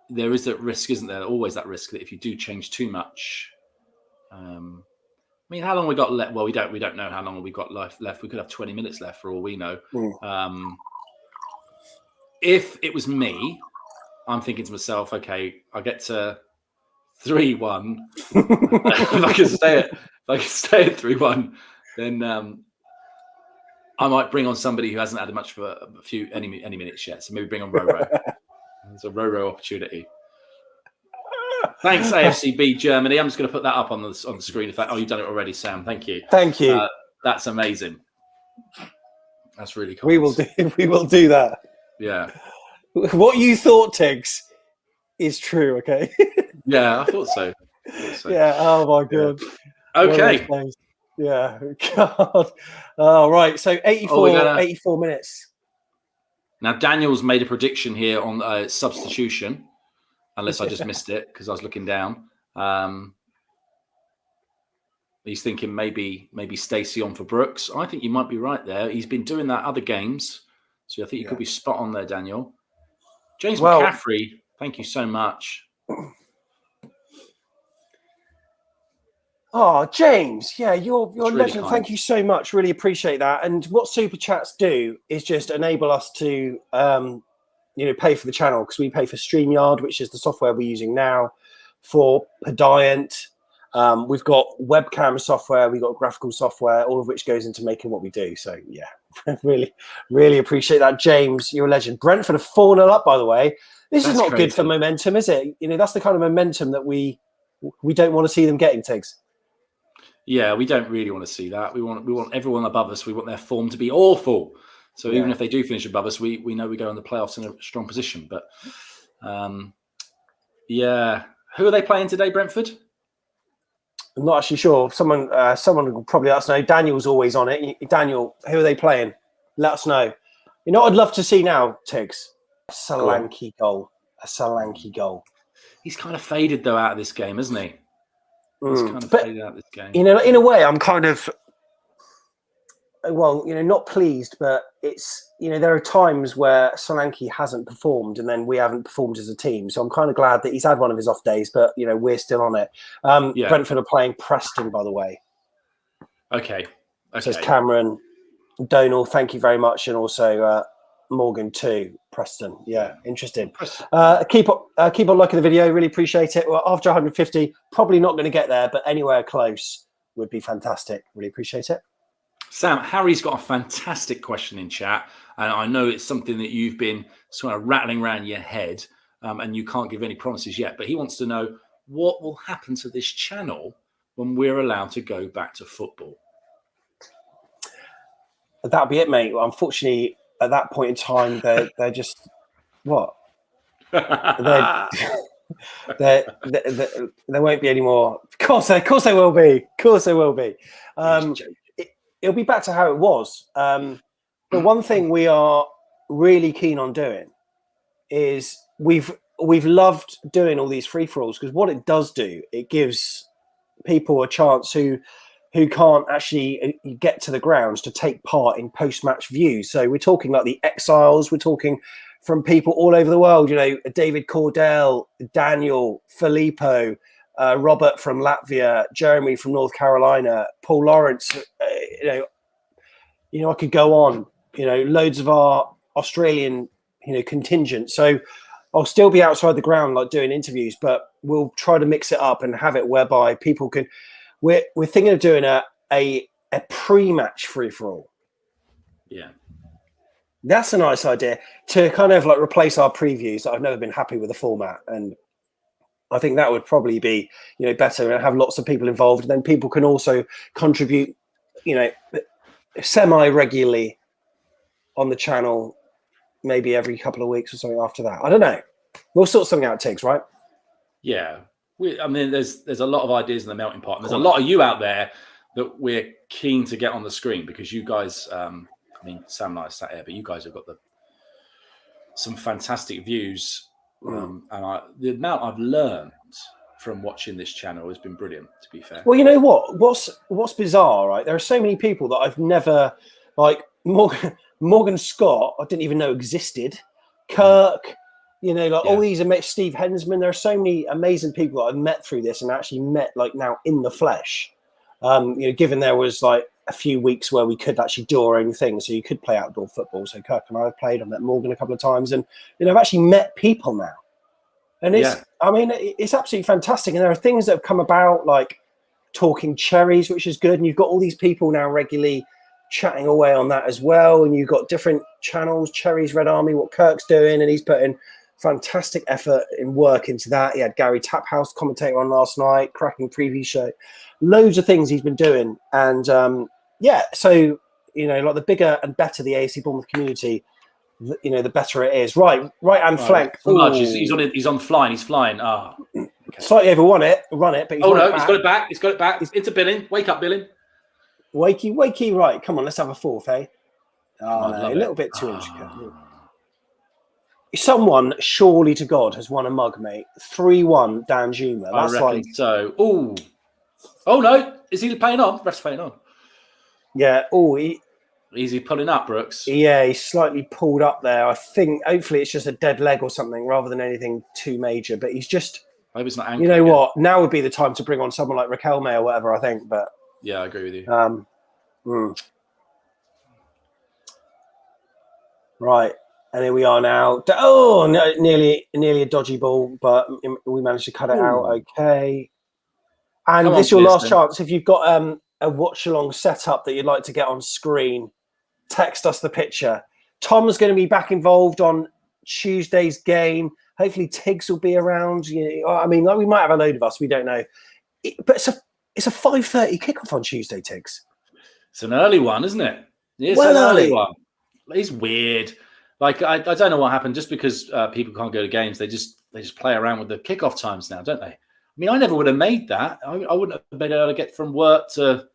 there is that risk, isn't there? Always that risk that if you do change too much. I mean, how long we got left? Well, we don't know how long we got left. We could have 20 minutes left for all we know. If it was me, I'm thinking to myself, okay, I get to 3-1. If I can stay at 3-1, then I might bring on somebody who hasn't had much for any minutes yet. So maybe bring on Roro. It's a Roro opportunity. Thanks, AFCB Germany. I'm just going to put that up on the screen. In fact, you've done it already, Sam. Thank you. Thank you. That's amazing. That's really cool. We will do that. Yeah. What you thought, Tigz, is true. Okay. Yeah, I thought so. Yeah. Oh my god. Yeah. Okay. Yeah. God. Oh, right. So 84 minutes. Now Daniel's made a prediction here on substitution. Unless I just missed it because I was looking down. He's thinking maybe Stacey on for Brooks. I think you might be right there. He's been doing that other games. So I think you could be spot on there, Daniel. James McCaffrey, thank you so much. Oh, James, yeah, you're a really legend. kind. Thank you so much. Really appreciate that. And what Super Chats do is just enable us to pay for the channel, because we pay for StreamYard, which is the software we're using now, for Podiant. We've got webcam software, we've got graphical software, all of which goes into making what we do. So yeah, really, really appreciate that. James, you're a legend. Brentford are 4-0 up, by the way. This is not crazy. good for momentum, is it? That's the kind of momentum that we don't want to see them getting, Tigz. Yeah, we don't really want to see that. We want everyone above us. We want their form to be awful. So even if they do finish above us, we know we go in the playoffs in a strong position. But who are they playing today, Brentford? I'm not actually sure. Someone will probably let us know. Daniel's always on it. Daniel, who are they playing? Let us know. You know what I'd love to see now, Tigz? A Solanke goal. A Solanke goal. He's kind of faded, though, out of this game, isn't he? He's kind of faded out of this game. In a way, I'm kind of... Well, not pleased, but it's, there are times where Solanke hasn't performed and then we haven't performed as a team. So I'm kind of glad that he's had one of his off days, but, we're still on it. Brentford are playing Preston, by the way. Okay. So it's Cameron, Donal, thank you very much. And also Morgan too, Preston. Yeah, interesting. Keep on liking the video. Really appreciate it. Well, after 150, probably not going to get there, but anywhere close would be fantastic. Really appreciate it. Sam, Harry's got a fantastic question in chat, and I know it's something that you've been sort of rattling around your head, and you can't give any promises yet, but he wants to know what will happen to this channel when we're allowed to go back to football. That'll be it, mate. Unfortunately, at that point in time, they're just what? There won't be any more. Of course they will be. Of course they will be. It'll be back to how it was. But one thing we are really keen on doing is we've loved doing all these free-for-alls, because what it does do, it gives people a chance who can't actually get to the grounds to take part in post-match views. So we're talking like the exiles, we're talking from people all over the world, David Cordell, Daniel, Filippo, Robert from Latvia, Jeremy from North Carolina, Paul Lawrence, I could go on, loads of our Australian, contingent. So I'll still be outside the ground, like doing interviews, but we'll try to mix it up and have it whereby people can, we're thinking of doing a pre-match free-for-all. Yeah. That's a nice idea to kind of like replace our previews. I've never been happy with the format, and I think that would probably be, better and have lots of people involved. And then people can also contribute, semi-regularly on the channel, maybe every couple of weeks or something after that. I don't know. We'll sort something out, Tigz, right? Yeah. There's a lot of ideas in the melting pot. And there's a lot of you out there that we're keen to get on the screen, because you guys, Sam and I sat here, but you guys have got some fantastic views. And the amount I've learned from watching this channel has been brilliant, to be fair. Well, you know what? What's bizarre, right? There are so many people that I've never Like Morgan Scott, I didn't even know existed. Kirk, all these Steve Hensman. There are so many amazing people that I've met through this and actually met like now in the flesh. Given there was like a few weeks where we could actually do our own thing, so you could play outdoor football. So Kirk and I have played. I met Morgan a couple of times, and I've actually met people now. And it's absolutely fantastic. And there are things that have come about, like talking Cherries, which is good. And you've got all these people now regularly chatting away on that as well. And you've got different channels, Cherries, Red Army, what Kirk's doing. And he's putting fantastic effort and work into that. He had Gary Taphouse commentator on last night, cracking preview show. Loads of things he's been doing. And so, like the bigger and better the AFC Bournemouth community, the better it is. Right hand flank. He's on flying. He's flying. Okay. Slightly overrun it, but he's he's got it back. He's got it back. It's into Billing. Wake up, Billing. Wakey. Right, come on, let's have a fourth, eh? A little bit too intricate. Someone, surely to God, has won a mug, mate. 3-1, Dan Juma. That's I reckon so. Oh no! Is he playing on? Ref's playing on. Yeah. Is he pulling up, Brooks? Yeah, he's slightly pulled up there. I think hopefully it's just a dead leg or something rather than anything too major. But he's just. I hope it's not. You know what? Now would be the time to bring on someone like Raquelme or whatever. I think, but yeah, I agree with you. Right, and here we are now. Oh, no, nearly a dodgy ball, but we managed to cut it out. Okay. And this is your last chance. If you've got a watch-along setup that you'd like to get on screen, text us the picture. Tom's going to be back involved on Tuesday's game. Hopefully Tigz will be around. We might have a load of us. We don't know. But it's a 5:30 kickoff on Tuesday, Tigz. It's an early one, isn't it? It's an early one. It's weird. Like I don't know what happened. Just because people can't go to games, they just play around with the kickoff times now, don't they? I mean, I never would have made that. I wouldn't have been able to get from work to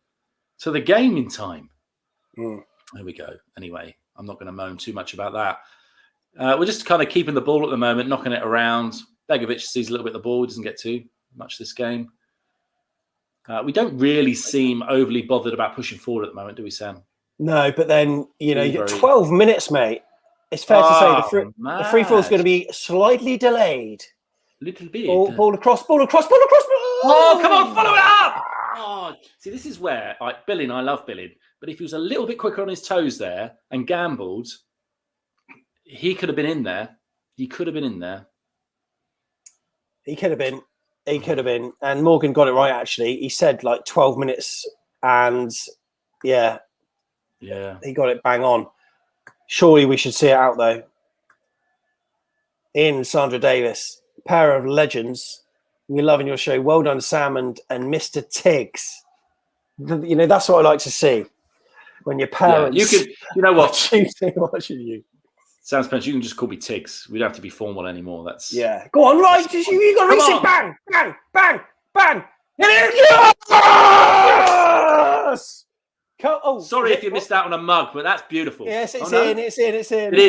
the game in time. There we go. Anyway, I'm not going to moan too much about that. We're just kind of keeping the ball at the moment, knocking it around. Begovic sees a little bit of the ball. He doesn't get too much this game. We don't really seem overly bothered about pushing forward at the moment, do we, Sam? No, but then, you get 12 minutes, mate. It's fair to say the free fall is going to be slightly delayed. Little bit. Ball across. Oh, come on, follow it up! Oh, see, this is where, Billing, I love Billing, but if he was a little bit quicker on his toes there and gambled, he could have been in there. He could have been in there. He could have been. And Morgan got it right, actually. He said 12 minutes and, yeah, he got it bang on. Surely we should see it out, though. In Sandra Davis, pair of legends. We're loving your show. Well done, Sam and Mr. Tigz. That's what I like to see. When your parents... Yeah, you know what? Choosing watching you. Sam Spence, you can just call me Tigz. We don't have to be formal anymore. That's Go on, right. You got to reach it. Bang, bang, bang, bang. Yes! Sorry if you missed out on a mug, but that's beautiful. Yes, it's in. It is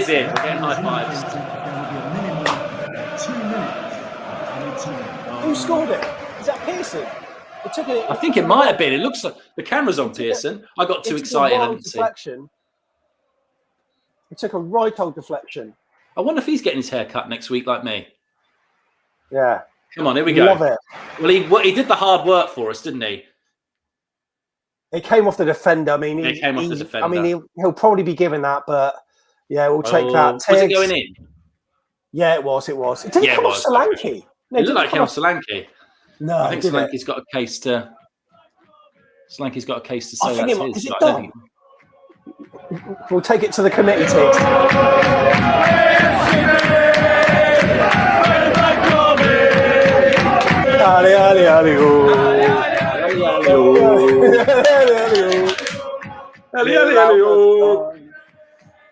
in. We're getting high fives. Who scored it? Is that Pearson? I think it might have been. It looks like the camera's on Pearson. I got too excited. I didn't see. It took a right old deflection. I wonder if he's getting his hair cut next week like me. Yeah. Come on, here we go. Love it. Well, he did the hard work for us, didn't he? It came off the defender. He'll probably be given that, but yeah, we'll take that. Was it going in? Yeah, it was. It didn't come off Solanke. No, it looked like it came off Solanke. No, I think Solanke's got a case to. Solanke's got a case to say that's his. Is it done? We'll take it to the committee, Tigz.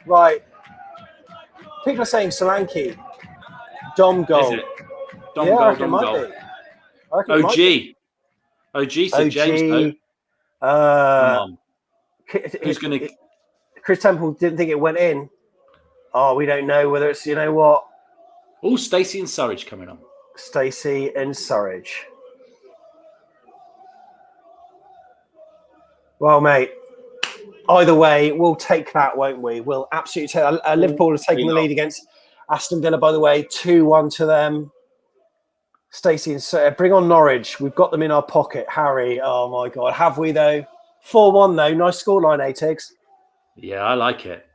Right. People are saying Solanke. Dom goal. Is it? Dom goal. OG. So James, though. Who's going to... Chris Temple didn't think it went in. Oh, we don't know whether it's, what? Oh, Stacey and Surridge coming on. Stacey and Surridge. Well, mate, either way, we'll take that, won't we? We'll absolutely take that. Liverpool has taken the lead against Aston Villa, by the way, 2-1 to them. Stacey and bring on Norwich. We've got them in our pocket. Harry, oh my God. Have we, though? 4-1, though. Nice scoreline, Tigz. Yeah, I like it.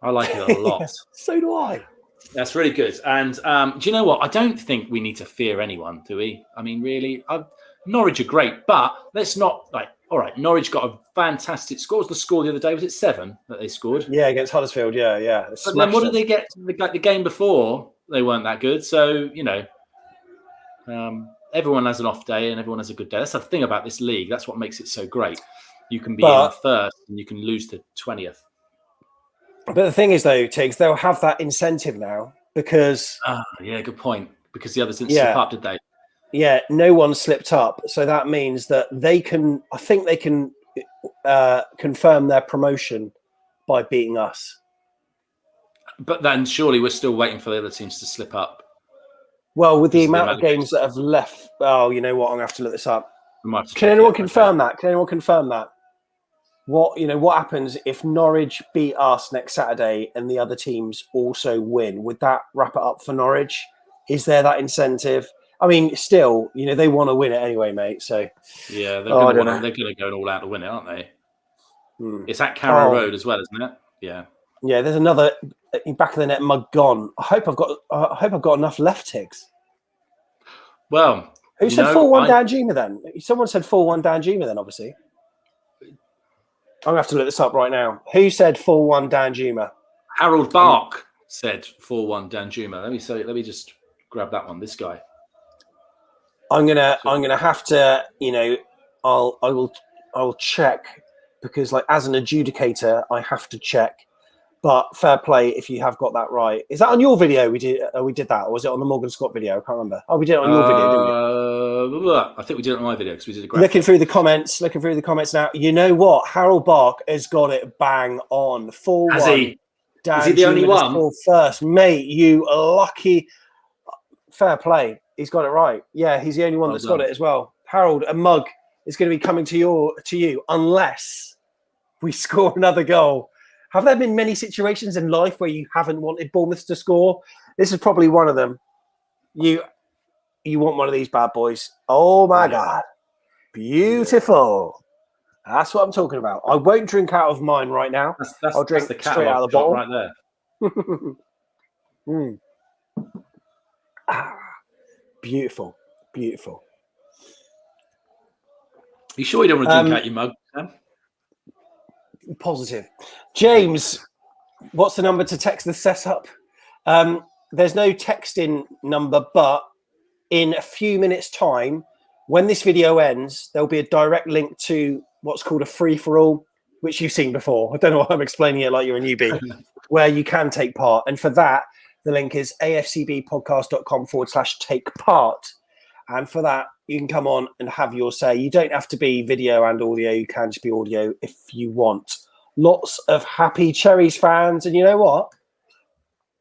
I like it a lot. So do I. That's really good. And do you know what? I don't think we need to fear anyone, do we? I mean, really, Norwich are great, but let's not all right, Norwich got a fantastic score. What was the score the other day? Was it 7 that they scored? Yeah, against Huddersfield. Yeah. But then what did they get? The game before, they weren't that good. So, everyone has an off day and everyone has a good day. That's the thing about this league. That's what makes it so great. You can be in first and you can lose to 20th. But the thing is, though, Tigz, they'll have that incentive now because... yeah, good point. Because the others didn't slip up, did they? Yeah, no one slipped up. So that means that they can confirm their promotion by beating us. But then surely we're still waiting for the other teams to slip up. Well, with the amount of games that have left... Oh, you know what? I'm going to have to look this up. Can anyone confirm that? Can anyone confirm that? What happens if Norwich beat us next Saturday and the other teams also win? Would that wrap it up for Norwich? Is there that incentive? I mean, still, they want to win it anyway, mate. So yeah, they're going to go all out to win it, aren't they? It's at Carrow Road as well, isn't it? Yeah. Yeah, there's another back of the net mug gone. I hope I've got enough left, Tigz. Well, who said 4-1 Danjuma then? Someone said 4-1 Danjuma then, obviously. I'm going to have to look this up right now. Who said 4-1 Danjuma? Harold Bark said 4-1 Danjuma. Let me just grab that one. This guy. I'm gonna have to, I'll check because as an adjudicator, I have to check. But fair play if you have got that right. Is that on your video? We did that, or was it on the Morgan Scott video? I can't remember. Oh, we did it on your video, didn't we? I think we did it on my video because we did a graphic. Looking through the comments now. You know what? Harold Bark has got it bang on. 4-1. Has he? Is he the only one? First, mate. You lucky. Fair play. He's got it right. Yeah, he's the only one that's got it as well. Harold, a mug is going to be coming to you unless we score another goal. Have there been many situations in life where you haven't wanted Bournemouth to score? This is probably one of them. You want one of these bad boys. Oh, my God. Beautiful. That's what I'm talking about. I won't drink out of mine right now. I'll drink the straight out of the bottle. Right there. Beautiful. Beautiful. You sure you don't want to drink out your mug, Sam? Positive. James, what's the number to text the setup? There's no texting number, but in a few minutes' time, when this video ends, there'll be a direct link to what's called a free-for-all, which you've seen before. I don't know why I'm explaining it like you're a newbie, where you can take part. And for that, the link is afcbpodcast.com/take part. And for that, you can come on and have your say. You don't have to be video and audio. You can just be audio if you want. Lots of happy Cherries fans. And you know what?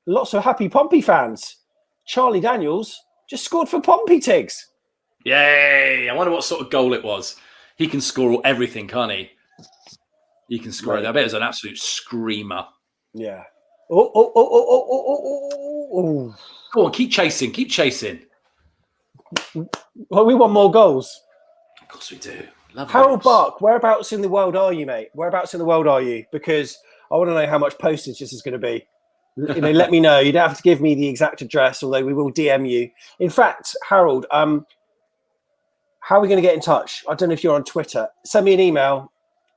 Lots of happy Pompey fans. Charlie Daniels just scored for Pompey, Tigz. Yay! I wonder what sort of goal it was. He can score everything, can't he? He can score it. I bet it was an absolute screamer. Yeah. Oh. Go on, keep chasing. Keep chasing. Well, we want more goals. Of course we do. Love Harold Bark, whereabouts in the world are you, mate? Whereabouts in the world are you? Because I want to know how much postage this is going to be. Let me know. You don't have to give me the exact address, although we will DM you. In fact, Harold, how are we going to get in touch? I don't know if you're on Twitter. Send me an email,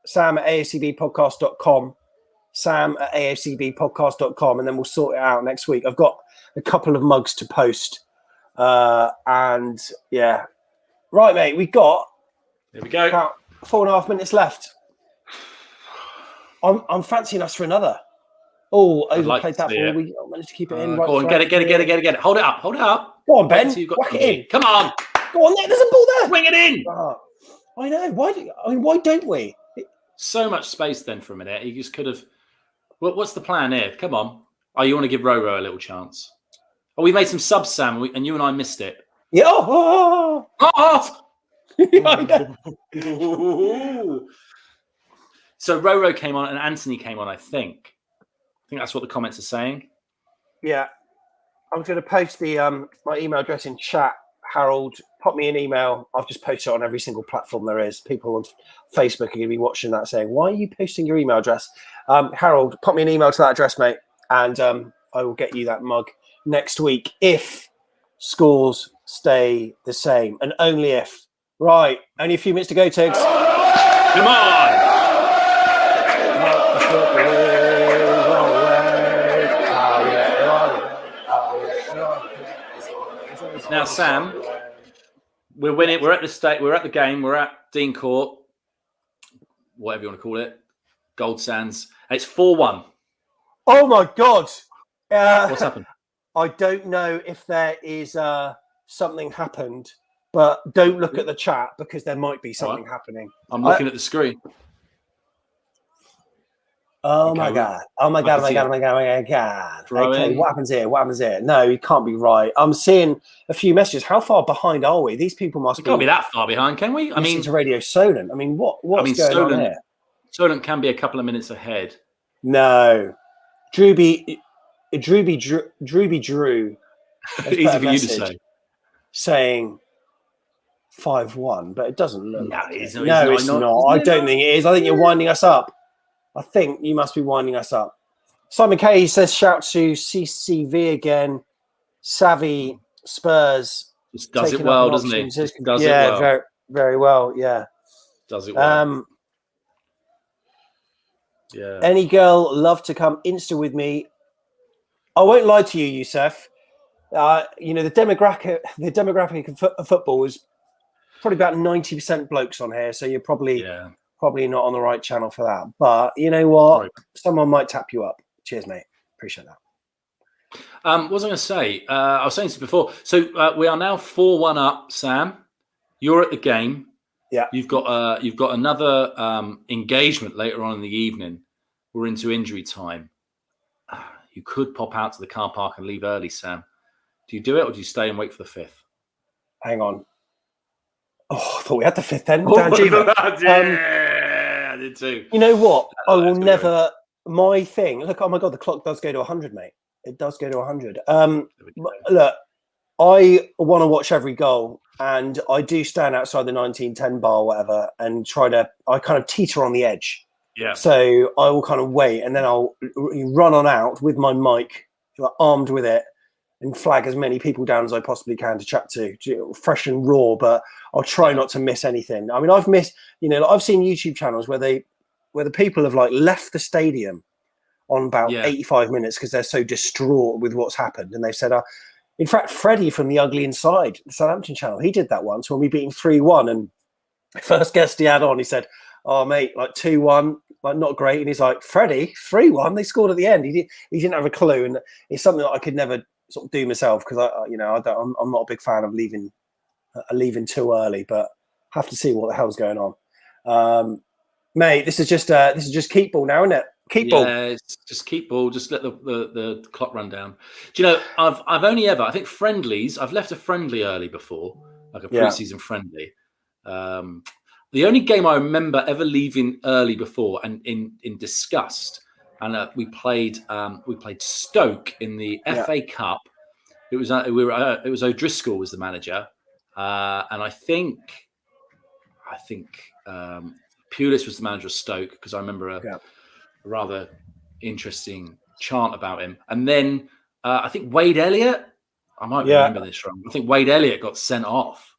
sam@afcbpodcast.com, sam@afcbpodcast.com, and then we'll sort it out next week. I've got a couple of mugs to post. And yeah, right, mate. We got there we go. About 4.5 minutes left. I'm fancying us for another. Oh, overplayed that ball. We managed to keep it in. Go on, get it. Hold it up. Go on, Ben. Whack it in. Come on. Go on, there's a ball there. Swing it in. I know. Why don't we? So much space then for a minute. You just could have. What's the plan here? Come on. Oh, you want to give Roro a little chance? Oh, we made some subs, Sam, and you and I missed it. Yeah. So Roro came on and Anthony came on, I think. I think that's what the comments are saying. Yeah. I'm going to post the my email address in chat. Harold, pop me an email. I've just posted it on every single platform there is. People on Facebook are going to be watching that saying, why are you posting your email address? Harold, pop me an email to that address, mate, and I will get you that mug next week if scores stay the same, and only if. Right, only a few minutes to go, Tigz. Come on! Now, Sam, we're winning. We're at the state. We're at the game. We're at Dean Court, whatever you want to call it, Gold Sands. It's 4-1. Oh my God! What's happened? I don't know if there is something happened, but don't look at the chat because there might be something happening. I'm looking at the screen. Oh my God. Oh my God. Oh my God. Oh my God. Oh my God. Okay, what happens here? What happens here? No, you can't be right. I'm seeing a few messages. How far behind are we? These people must We can't be that far behind, can we? I mean, to Radio Solent. I mean, what's going on here? Solent can be a couple of minutes ahead. No. Drewby Drew. Easy for you to say. Saying 5-1, but it doesn't look like it. It's not. I don't think it is. I think you're winding us up. I think you must be winding us up. Simon K says, shout to CCV again. Savvy Spurs. Just does it well, doesn't he? Does it well. Very, very well. Yeah. Does it well. Yeah. Any girl love to come Insta with me. I won't lie to you, Youssef. You know, the demographic of football is probably about 90% blokes on here. So you're probably not on the right channel for that. But you know what? Right. Someone might tap you up. Cheers, mate. Appreciate that. What was I going to say? I was saying this before. So we are now 4-1 up, Sam. You're at the game. Yeah. You've got another engagement later on in the evening. We're into injury time. You could pop out to the car park and leave early, Sam. Do you do it or do you stay and wait for the 5th? Hang on. Oh, I thought we had the 5th then. I did too. You know what? I will never. My thing. Look, oh my God, the clock does go to 100, mate. It does go to 100. Look, I want to watch every goal, and I do stand outside the 1910 bar, or whatever, and I kind of teeter on the edge. Yeah. So I will kind of wait, and then I'll run on out with my mic, armed with it, and flag as many people down as I possibly can to chat to, fresh and raw. But I'll try not to miss anything. I mean, I've missed, I've seen YouTube channels where the people have left the stadium on about 85 minutes because they're so distraught with what's happened, and they've said, in fact, Freddie from the Ugly Inside, the Southampton channel, he did that once when we beat him 3-1, and the first guest he had on, he said, "Oh mate, 2-1, not great." And he's like, "Freddie, 3-1, they scored at the end." He didn't have a clue, and it's something that I could never sort of do myself because I'm not a big fan of leaving too early, but have to see what the hell's going on. Mate, this is just keep ball now, isn't it? Keep ball. Yeah, it's just keep ball. Just let the clock run down. Do you know? I've only ever, I think, friendlies. I've left a friendly early before, like a pre-season friendly. The only game I remember ever leaving early before, and in disgust, and we played Stoke in the FA Cup. It was O'Driscoll was the manager, and I think Pulis was the manager of Stoke, because I remember a rather interesting chant about him. And then I think Wade Elliott, I might remember this wrong. I think Wade Elliott got sent off,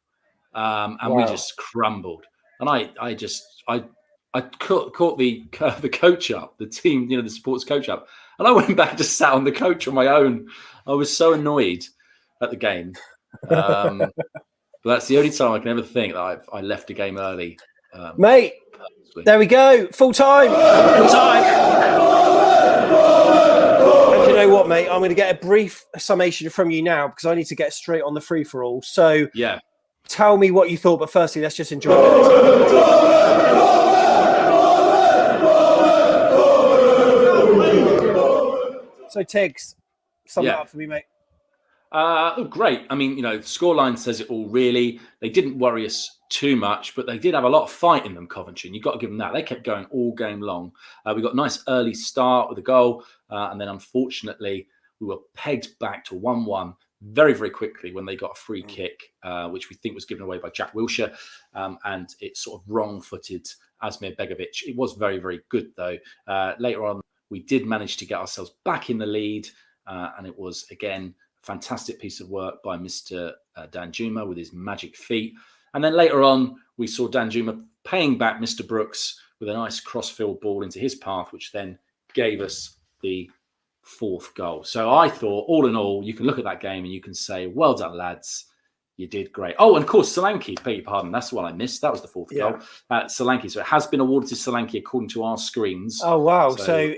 and we just crumbled. And I caught the coach up, the team, the sports coach up, and I went back and just sat on the coach on my own. I was so annoyed at the game. But that's the only time I can ever think that I left a game early. Mate, there we go. Full time. Full time. And you know what, mate? I'm going to get a brief summation from you now because I need to get straight on the free-for-all. So tell me what you thought, but firstly, let's just enjoy it. So, Tigz, sum it up for me, mate. Great. I mean, the scoreline says it all, really. They didn't worry us too much, but they did have a lot of fight in them, Coventry, and you've got to give them that. They kept going all game long. We got a nice early start with a goal, and then unfortunately we were pegged back to 1-1 very, very quickly when they got a free kick, which we think was given away by Jack Wilshere, and it sort of wrong-footed Asmir Begovic. It was very, very good, though. Later on, we did manage to get ourselves back in the lead, and it was, again, fantastic piece of work by Mr. Danjuma with his magic feet. And then later on, we saw Danjuma paying back Mr. Brooks with a nice cross-field ball into his path, which then gave us the 4th goal. So I thought, all in all, you can look at that game and you can say, well done, lads. You did great. Oh, and of course, Solanke, beg your pardon. That's the one I missed. That was the 4th goal. Solanke. So it has been awarded to Solanke according to our screens. Oh, wow. So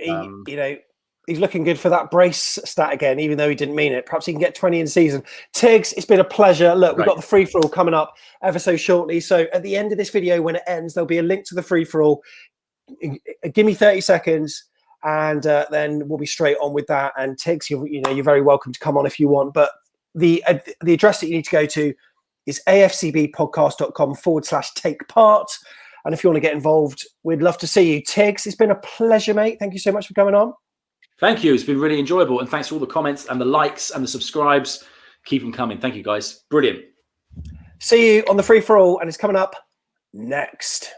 he's looking good for that brace stat again, even though he didn't mean it. Perhaps he can get 20 in season. Tigz, it's been a pleasure. Look, we've got the free-for-all coming up ever so shortly. So at the end of this video, when it ends, there'll be a link to the free-for-all. Give me 30 seconds, and then we'll be straight on with that. And Tigz, you're very welcome to come on if you want. But the address that you need to go to is afcbpodcast.com/take part. And if you want to get involved, we'd love to see you. Tigz, it's been a pleasure, mate. Thank you so much for coming on. Thank you. It's been really enjoyable. And thanks for all the comments and the likes and the subscribes. Keep them coming. Thank you, guys. Brilliant. See you on the free-for-all, and it's coming up next.